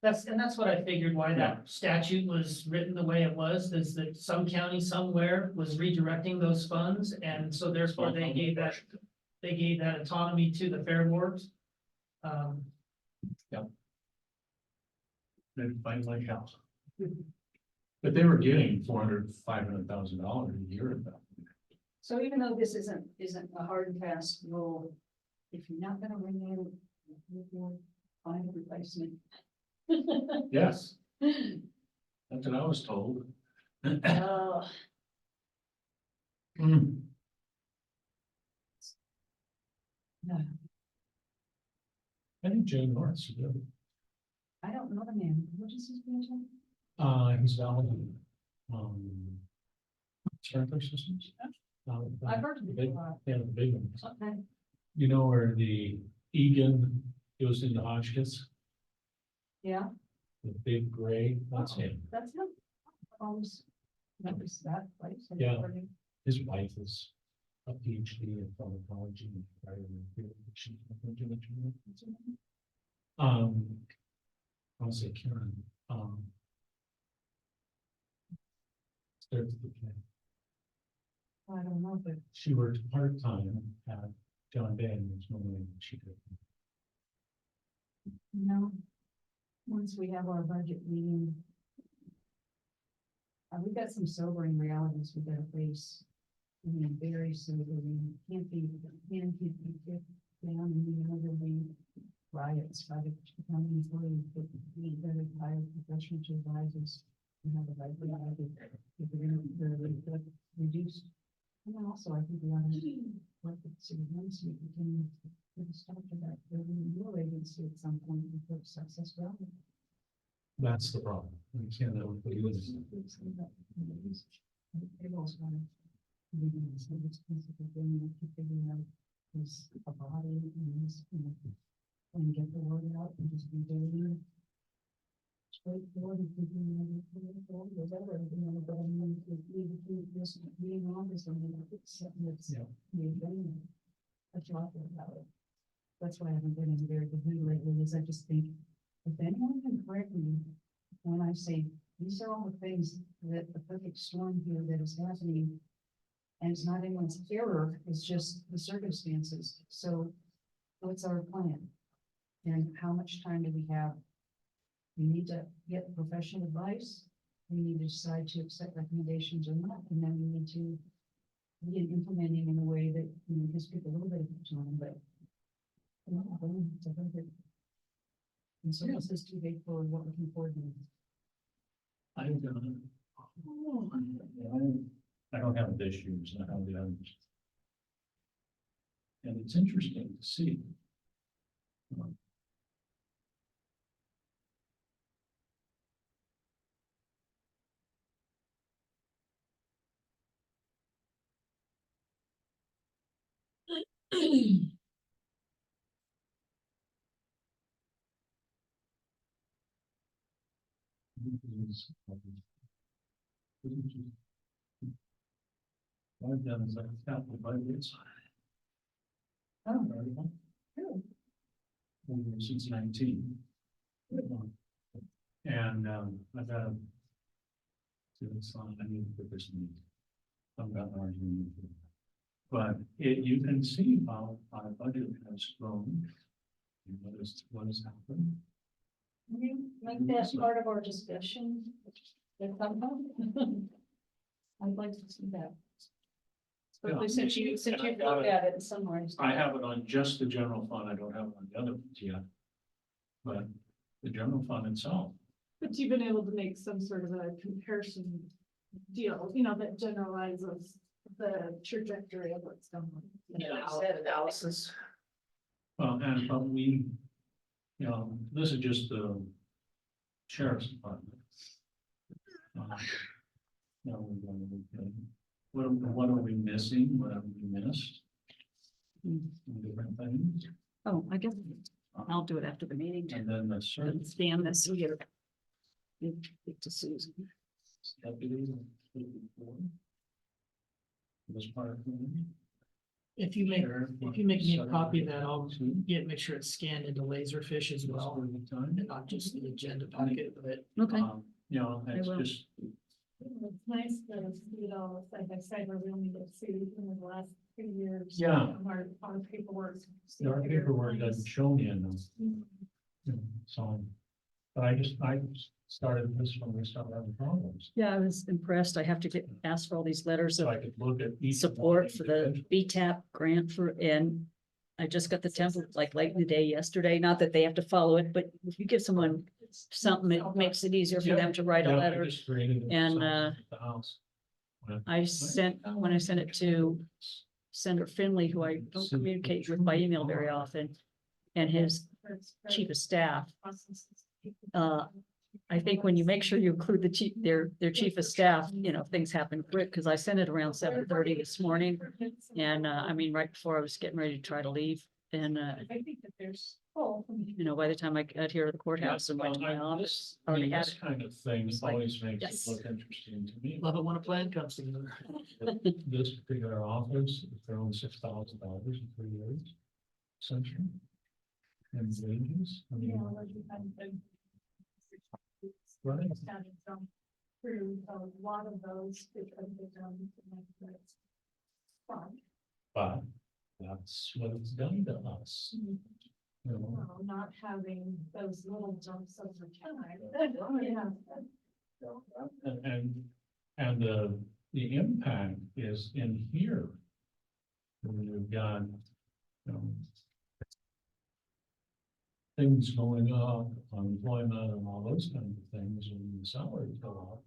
That's what I figured why that statute was written the way it was, is that some county somewhere was redirecting those funds, and so therefore they gave that autonomy to the fair boards. Maybe find like house. But they were getting $500,000 a year of that. So even though this isn't a hard and fast rule, if you're not gonna renew, you'll find a replacement. Yes. That's what I was told. Oh, Hmm. I think Joe Norris should do it. I don't know the man. What is his name? He's valid. Sprinkler systems. I've heard of the it big, a lot. yeah, the big ones. Okay. You know where the Egan goes into Hotchkiss, Yeah, the big gray, that's him. that's him. Almost, that was that place. Yeah. His wife is a PhD in pharmacology. And I'll say Karen, starts the plan. I don't know, but She worked part-time at John Day, there's no way that she could. you know, once we have our budget meeting. We've got some sobering realities we gotta face. I mean, very sobering, can't be kept down and you know, there'll be riots by the county employees, but we better hire professional advisors. And have a right to if we're gonna reduce. And then also, I think we ought to work with the city once we continue to start with that building your agency at some point before successful. That's the problem. We can't. Is a body and get the word out and just be doing it. Straightforward and thinking, whatever, but I mean, if you just being honest, I mean, it's something that's a job about it. That's why I haven't been in a very good mood lately, is I just think, if anyone can correct me, when I say, these are all the things that the perfect storm here that is happening. And it's not anyone's error, it's just the circumstances. So what's our plan? And how much time do we have? We need to get professional advice. We need to decide to accept recommendations or not, and then we need to begin implementing in a way that, you know, gives people a little bit of time, but. And so this is too big for what we can afford. I don't have the issues, I have the others. And it's interesting to see. I've done is I've capital budgets. Since 19. And I've got a. It's on, I need to put this in. I've got an argument. But you can see how our budget has grown. And what has happened. Can you make that part of our discussion? I'd like to see that. Especially since you've looked at it somewhere. I have it on just the general fund. I don't have it on the other ones yet. But the general fund itself. But you've been able to make some sort of a comparison deal, you know, that generalizes the trajectory of what's going on. Analysis. Well, and but we, you know, this is just the sheriff's department. You know, what are we missing? What have we missed? Different things. Oh, I guess I'll do it after the meeting. And then the certain Scan this here. Give it to Susan. deputies. This part. If you make me a copy of that, I'll make sure it's scanned into Laserfish as well, and not just the agenda packet, but. Okay. You know, it's will. just, It's nice to see it all side by side, where we only get to see in the last 3 years. Yeah. Our paperwork. our paperwork doesn't show me in those. So, but I started this when we started having problems. Yeah, I was impressed. I have to ask for all these letters So of I could look at each. support one for the individually. BTAP grant and I just got the template like late in the day yesterday. Not that they have to follow it, but if you give someone something, it makes it easier for them to write a Yeah, I letter. just created it And, myself at the house. when I sent it to Senator Finley, who I don't communicate with by email very often, and his chief of staff. I think when you make sure you include their chief of staff, you know, things happen quick, because I sent it around 7:30 this morning. And I mean, right before I was getting ready to try to leave, and I think that there's. you know, by the time I got here to the courthouse and went to my office, I already mean, had this it. kind of thing like, always makes yes. it look interesting to me. Love it when a plan comes together. This particular office, they're only $6,000 in 3 years. Essentially. And wages, I mean, right. Through a lot of those. Because they're done. Fun. But that's what it's done to us. You know, Not having those little jumps over time. Yeah. and the impact is in here. When you've got, you know, things going up, unemployment and all those kinds of things, and the salaries go up.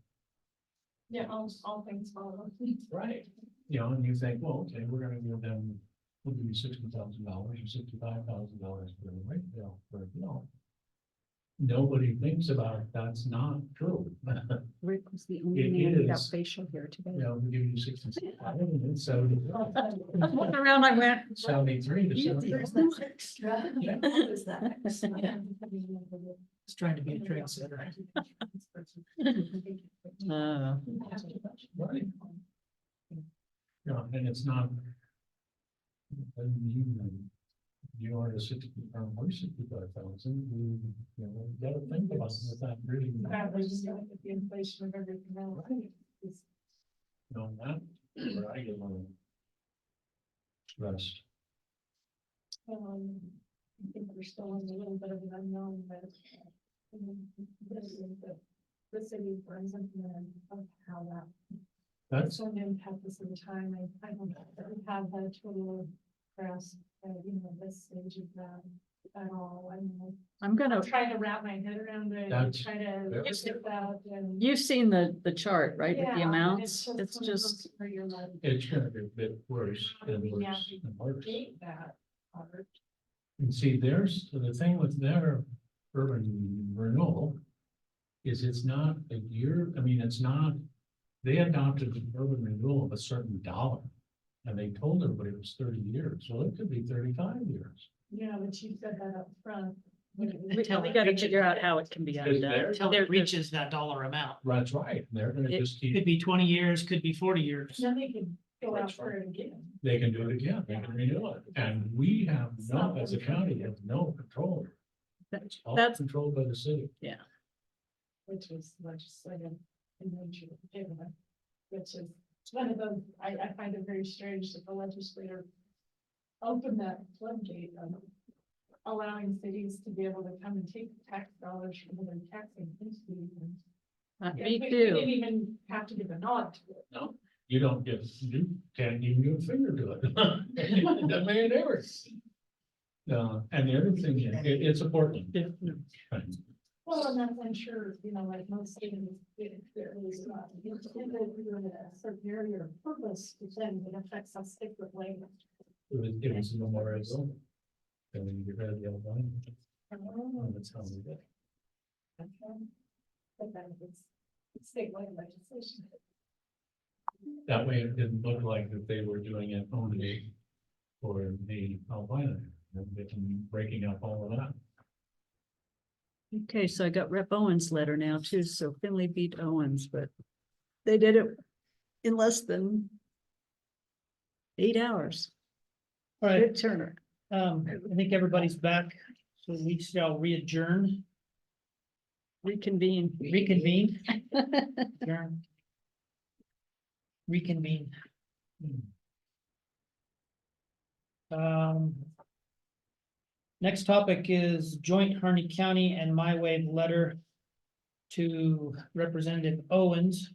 Yeah, all things follow. Right. You know, and you think, well, okay, we're gonna give them, we'll give you $60,000 or $65,000 for the rate bill, for a bill. Nobody thinks about, that's not true. It's the only It man without is. facial hair today. We'll give you 65, and 70, I walked around, I went. 73 to 70. Extra. Yeah. What is that? It's trying to be a trendsetter. Right. Yeah, and it's not. You are a 60, or 65,000, you know, you gotta think about it, it's not really. Probably just gonna get the inflation of everything else. It's, No, that, where I get a little stressed. I think we're still in a little bit of an unknown, but. This is the city, for example, of how that. That's, So impact us in time. I don't know that we have that total grasp, this stage of that at all. I'm gonna, I'm trying to wrap my head around it, That's try to very get that and. you've seen the chart, right, with the Yeah, and amounts, one it's of those just, where you're like, it's gonna be a bit worse how do and we worse and worse. navigate that part? And see, there's, the thing with their urban renewal is it's not a year, I mean, it's not, they adopted the urban renewal of a certain dollar. And they told everybody it was 30 years, well, it could be 35 years. Yeah, but you said that up front. we gotta figure out how it can be Is undone. there? Until There- it reaches that dollar amount. That's right, they're gonna It just Could keep, be 20 years, could be 40 years. Then they could go out That's for it again. they can do it again, they can renew it, and we have no, as a county, have no control. It's all That's- controlled by the city. Which is legislative in nature, anyway, which is one of those, I find it very strange that the legislator opened that floodgate of allowing cities to be able to come and take tax dollars from their taxing entities. Me We too. didn't even have to give a nod to it. No, you don't get, you can't even give a finger to it. That may never. And the other thing, is, it's important. Well, and I'm sure, like most cities, if there is, a certain area or purpose, then it affects us differently. It was a memorial zone. And then you get rid of the other one. And that's how we did. But then it's statewide legislation. That way it didn't look like that they were doing it only for the Albina. And they can breaking up all of that. Okay, so I got Rep Owens' letter now too, so Finley beat Owens, but they did it in less than 8 hours. All right, Good turner. I think everybody's back, so we shall re-adjourn, Reconvene. reconvene. Adjourn. Reconvene. Next topic is joint Harney County and My Wave letter to Representative Owens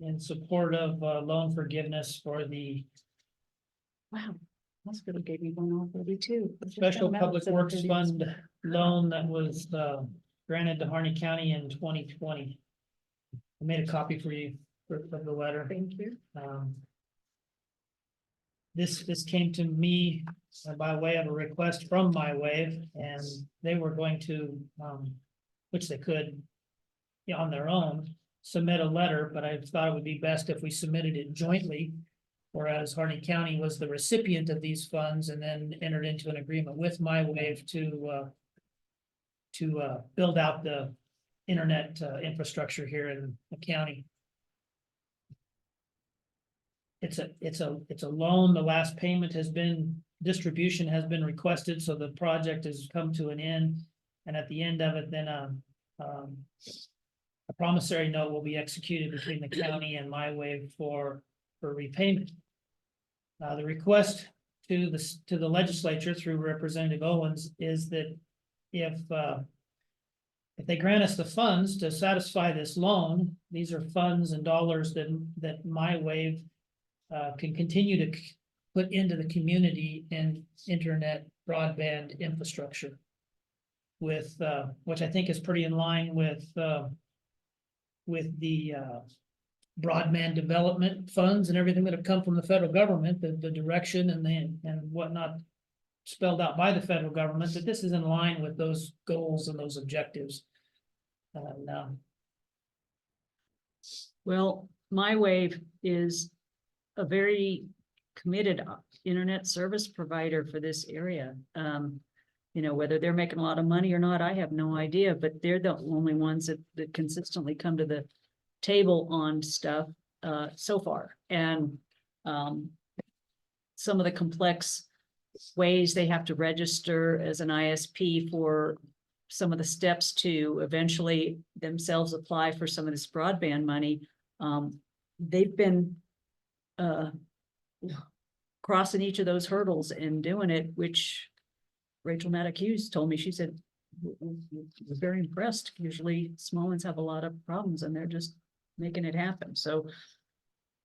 in support of loan forgiveness for the Wow, hospital gave me one already too. It just Special found out Public Works 7:30 Fund loan that was granted to Harney County in 2020. I made a copy for you of the letter. Thank you. This came to me by way of a request from My Wave, and they were going to, which they could, on their own, submit a letter, but I thought it would be best if we submitted it jointly. Whereas Harney County was the recipient of these funds and then entered into an agreement with My Wave to build out the internet infrastructure here in the county. It's a loan. The last payment has been, distribution has been requested, so the project has come to an end. And at the end of it, then a promissory note will be executed between the county and My Wave for repayment. The request to the legislature through Representative Owens is that if they grant us the funds to satisfy this loan, these are funds and dollars that My Wave can continue to put into the community and internet broadband infrastructure. With which I think is pretty in line with the broadband development funds and everything that have come from the federal government, the direction and whatnot spelled out by the federal government, that this is in line with those goals and those objectives. Well, My Wave is a very committed internet service provider for this area. You know, whether they're making a lot of money or not, I have no idea, but they're the only ones that consistently come to the table on stuff so far. And some of the complex ways they have to register as an ISP for some of the steps to eventually themselves apply for some of this broadband money. They've been crossing each of those hurdles and doing it, which Rachel Maddox Hughes told me. She said, "We're very impressed. Usually small ones have a lot of problems and they're just making it happen." So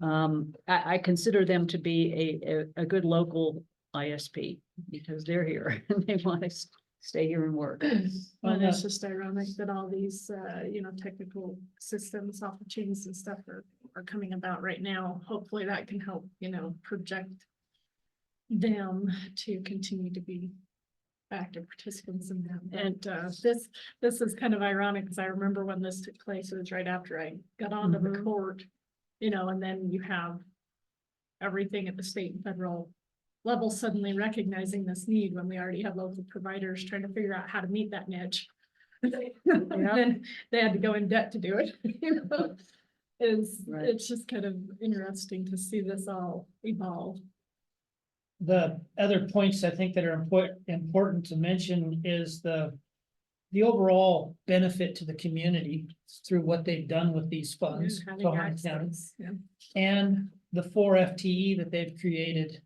I consider them to be a good local ISP because they're here and they want to stay here and work. Well, it's just ironic that all these, technical systems, opportunities and stuff are coming about right now. Hopefully that can help, project them to continue to be active participants in that. And this is kind of ironic because I remember when this took place, it was right after I got onto the court, and then you have everything at the state and federal level suddenly recognizing this need when we already have local providers trying to figure out how to meet that niche. Then they had to go in debt to do it, Right. It's just kind of interesting to see this all evolve. The other points I think that are important to mention is the overall benefit to the community through what they've done with these funds. Yeah, to having Harney County, access, yeah. and the 4 FTE that they've created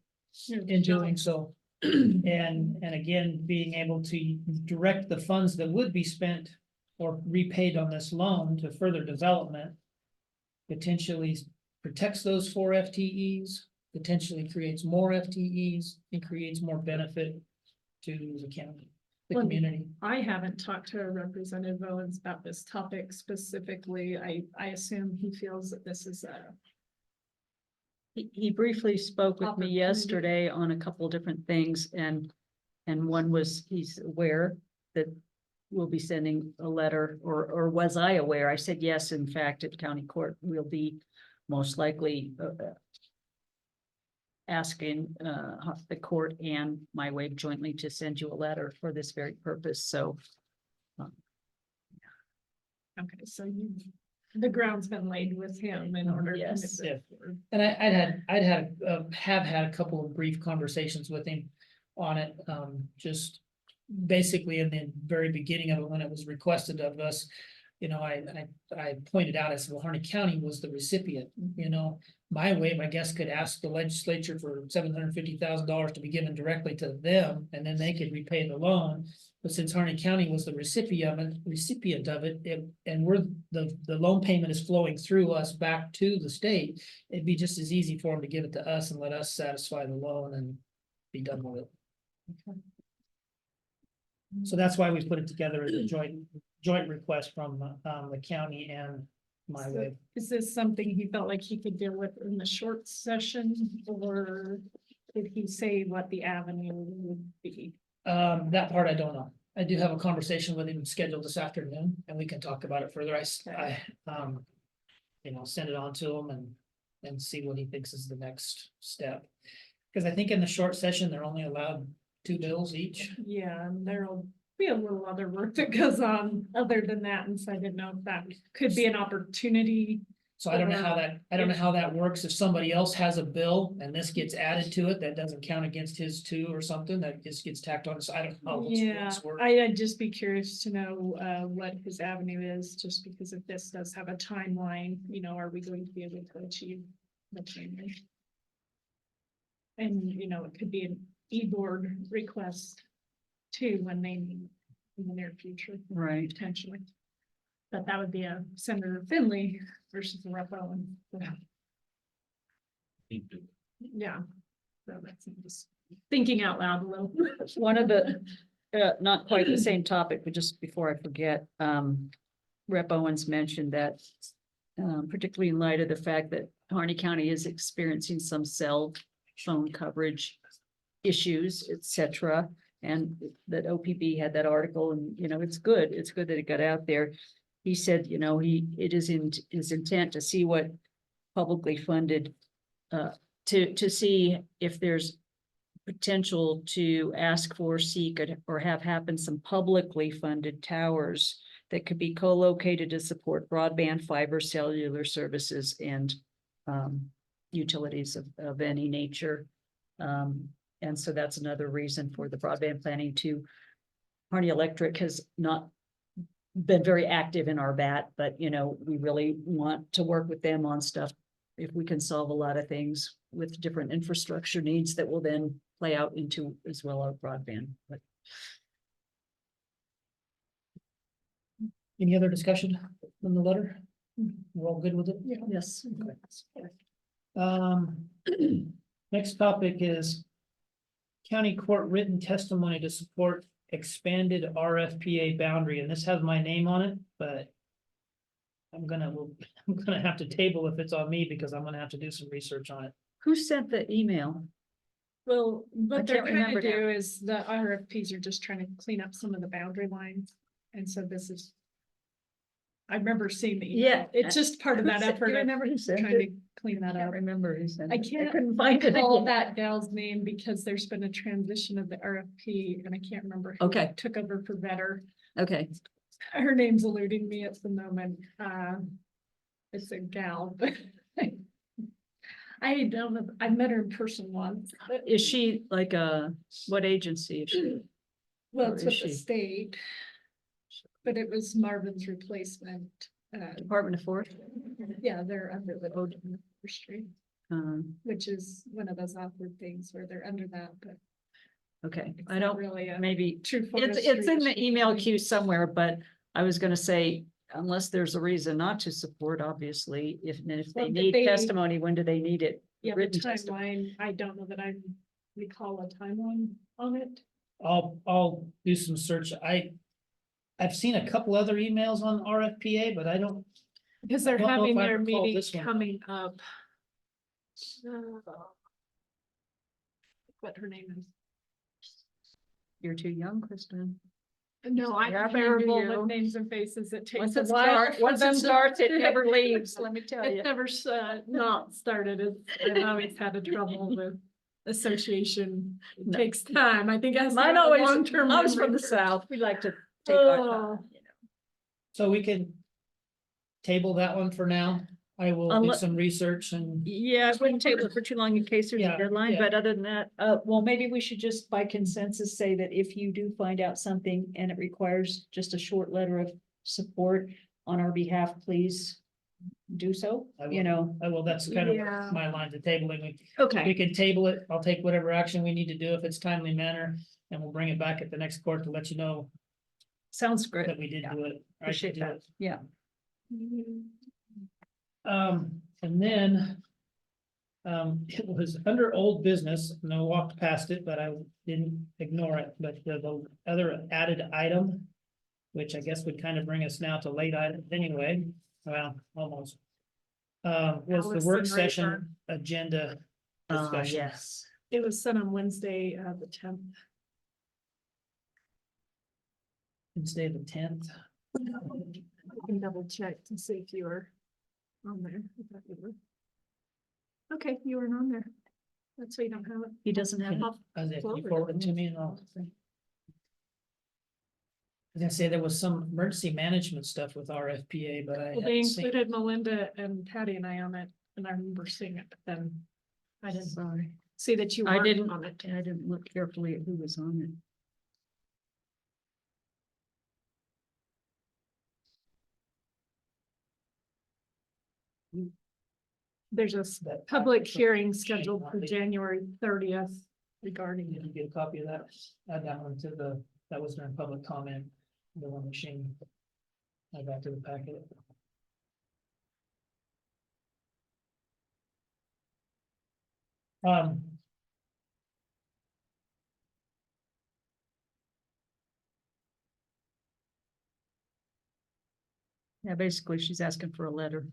in doing so. And again, being able to direct the funds that would be spent or repaid on this loan to further development potentially protects those 4 FTEs, potentially creates more FTEs, and creates more benefit to the county, the Well, community. I haven't talked to Representative Owens about this topic specifically. I assume he feels that this is a. He briefly spoke with me Opportunity. yesterday on a couple different things, and one was he's aware that we'll be sending a letter, or was I aware? I said, yes, in fact, at county court, we'll be most likely asking the court and My Wave jointly to send you a letter for this very purpose. So Okay, so the ground's been laid with him in order. to Yes. move it forward. And have had a couple of brief conversations with him on it, just basically in the very beginning of it, when it was requested of us. I pointed out, I said, well, Harney County was the recipient, My Wave, I guess, could ask the legislature for $750,000 to be given directly to them, and then they could repay the loan. But since Harney County was the recipient of it, and the loan payment is flowing through us back to the state, it'd be just as easy for them to give it to us and let us satisfy the loan and be done with it. So that's why we put it together as a joint request from the county and My So Wave. is this something he felt like he could deal with in the short session, or did he say what the avenue would be? That part I don't know. I do have a conversation with him scheduled this afternoon, and we can talk about it further. I send it on to him and see what he thinks is the next step. Because I think in the short session, they're only allowed 2 bills each. Yeah, and there'll be a little other work that goes on other than that, and so I didn't know if that could be an opportunity. So I don't know how that works. If somebody else has a bill and this gets added to it, that doesn't count against his 2 or something, that just gets tacked on. So I don't know how those Yeah, bills work. I'd just be curious to know what his avenue is, just because if this does have a timeline, are we going to be able to achieve the timeline? And, it could be an e-board request too, when they meet in the near future, right. potentially. But that would be a Senator Finley versus a Rep. Owen. Yeah. So that's just thinking out loud a little. One of the, not quite the same topic, but just before I forget, Rep. Owens mentioned that particularly in light of the fact that Harney County is experiencing some cell phone coverage issues, etc. And that OPB had that article, and it's good that it got out there. he said, you know, it is in his intent to see what publicly funded, to see if there's potential to ask for, seek, or have happen some publicly funded towers that could be co-located to support broadband, fiber, cellular services, and utilities of any nature. And so that's another reason for the broadband planning to. Harney Electric has not been very active in our bat, but you know, we really want to work with them on stuff. If we can solve a lot of things with different infrastructure needs that will then play out into as well our broadband. But Any other discussion on the letter? We're all good with it? yes. Next topic is county court written testimony to support expanded RFPA boundary, and this has my name on it, but I'm gonna have to table if it's on me, because I'm gonna have to do some research on it. Who sent the email? Well, I what they're can't trying remember to now. do is the RFPs are just trying to clean up some of the boundary lines. And so this is. I remember seeing the email. Yeah. It's just part of Who that sent- do effort you of remember who sent trying to it? clean that I can't up. remember who sent I it. can't couldn't find it. Call again. that gal's name because there's been a transition of the RFP and I can't remember. Who Okay. Took over for better. Okay, Her name's eluding me at the moment. It's a gal, but. I don't know. I met her in person once. But, is she like what agency is she? well, or it's is with the she? state. But it was Marvin's replacement. Department of Forest? Yeah, they're under the Oden Forestry, which is one of those awkward things where they're under that, but. Okay, it's I not don't, really a maybe, true. it's in the forestry email issue. queue somewhere, but I was gonna say, unless there's a reason not to support, obviously, if they Well, need they- testimony, when do they need it? Yeah, the written testimony. timeline, I don't know that I recall a timeline on it. I'll do some search. I've seen a couple other emails on RFPA, but I don't. Because they're I don't know if having I their recall meeting this one. coming up. What her name is. You're too young, Kristen. No, I'm Yeah, terrible you. with names and faces. It takes Once a it while. starts, for once them it to- starts, it never leaves, let me tell you. It never not started. I've always had a trouble with association. It No. takes time. I think it has to Mine be a always, long-term I was from memory. the south, we like to take our Oh. time, you know. So we can table that one for now. I will do Unless- some research and Yeah, I wouldn't table it for too long in case there's a Yeah, deadline, yeah. but other than that, well, maybe we should just by consensus say that if you do find out something and it requires just a short letter of support on our behalf, please do so, I you will. know. that's kind of Yeah. my line to tabling. We Okay. can table it. I'll take whatever action we need to do if it's timely manner, and we'll bring it back at the next court to let you know Sounds great. that we did do it. right, Appreciate to do that. it. Yeah. And then. It was under old business, and I walked past it, but I didn't ignore it, but the other added item. Which I guess would kind of bring us now to late items anyway, well, almost. Was the Allison work Rayburn. session agenda discussion. Yes. It was sent on Wednesday, the 10th. Wednesday, the 10th. I can double check to see if you were on there. I thought you were. Okay, you weren't on there. That's why you don't have it. He doesn't have. I'll If you forward it. forward it to me and I'll. I was gonna say there was some emergency management stuff with RFPA, but I Well, they hadn't seen. included Melinda and Patty and I on it, and I remember seeing it, but then I didn't Sorry. see that you I weren't didn't, on it. I didn't look carefully at who was on it. There's a public hearing scheduled for January 30th regarding Did you get a copy of that? Add that one to that was during public comment, the one machine. Add that to the packet. Um. Yeah, basically, she's asking for a letter.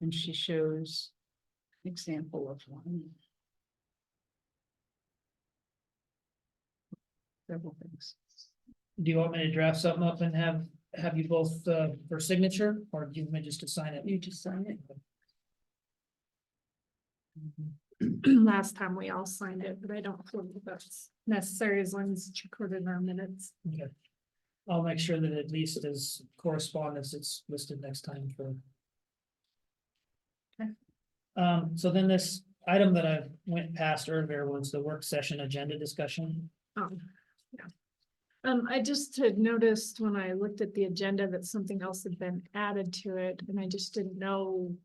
And she shows an example of one. several things. Do you want me to draft something up and have you both, for signature, or do you want me just to sign it? You just sign it. Last time we all signed it, but I don't feel that's necessary as long as it's recorded in our minutes. Okay. I'll make sure that at least as correspondence, it's listed next time for. Okay. So then this item that I went past earlier was the work session agenda discussion. Yeah. I just had noticed when I looked at the agenda that something else had been added to it, and I just didn't know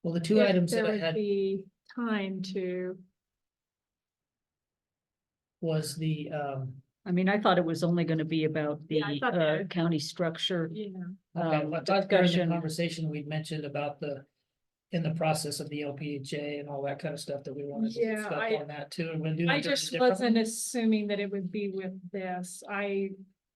Well, the two if items there that I would had be time to, was the, I mean, I thought it was only gonna be about Yeah, I the thought that- county structure. you know, okay, I thought during the discussion. conversation we'd mentioned about in the process of the LPHA and all that kind of stuff that we wanted to Yeah, discuss I- on that too. And we're doing I it just differently. wasn't assuming that it would be with this. I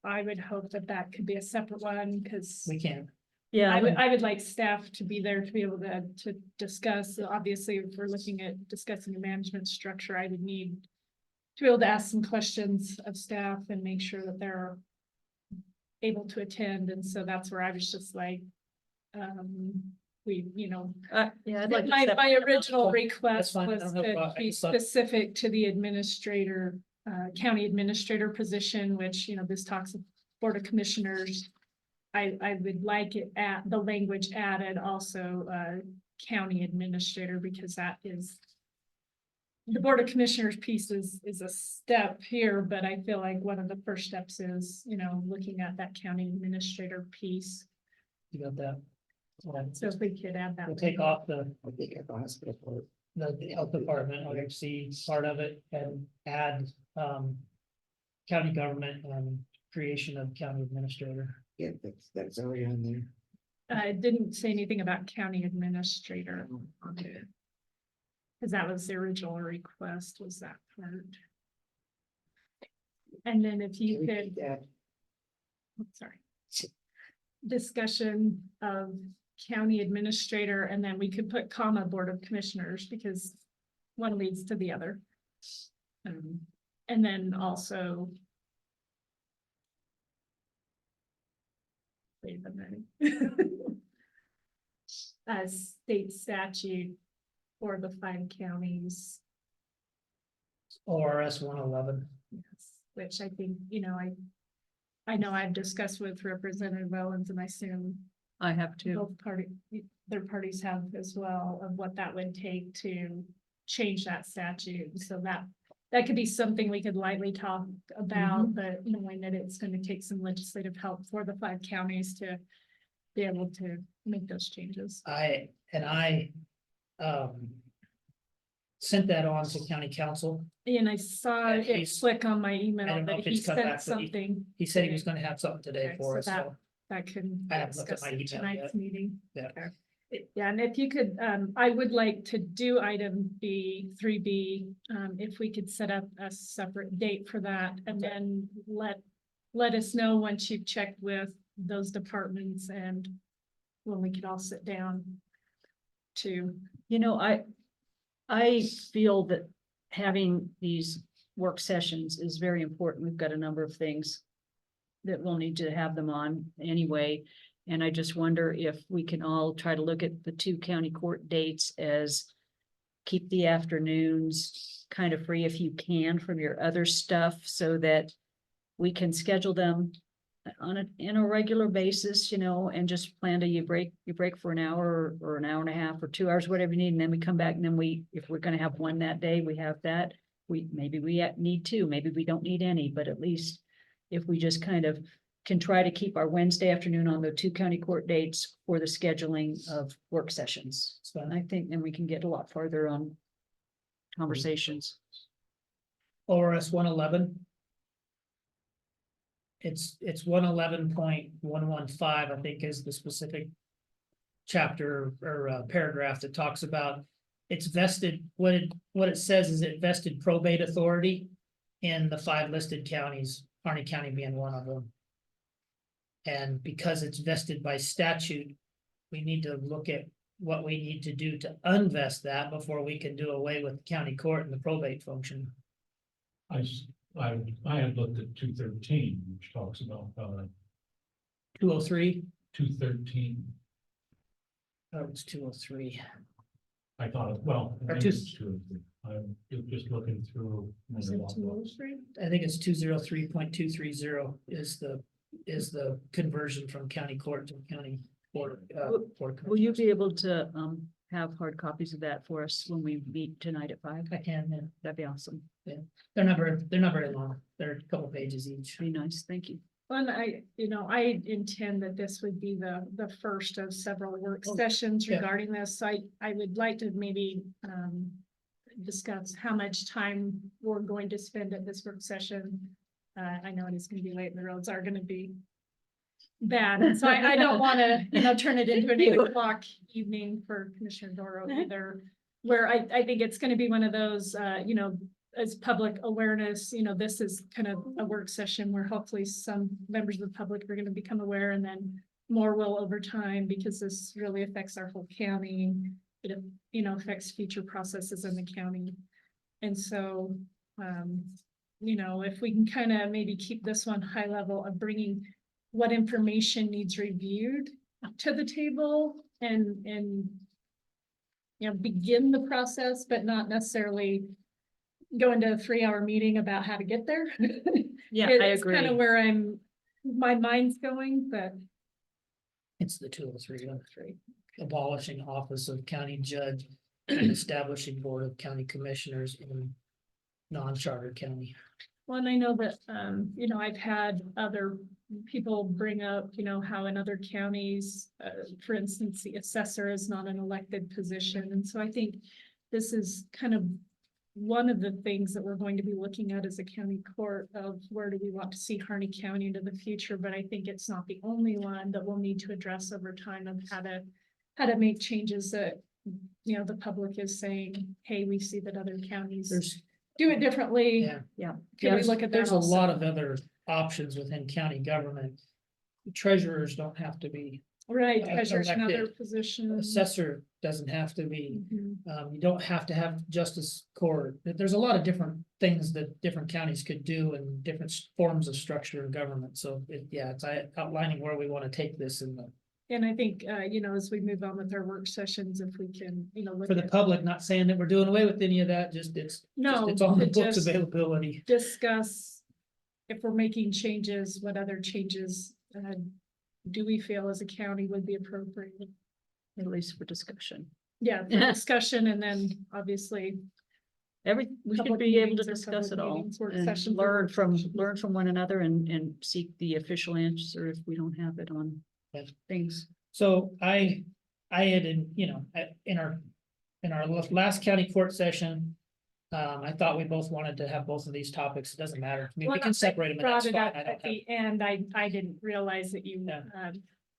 would hope that that could be a separate one, because We can. Yeah, I would like staff to be there to be able to discuss. Obviously, if we're looking at discussing a management structure, I would need to be able to ask some questions of staff and make sure that they're able to attend. And so that's where I was just like, yeah, I'd like to my separate- original request fine. I was don't have a to problem. I be just thought- specific to the administrator, county administrator position, which, this talks of Board of Commissioners. I would like it the language added also, county administrator, because that is the Board of Commissioners piece is a step here, but I feel like one of the first steps is, looking at that county administrator piece. You got that? So if we could add that. We'll take off the I think at the hospital part. the health department, OHC part of it, and add, county government and creation of county administrator. Yeah, that's already on there. I didn't say anything about county administrator. Okay. Cause that was the original request, was that part. And then if you Can we could, do that? sorry. Discussion of county administrator, and then we could put comma Board of Commissioners, because one leads to the other. And then also. Wait a minute. State statute for the 5 counties. ORS 111. Yes, which I think, I know I've discussed with Representative Owens, and I assume I have to. both their parties have as well, of what that would take to change that statute. So that could be something we could lightly talk about, but knowing that it's going to take some legislative help for the 5 counties to be able to make those changes. I sent that on to county council. And I saw Yeah, it he's- click on my I email don't know that if he it's come sent back, but something. He said he was gonna have something today Okay, for so us, so. that can I haven't looked at discuss my at email tonight's yet. meeting. Yeah. Okay. Yeah, and if you could, I would like to do item B, 3B, if we could set up a separate date for that, and then let us know once you've checked with those departments, and when we could all sit down to. I feel that having these work sessions is very important. We've got a number of things that we'll need to have them on anyway. And I just wonder if we can all try to look at the 2 county court dates as keep the afternoons kind of free if you can from your other stuff, so that we can schedule them in a regular basis, and just plan to you break for an hour or an hour and a half or 2 hours, whatever you need. And then we come back, and then if we're gonna have one that day, we have that. Maybe we need 2, maybe we don't need any, but at least if we just kind of can try to keep our Wednesday afternoon on the 2 county court dates for the scheduling of work sessions. So I think then we can get a lot farther on conversations. ORS 111. It's 111.115, I think, is the specific chapter or paragraph that talks about it's vested, what it says is it vested probate authority in the 5 listed counties, Harney County being one of them. And because it's vested by statute, we need to look at what we need to do to unvest that before we can do away with county court and the probate function. I I had looked at 213, which talks about, 203. 213. Oh, it's 203. I thought, well, I Or think two- it's 203. I'm just looking through. my Is it log books. 203? I think it's 203.230 is the conversion from county court to county court. Will you be able to have hard copies of that for us when we meet tonight at 5? I can, yeah. That'd be awesome. They're not very long. They're a couple pages each. Be nice. Thank you. Well, I intend that this would be the first of several work sessions yeah. regarding this. I would like to maybe discuss how much time we're going to spend at this work session. I know it is gonna be late and the roads are gonna be bad, and so I don't wanna, turn it into an 8 o'clock evening for Commissioner Doro either. Where I think it's gonna be one of those, as public awareness, this is kind of a work session where hopefully some members of the public are gonna become aware, and then more will over time, because this really affects our whole county. It, affects future processes in the county. And so, if we can kind of maybe keep this one high level of bringing what information needs reviewed to the table and begin the process, but not necessarily go into a 3-hour meeting about how to get there. Yeah, I It's kind agree. of where my mind's going, but It's the 203. Abolishing office of county judge and establishing board of county commissioners in non-charter county. well, and I know that, I've had other people bring up, how in other counties, for instance, the assessor is not an elected position. And so I think this is kind of one of the things that we're going to be looking at as a county court of where do we want to see Harney County into the future. But I think it's not the only one that we'll need to address over time of how to make changes that, the public is saying, hey, we see that other counties do it differently. Yeah. Can we look at that There's a also? lot of other options within county government. Treasurers don't have to be, Right, treasurer's another elected. position. assessor doesn't have to be. Mhm. You don't have to have justice court. There's a lot of different things that different counties could do and different forms of structure of government. So it's outlining where we want to take this in the, And I think, as we move on with our work sessions, if we can, look for the at public, not saying that we're doing away with any of that, it's No, it's on the it books just- availability. discuss if we're making changes, what other changes do we feel as a county would be appropriate? At least for discussion. Yeah, for discussion, and then obviously, We should Public be able to meetings or discuss it public all meetings, work and sessions or learn work from sessions. one another and seek the official answer if we don't have it on Yeah. things. So I had, in our last county court session, I thought we both wanted to have both of these topics. It doesn't matter. I mean, we Well, can separate them. and brought that's it fine. up I at don't have, the end. I didn't realize that you Yeah.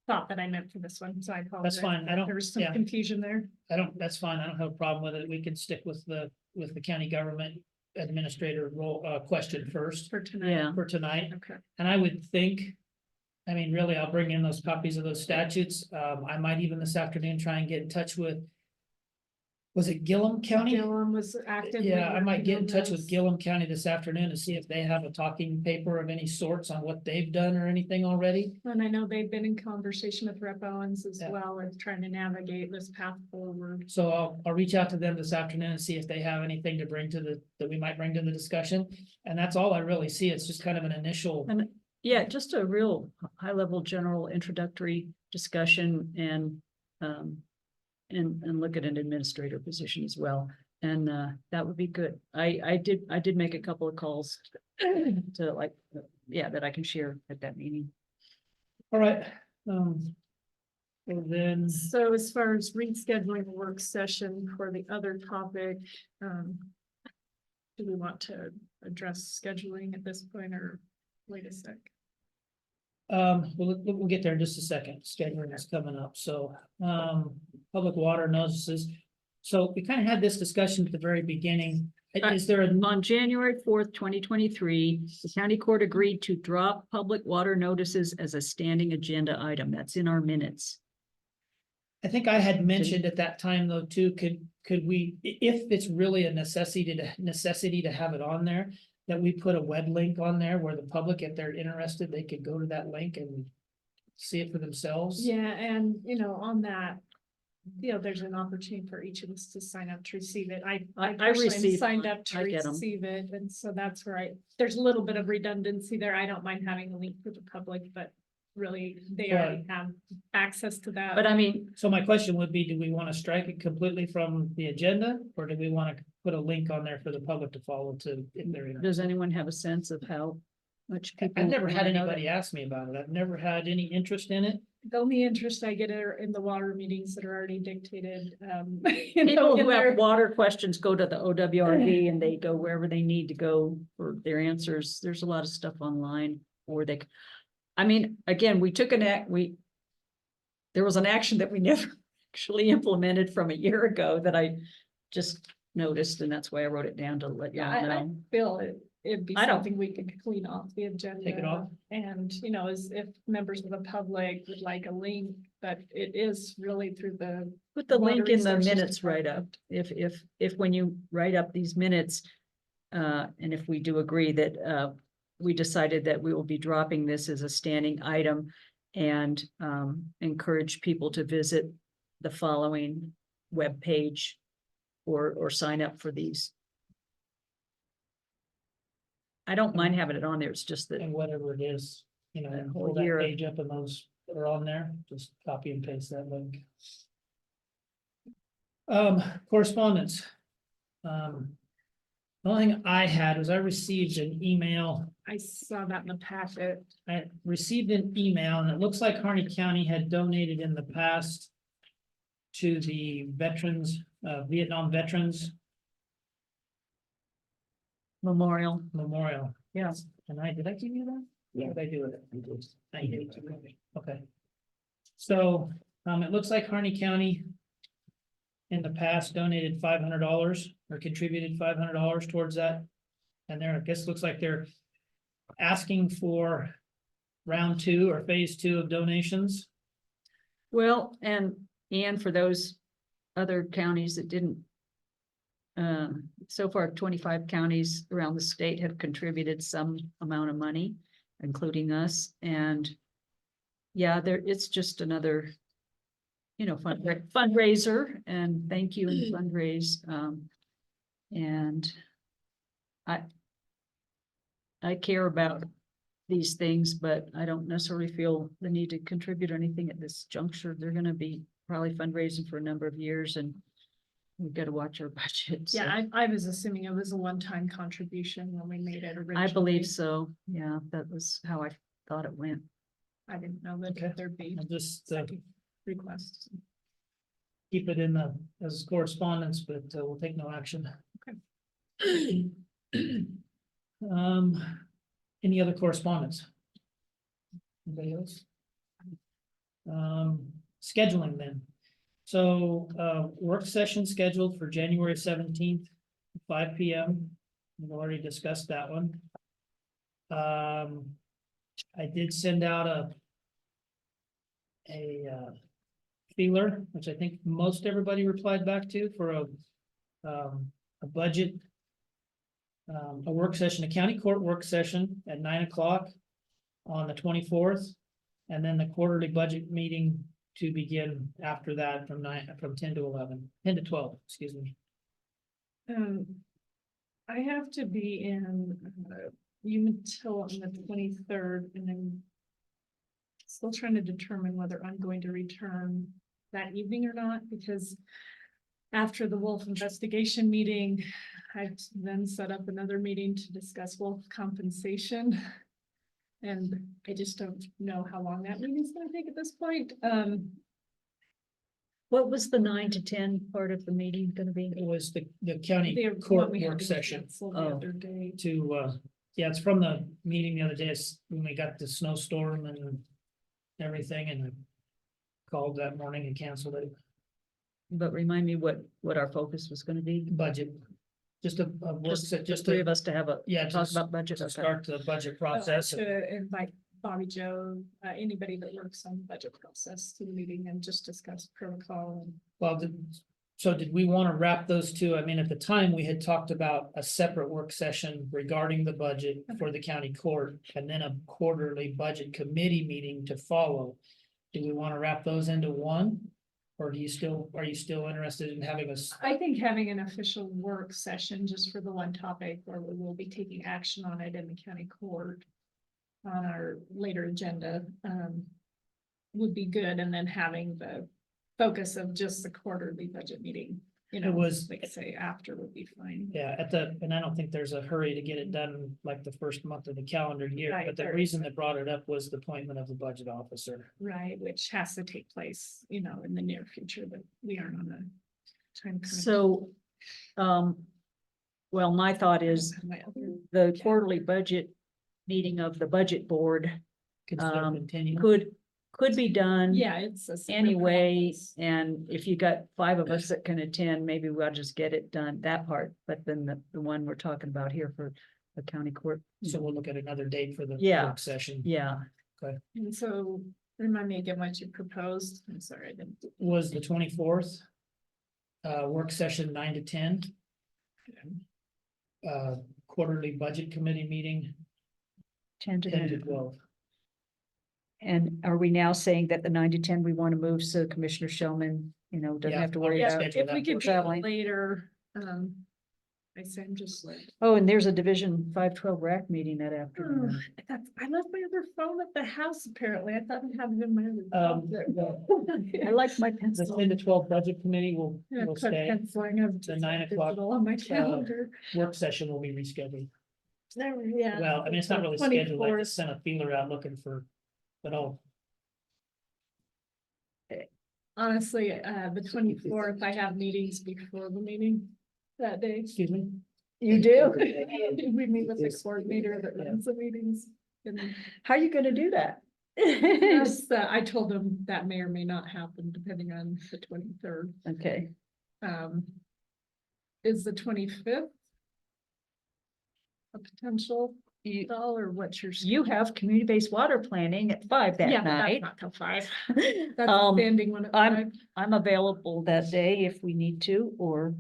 thought that I meant for this one, so I apologize. fine. I don't- There was some yeah. confusion there. that's fine. I don't have a problem with it. We can stick with the county government administrator role, question first For tonight. Yeah. for tonight. Okay. And I would think, I mean, really, I'll bring in those copies of those statutes. I might even this afternoon try and get in touch with, was it Gillum County? Gillum was active. Yeah, I might get in touch with Gillum County this afternoon to see if they have a talking paper of any sorts on what they've done or anything already. And I know they've been in conversation with Rep. Owens as Yeah. well as trying to navigate this path forward. So I'll reach out to them this afternoon and see if they have anything to bring that we might bring to the discussion. And that's all I really see. It's just kind of an initial. And yeah, just a real high level general introductory discussion and look at an administrator position as well. And that would be good. I did make a couple of calls to that I can share at that meeting. All right. And then, So as far as rescheduling the work session for the other topic, do we want to address scheduling at this point or wait a sec? we'll get there in just a second. Scheduling is coming up. So, public water notices. So we kind of had this discussion at the very beginning. Is there a On January 4th, 2023, the county court agreed to drop public water notices as a standing agenda item. That's in our minutes. I think I had mentioned at that time though, too, could we, if it's really a necessity to have it on there, that we put a web link on there where the public, if they're interested, they could go to that link and see it for themselves? Yeah, and on that, there's an opportunity for each of us to sign up to receive it. I personally receive signed mine. up to I get 'em. receive it, and so that's where there's a little bit of redundancy there. I don't mind having a link for the public, but really, they already have access to that. But I mean, So my question would be, do we want to strike it completely from the agenda, or do we want to put a link on there for the public to follow to if they're interested? does anyone have a sense of how much people? I've never had wanna know that? anybody ask me about it. I've never had any interest in it. The only interest I get are in the water meetings that are already dictated. People who in their- have water questions go to the OWRD and they go wherever they need to go for their answers. There's a lot of stuff online or I mean, again, we took there was an action that we never actually implemented from a year ago that I just noticed, and that's why I wrote it down to let y'all I know. feel it'd be I don't- something we could clean off the agenda. Take it off? And, as if members of the public would like a link, but it is really through the. Put the Water link in the Resources minutes right up. If when you write up these minutes, and if we do agree that, we decided that we will be dropping this as a standing item and, encourage people to visit the following webpage or sign up for these. I don't mind having it on there. It's just that And whatever it is, That whole pull that year of- page up and those that are on there, just copy and paste that link. Correspondence. The only thing I had was I received an email. I saw that in the packet. I received an email and it looks like Harney County had donated in the past to the veterans, Vietnam Veterans memorial. Memorial. Yes. And did I give you that? Yeah. What did I do with it? I did. Okay. So, it looks like Harney County in the past donated $500 or contributed $500 towards that. And I guess looks like they're asking for round 2 or phase 2 of donations. Well, and for those other counties that didn't. So far, 25 counties around the state have contributed some amount of money, including us, and. Yeah, it's just another. Fundraiser, and thank you and fundraise, and. I care about these things, but I don't necessarily feel the need to contribute anything at this juncture. They're gonna be probably fundraising for a number of years and we've got to watch our budget. so. Yeah, I was assuming it was a one-time contribution when we made it originally. I believe so. Yeah, that was how I thought it went. I didn't know that Okay. there'd be I'll just requests. keep it in as correspondence, but we'll take no action. Okay. Any other correspondence? Anybody else? Scheduling then. So, work session scheduled for January 17th, 5 p.m. We've already discussed that one. I did send out a feeler, which I think most everybody replied back to for a budget. A work session, a county court work session at 9 o'clock on the 24th. And then the quarterly budget meeting to begin after that from 10 to 12, excuse me. I have to be in until on the 23rd, and I'm still trying to determine whether I'm going to return that evening or not, because after the wolf investigation meeting, I've then set up another meeting to discuss wolf compensation. And I just don't know how long that meeting is gonna take at this point. What was the 9 to 10 part of the meeting gonna be? It was the county The court one we had work to session cancel the Oh. other day. to, yeah, it's from the meeting the other day, it's when we got the snowstorm and everything, and I called that morning and canceled it. But remind me what our focus was gonna be. Budget. Just a work Just set, just three to, of us to have a, yeah, talk just about budget. to Okay. start the budget process. To invite Bobby Joe, anybody that works on the budget process to the meeting and just discuss protocol and. Well, So did we want to wrap those two? I mean, at the time, we had talked about a separate work session regarding the budget for the county court and then a quarterly budget committee meeting to follow. Do we want to wrap those into one? Or are you still interested in having us? I think having an official work session just for the one topic where we will be taking action on it in the county court on our later agenda, would be good, and then having the focus of just the quarterly budget meeting, you know, It was- like say after would be fine. Yeah, and I don't think there's a hurry to get it done like the first month of the calendar year, Right, but the right. reason that brought it up was the appointment of the budget officer. Right, which has to take place, you know, in the near future, but we aren't on the time. crunch. So, well, my thought is My other- the quarterly budget meeting of the budget board Could still continue. could be done. Yeah, it's a separate Anyway, process. and if you got 5 of us that can attend, maybe we'll just get it done, that part, but then the one we're talking about here for the county court. So we'll look at another date for the Yeah. work session. Yeah, And so remind me again what you proposed. I'm sorry, I didn't. Was the 24th. Work session 9 to 10. Quarterly budget committee meeting 10 to 10 to 10. 12. And are we now saying that the 9 to 10, we want to move so Commissioner Shellman, you know, doesn't Yeah, have to worry I'll about. reschedule If we that could do traveling. it later, I say I'm just like. Oh, and there's a Division 512 RAC meeting that afternoon. I left my other phone at the house, apparently. I thought I had it in my other. I like my The pencil. 10 to 12 budget committee will Yeah, will quit stay. penciling. I've The just 9 got o'clock, digital on my calendar. Work session will be rescheduled. Never, yeah. Well, I mean, it's not really scheduled. I 24th. just sent a feeler out looking for, but I'll Honestly, the 24th, I have meetings before the meeting that day. excuse me. You do? We meet with the coordinator that runs the meetings. And How are you gonna do that? yes, I told them that may or may not happen depending on the 23rd. Okay, Is the 25th a potential you, or what's your? you have community-based water planning at 5 that Yeah, but night. that's not till 5. That's a Um, standing one at I'm- 5. I'm available that day if we need to, or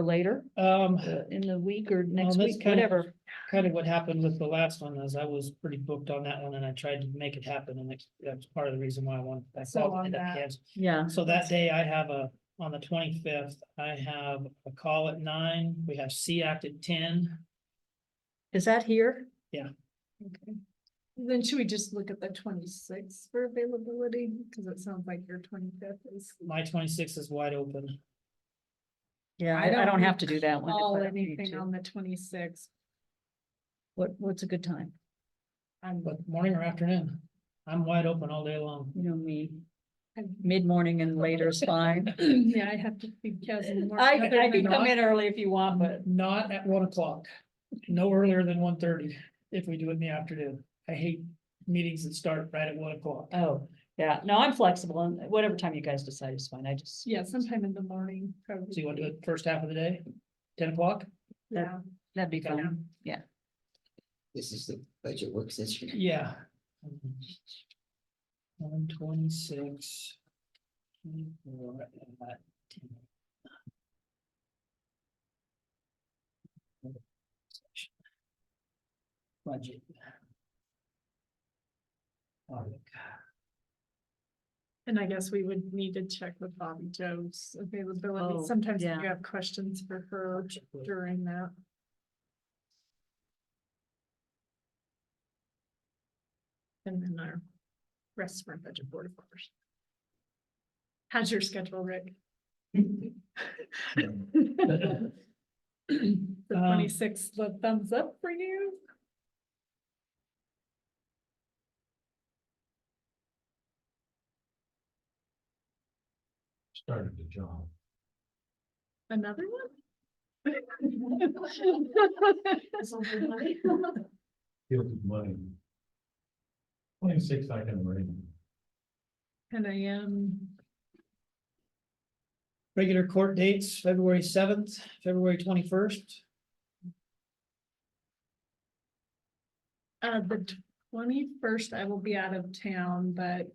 later, in the week or next that's week, kind of- whatever. Kind of what happened with the last one is I was pretty booked on that one and I tried to make it happen and that's part of the reason why I wanted. I So called on it up, that- yes. Yeah, So that day I have on the 25th, I have a call at 9. We have C-Act at 10. is that here? Okay. Then should we just look at the 26th for availability? Because it sounds like your 25th is. My 26th is wide open. Yeah, I don't have to do that one. if Call I don't need anything to. on the 26th. What's a good time? But morning or afternoon, I'm wide open all day long. You know me, mid-morning and later is fine. Yeah, I have to feed Kaz in the morning. I can come in early if you want, but Not at 1 o'clock, no earlier than 1:30 if we do it in the afternoon. I hate meetings that start right at 1 o'clock. oh, yeah, no, I'm flexible and whatever time you guys decide is fine. I just, Yeah, sometime in the morning. Probably. So you want to do it first half of the day, 10 o'clock? Yeah. that'd be fine. This is the budget work session. Yeah. 126. 24 at 10. Budget. And I guess we would need to check with Bobby Joe's availability. Oh, Sometimes if yeah. you have questions for her during that. And then our rest of our budget board, of course. How's your schedule, Rick? The 26th, the thumbs up for you? Started the job. Another one? Guilty money. 26 I can read. 10 a.m. Regular court dates, February 7th, February 21st. The 21st, I will be out of town, but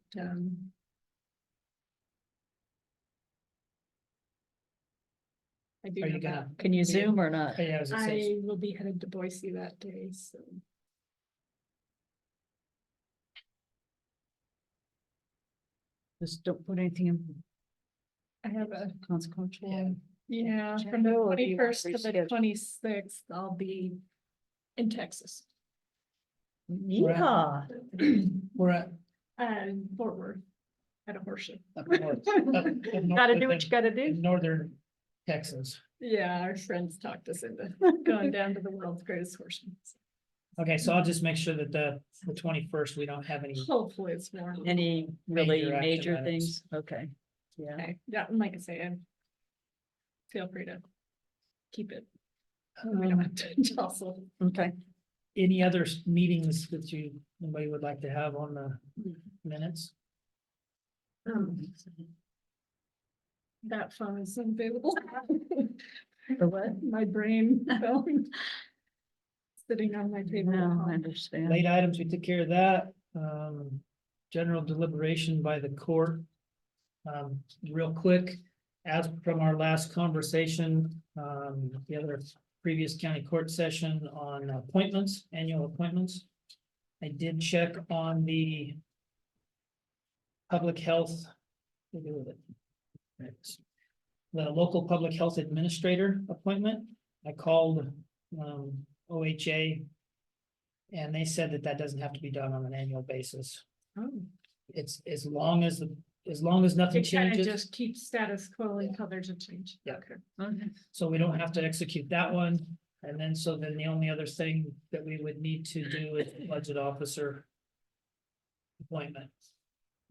I do Are you know gonna? that. Can you zoom or not? Yeah, I was gonna say, I will be headed to Boise that day, so. Just don't put anything in I have a, consequential. yeah, Check from the or do you want 21st to the reschedule? 26th, I'll be in Texas. Yeehaw. we're at. Fort Worth at a horseshoe. up north, Gotta do what you gotta do. in northern Texas. Yeah, our friends talked us into going down to the world's greatest horseman. Okay, so I'll just make sure that the 21st, we don't have any. Hopefully it's more. Any really Major major active items. things? Okay. Yeah. Okay, yeah, and like I say, feel free to keep it. We don't have to jostle. Okay. Any other meetings that anybody would like to have on the minutes? That phone is unavailable. The what? My brain phone. Sitting on my table. at No, I home. understand. Late items, we took care of that. General deliberation by the court. Real quick, as from our last conversation, the other previous county court session on appointments, annual appointments. I did check on the public health. What do we do with it? Right. The local public health administrator appointment. I called OHA. And they said that doesn't have to be done on an annual basis. Oh. It's as long as nothing It kind of changes. just keeps status quo until there's a change. Yeah. Okay. So we don't have to execute that one. And then, so then the only other thing that we would need to do is budget officer appointment.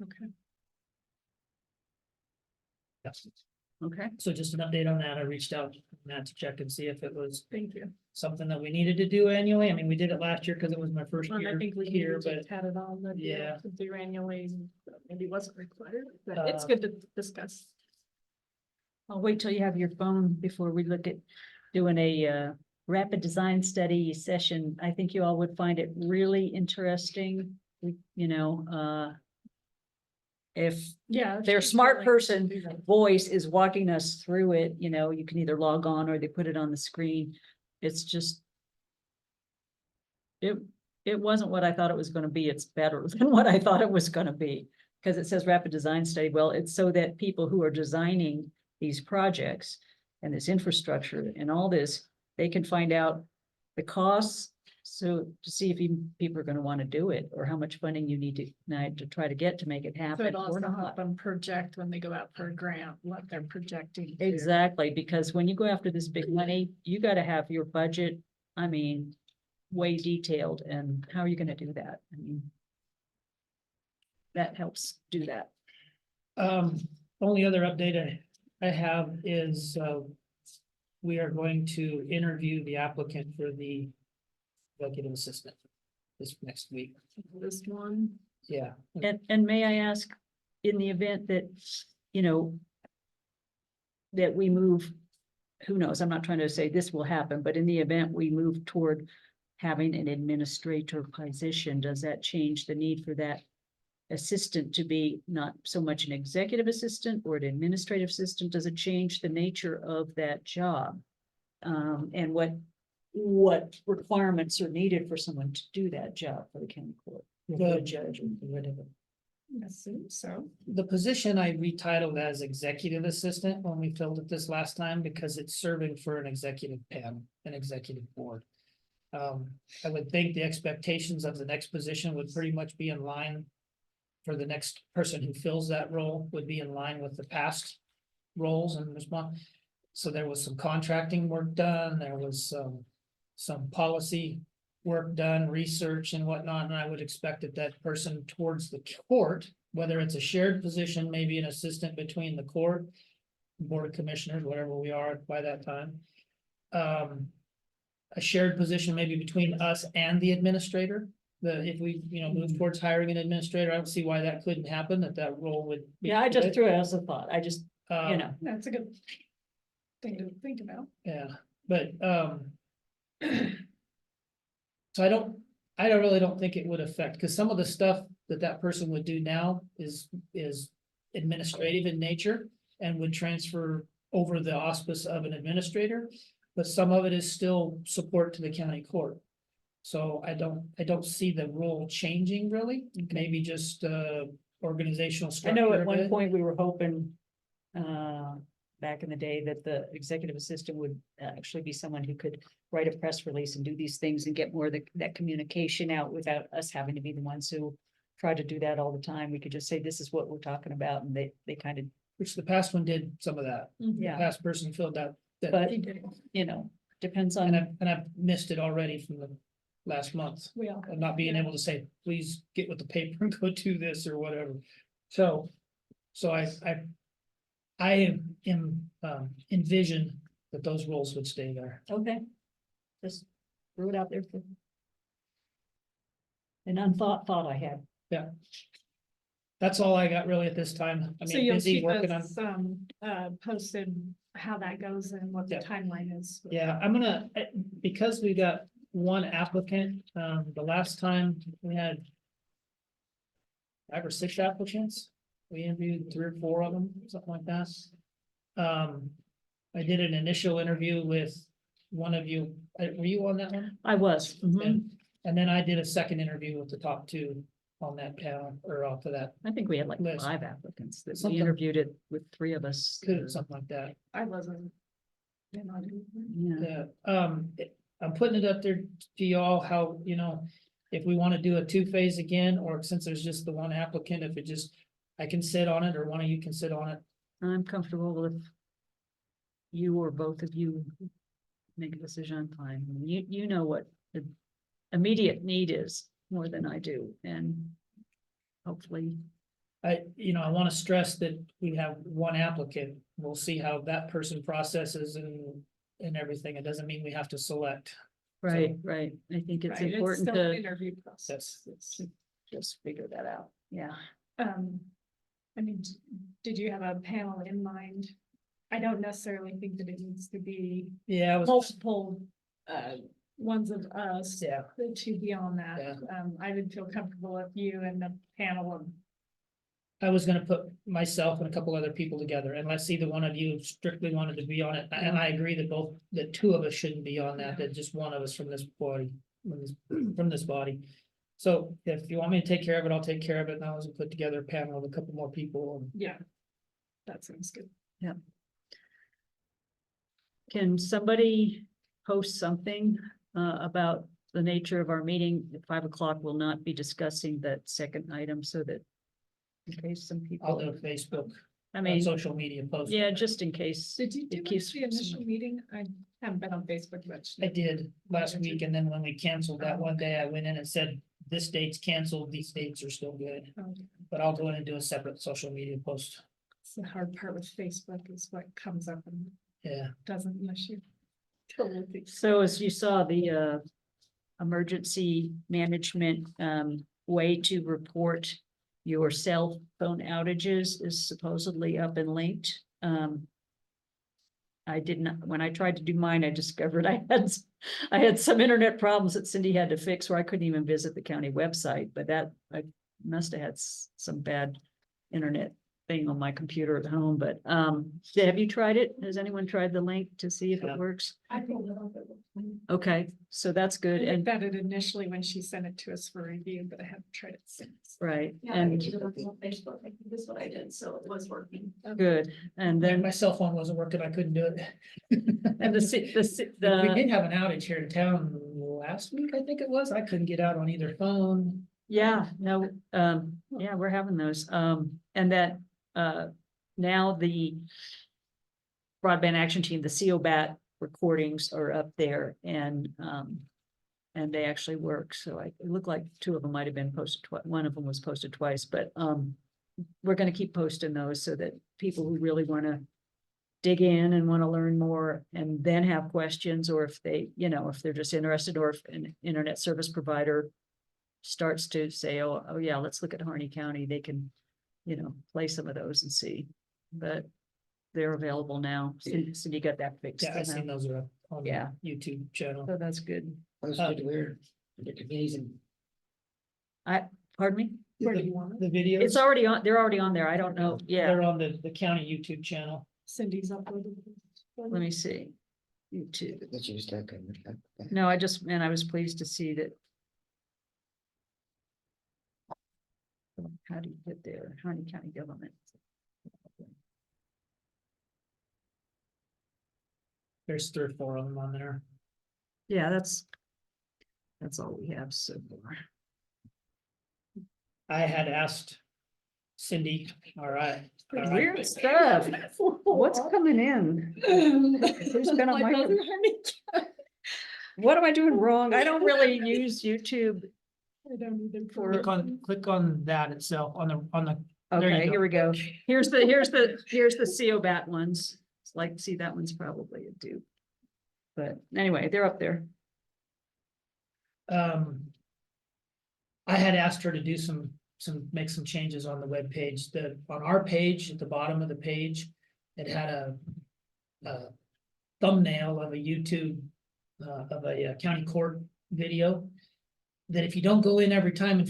Okay. Yes. Okay. So just an update on that. I reached out to Matt to check and see if it was Thank you. something that we needed to do annually. I mean, we did it last year because it was my first Well, year I think we here, just but had it all the yeah. to do annually. Maybe wasn't required, but it's Uh, good to discuss. I'll wait till you have your phone before we look at doing a rapid design study session. I think you all would find it really interesting. If Yeah. their smart person voice is walking us through it, you can either log on or they put it on the screen. It's just. It wasn't what I thought it was gonna be. It's better than what I thought it was gonna be. Because it says rapid design study. Well, it's so that people who are designing these projects and this infrastructure and all this, they can find out the costs. So to see if people are gonna want to do it or how much funding you need to try to get to make it So happen. it'll or also help not. them project when they go out for a grant, what they're projecting. to. Exactly, because when you go after this big money, you gotta have your budget, I mean, way detailed, and how are you gonna do that? I mean. That helps do that. Only other update I have is, we are going to interview the applicant for the executive assistant this next week. This one. Yeah. And may I ask, in the event that, that we move, who knows, I'm not trying to say this will happen, but in the event we move toward having an administrator position, does that change the need for that assistant to be not so much an executive assistant or an administrative assistant? Does it change the nature of that job? And what requirements are needed for someone to do that job for the county court? For the judge or whatever. I assume so. The position I retitled as executive assistant when we filled it this last time, because it's serving for an executive panel, an executive board. I would think the expectations of the next position would pretty much be in line. For the next person who fills that role would be in line with the past roles and response. So there was some contracting work done, there was some policy work done, research and whatnot, and I would expect that person towards the court, whether it's a shared position, maybe an assistant between the court, board of commissioners, whatever we are by that time. A shared position maybe between us and the administrator. If we, move towards hiring an administrator, I don't see why that couldn't happen, that role would. be Yeah, I just good. threw it as a thought. I just, That's a good thing to think about. Yeah, but, so I really don't think it would affect, because some of the stuff that person would do now is administrative in nature and would transfer over the auspice of an administrator, but some of it is still support to the county court. So I don't see the role changing really, maybe just organizational I structure. know a at one bit. point we were hoping, back in the day, that the executive assistant would actually be someone who could write a press release and do these things and get more of that communication out without us having to be the ones who try to do that all the time. We could just say, this is what we're talking about, and they kind of, Which the past one did some of that. The yeah, past person filled out that. but, you know, depends on. And I've missed it already from the last month. We all. Of not being able to say, please get with the paper and go do this or whatever. So I am envision that those roles would stay there. Okay. Just threw it out there for. An thought I had. Yeah. That's all I got really at this time. I So mean, you'll busy keep working on. us, posted how that goes and what the Yeah. timeline is. Yeah, I'm gonna, because we got one applicant, the last time we had 5 or 6 applicants. We interviewed 3 or 4 of them, something like that. I did an initial interview with one of you. Were you on that one? I was. Mhm. And then I did a second interview with the top 2 on that panel or off of that, I think we had like List. 5 applicants that we Something. interviewed it with 3 of us. something like that. I wasn't. You know, I didn't- Yeah, Yeah, I'm putting it up there to y'all, how, if we want to do a 2-phase again, or since there's just the one applicant, if it just, I can sit on it, or one of you can sit on it. I'm comfortable with. You or both of you make a decision, I'm fine. You know what the immediate need is more than I do, and hopefully. I want to stress that we have one applicant. We'll see how that person processes and everything. It doesn't mean we have to select. Right. I think it's Right, important still an to interview process. just figure that out. Yeah. I mean, did you have a panel in mind? I don't necessarily think that it needs to be Yeah, I was, multiple, ones of us. yeah, To be on that. Yeah. I would feel comfortable if you and the panel of. I was gonna put myself and a couple other people together, unless either one of you strictly wanted to be on it. And I agree that 2 of us shouldn't be on that just one of us from this body, from this body. So if you want me to take care of it, I'll take care of it. And I was gonna put together a panel of a couple more people. Yeah. That sounds good. Can somebody post something about the nature of our meeting? At 5 o'clock, we'll not be discussing that second item, so that. In case some I'll people, do a Facebook, I mean, social media post. yeah, just in case. Did you do It keeps the initial meeting? I haven't been on Facebook much. I did last week, and then when we canceled that one day, I went in and said, this date's canceled, these dates are still good. But I'll go in and do a separate social media post. It's the hard part with Facebook is what comes up and Yeah, doesn't unless you. Totally. So as you saw, the emergency management way to report your cell phone outages is supposedly up and linked. I did not, when I tried to do mine, I discovered I had some internet problems that Cindy had to fix where I couldn't even visit the county website, but that I must have had some bad internet thing on my computer at home, but have you tried it? Has anyone tried the link to see if Yeah. it works? I pulled it up. Okay, so that's good. I And got it initially when she sent it to us for review, but I haven't tried it since. right, Yeah, and Facebook, I think this is what I did, so it was working. good. And then then, my cell phone wasn't working, I couldn't do it. and We did have an outage here in town last week, I think it was. I couldn't get out on either phone. yeah, no, yeah, we're having those. And that, now the broadband action team, the COBAT recordings are up there and they actually work. So it looked like 2 of them might have been posted twice. One of them was posted twice, but, we're gonna keep posting those so that people who really want to dig in and want to learn more and then have questions, or if they, if they're just interested, or if an internet service provider starts to say, oh yeah, let's look at Harney County, they can, play some of those and see. But they're available now. So you got that fixed. Yeah, I seen those are up on the Yeah. YouTube channel. So that's good. Posted where the committees and. Pardon me? Where do you want it? The videos. It's already on, they're already on there. I don't know. Yeah. They're on the county YouTube channel. Cindy's uploaded. Let me see. YouTube. That you was talking about. No, I was pleased to see that. How do you get there? Harney County government. There's 3 or 4 of them on there. Yeah, that's all we have so far. I had asked Cindy, all right. Weird stuff. What's coming in? Who's gonna My micro- brother, Harney. What am I doing wrong? I don't really use YouTube I don't either. for. Click on that itself, on the, there you Okay, go. here we go. Here's the COBAT ones. It's like, see, that one's probably a dupe. But anyway, they're up there. I had asked her to do make some changes on the webpage. On our page, at the bottom of the page, it had a thumbnail of a YouTube, of a county court video. That if you don't go in every time and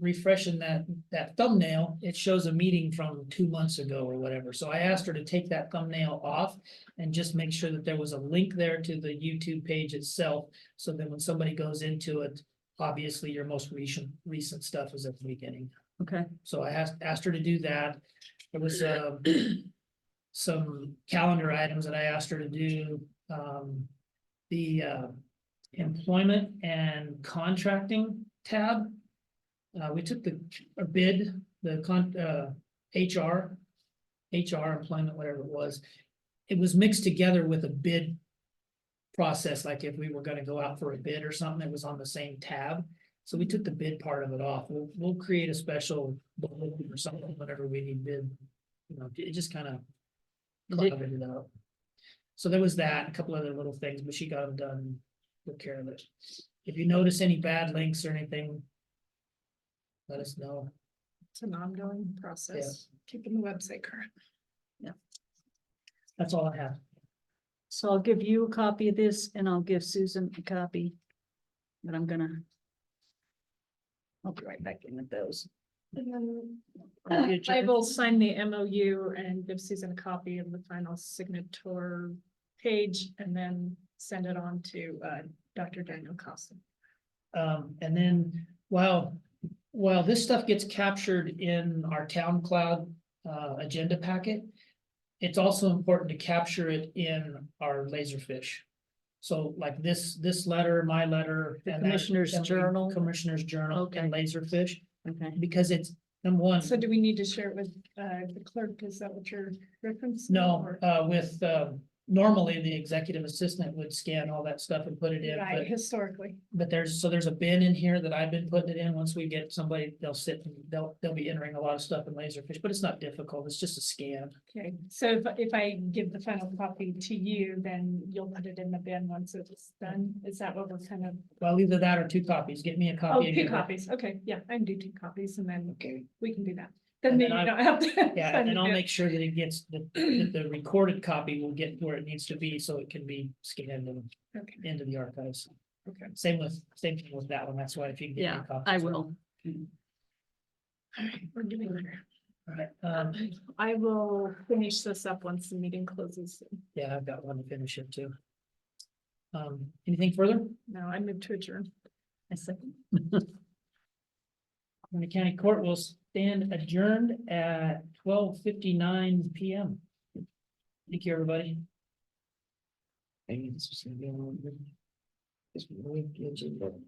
refreshing that thumbnail, it shows a meeting from 2 months ago or whatever. So I asked her to take that thumbnail off and just make sure that there was a link there to the YouTube page itself. So that when somebody goes into it, obviously your most recent stuff is at the beginning. Okay. So I asked her to do that. There was some calendar items that I asked her to do. The employment and contracting tab. We took a bid, HR employment, whatever it was. It was mixed together with a bid process, like if we were gonna go out for a bid or something, it was on the same tab. So we took the bid part of it off. We'll create a special bulletin or something whenever we need bid. You know, it just kind of clouded it out. So there was that, a couple other little things, but she got them done and took care of it. If you notice any bad links or anything, let us know. It's an ongoing process, keeping the website current. That's all I have. So I'll give you a copy of this and I'll give Susan a copy. But I'll be right back in with those. And then I will sign the MOU and give Susan a copy of the final signature page and then send it on to Dr. Daniel Costa. And then while this stuff gets captured in our town cloud agenda packet, it's also important to capture it in our Laserfish. So like this letter, my letter. The and Commissioner's Journal. Commissioner's Journal Okay. and Laserfish, Okay. because it's number one. So do we need to share it with the clerk? Is that what you're referencing? No, or- with normally the executive assistant would scan all that stuff and put it in, Right, historically. but there's a bin in here that I've been putting it in. Once we get somebody, they'll sit and they'll be entering a lot of stuff in Laserfish, but it's not difficult. It's just a scan. Okay, so if I give the final copy to you, then you'll put it in the bin once it's done? Is that what we're kind of? Well, either that or 2 copies. Get me a Oh, copy. and 2 give her- copies. Okay, yeah, I can do 2 copies and then we can do that. And Then then you I- don't have to. Yeah, send and I'll it. make sure that it gets that the recorded copy will get where it needs to be so it can be scanned and Okay, into the archives. okay. Same thing with that one. That's why if you can get me Yeah, a copy. I will. All right, we're doing there. All right, I will finish this up once the meeting closes. yeah, I've got one to finish it too. Anything further? No, I move to adjourn. I second. Harney County Court will stand adjourned at 12:59 PM. Thank you, everybody. I mean, this is gonna be a long. It's really good, but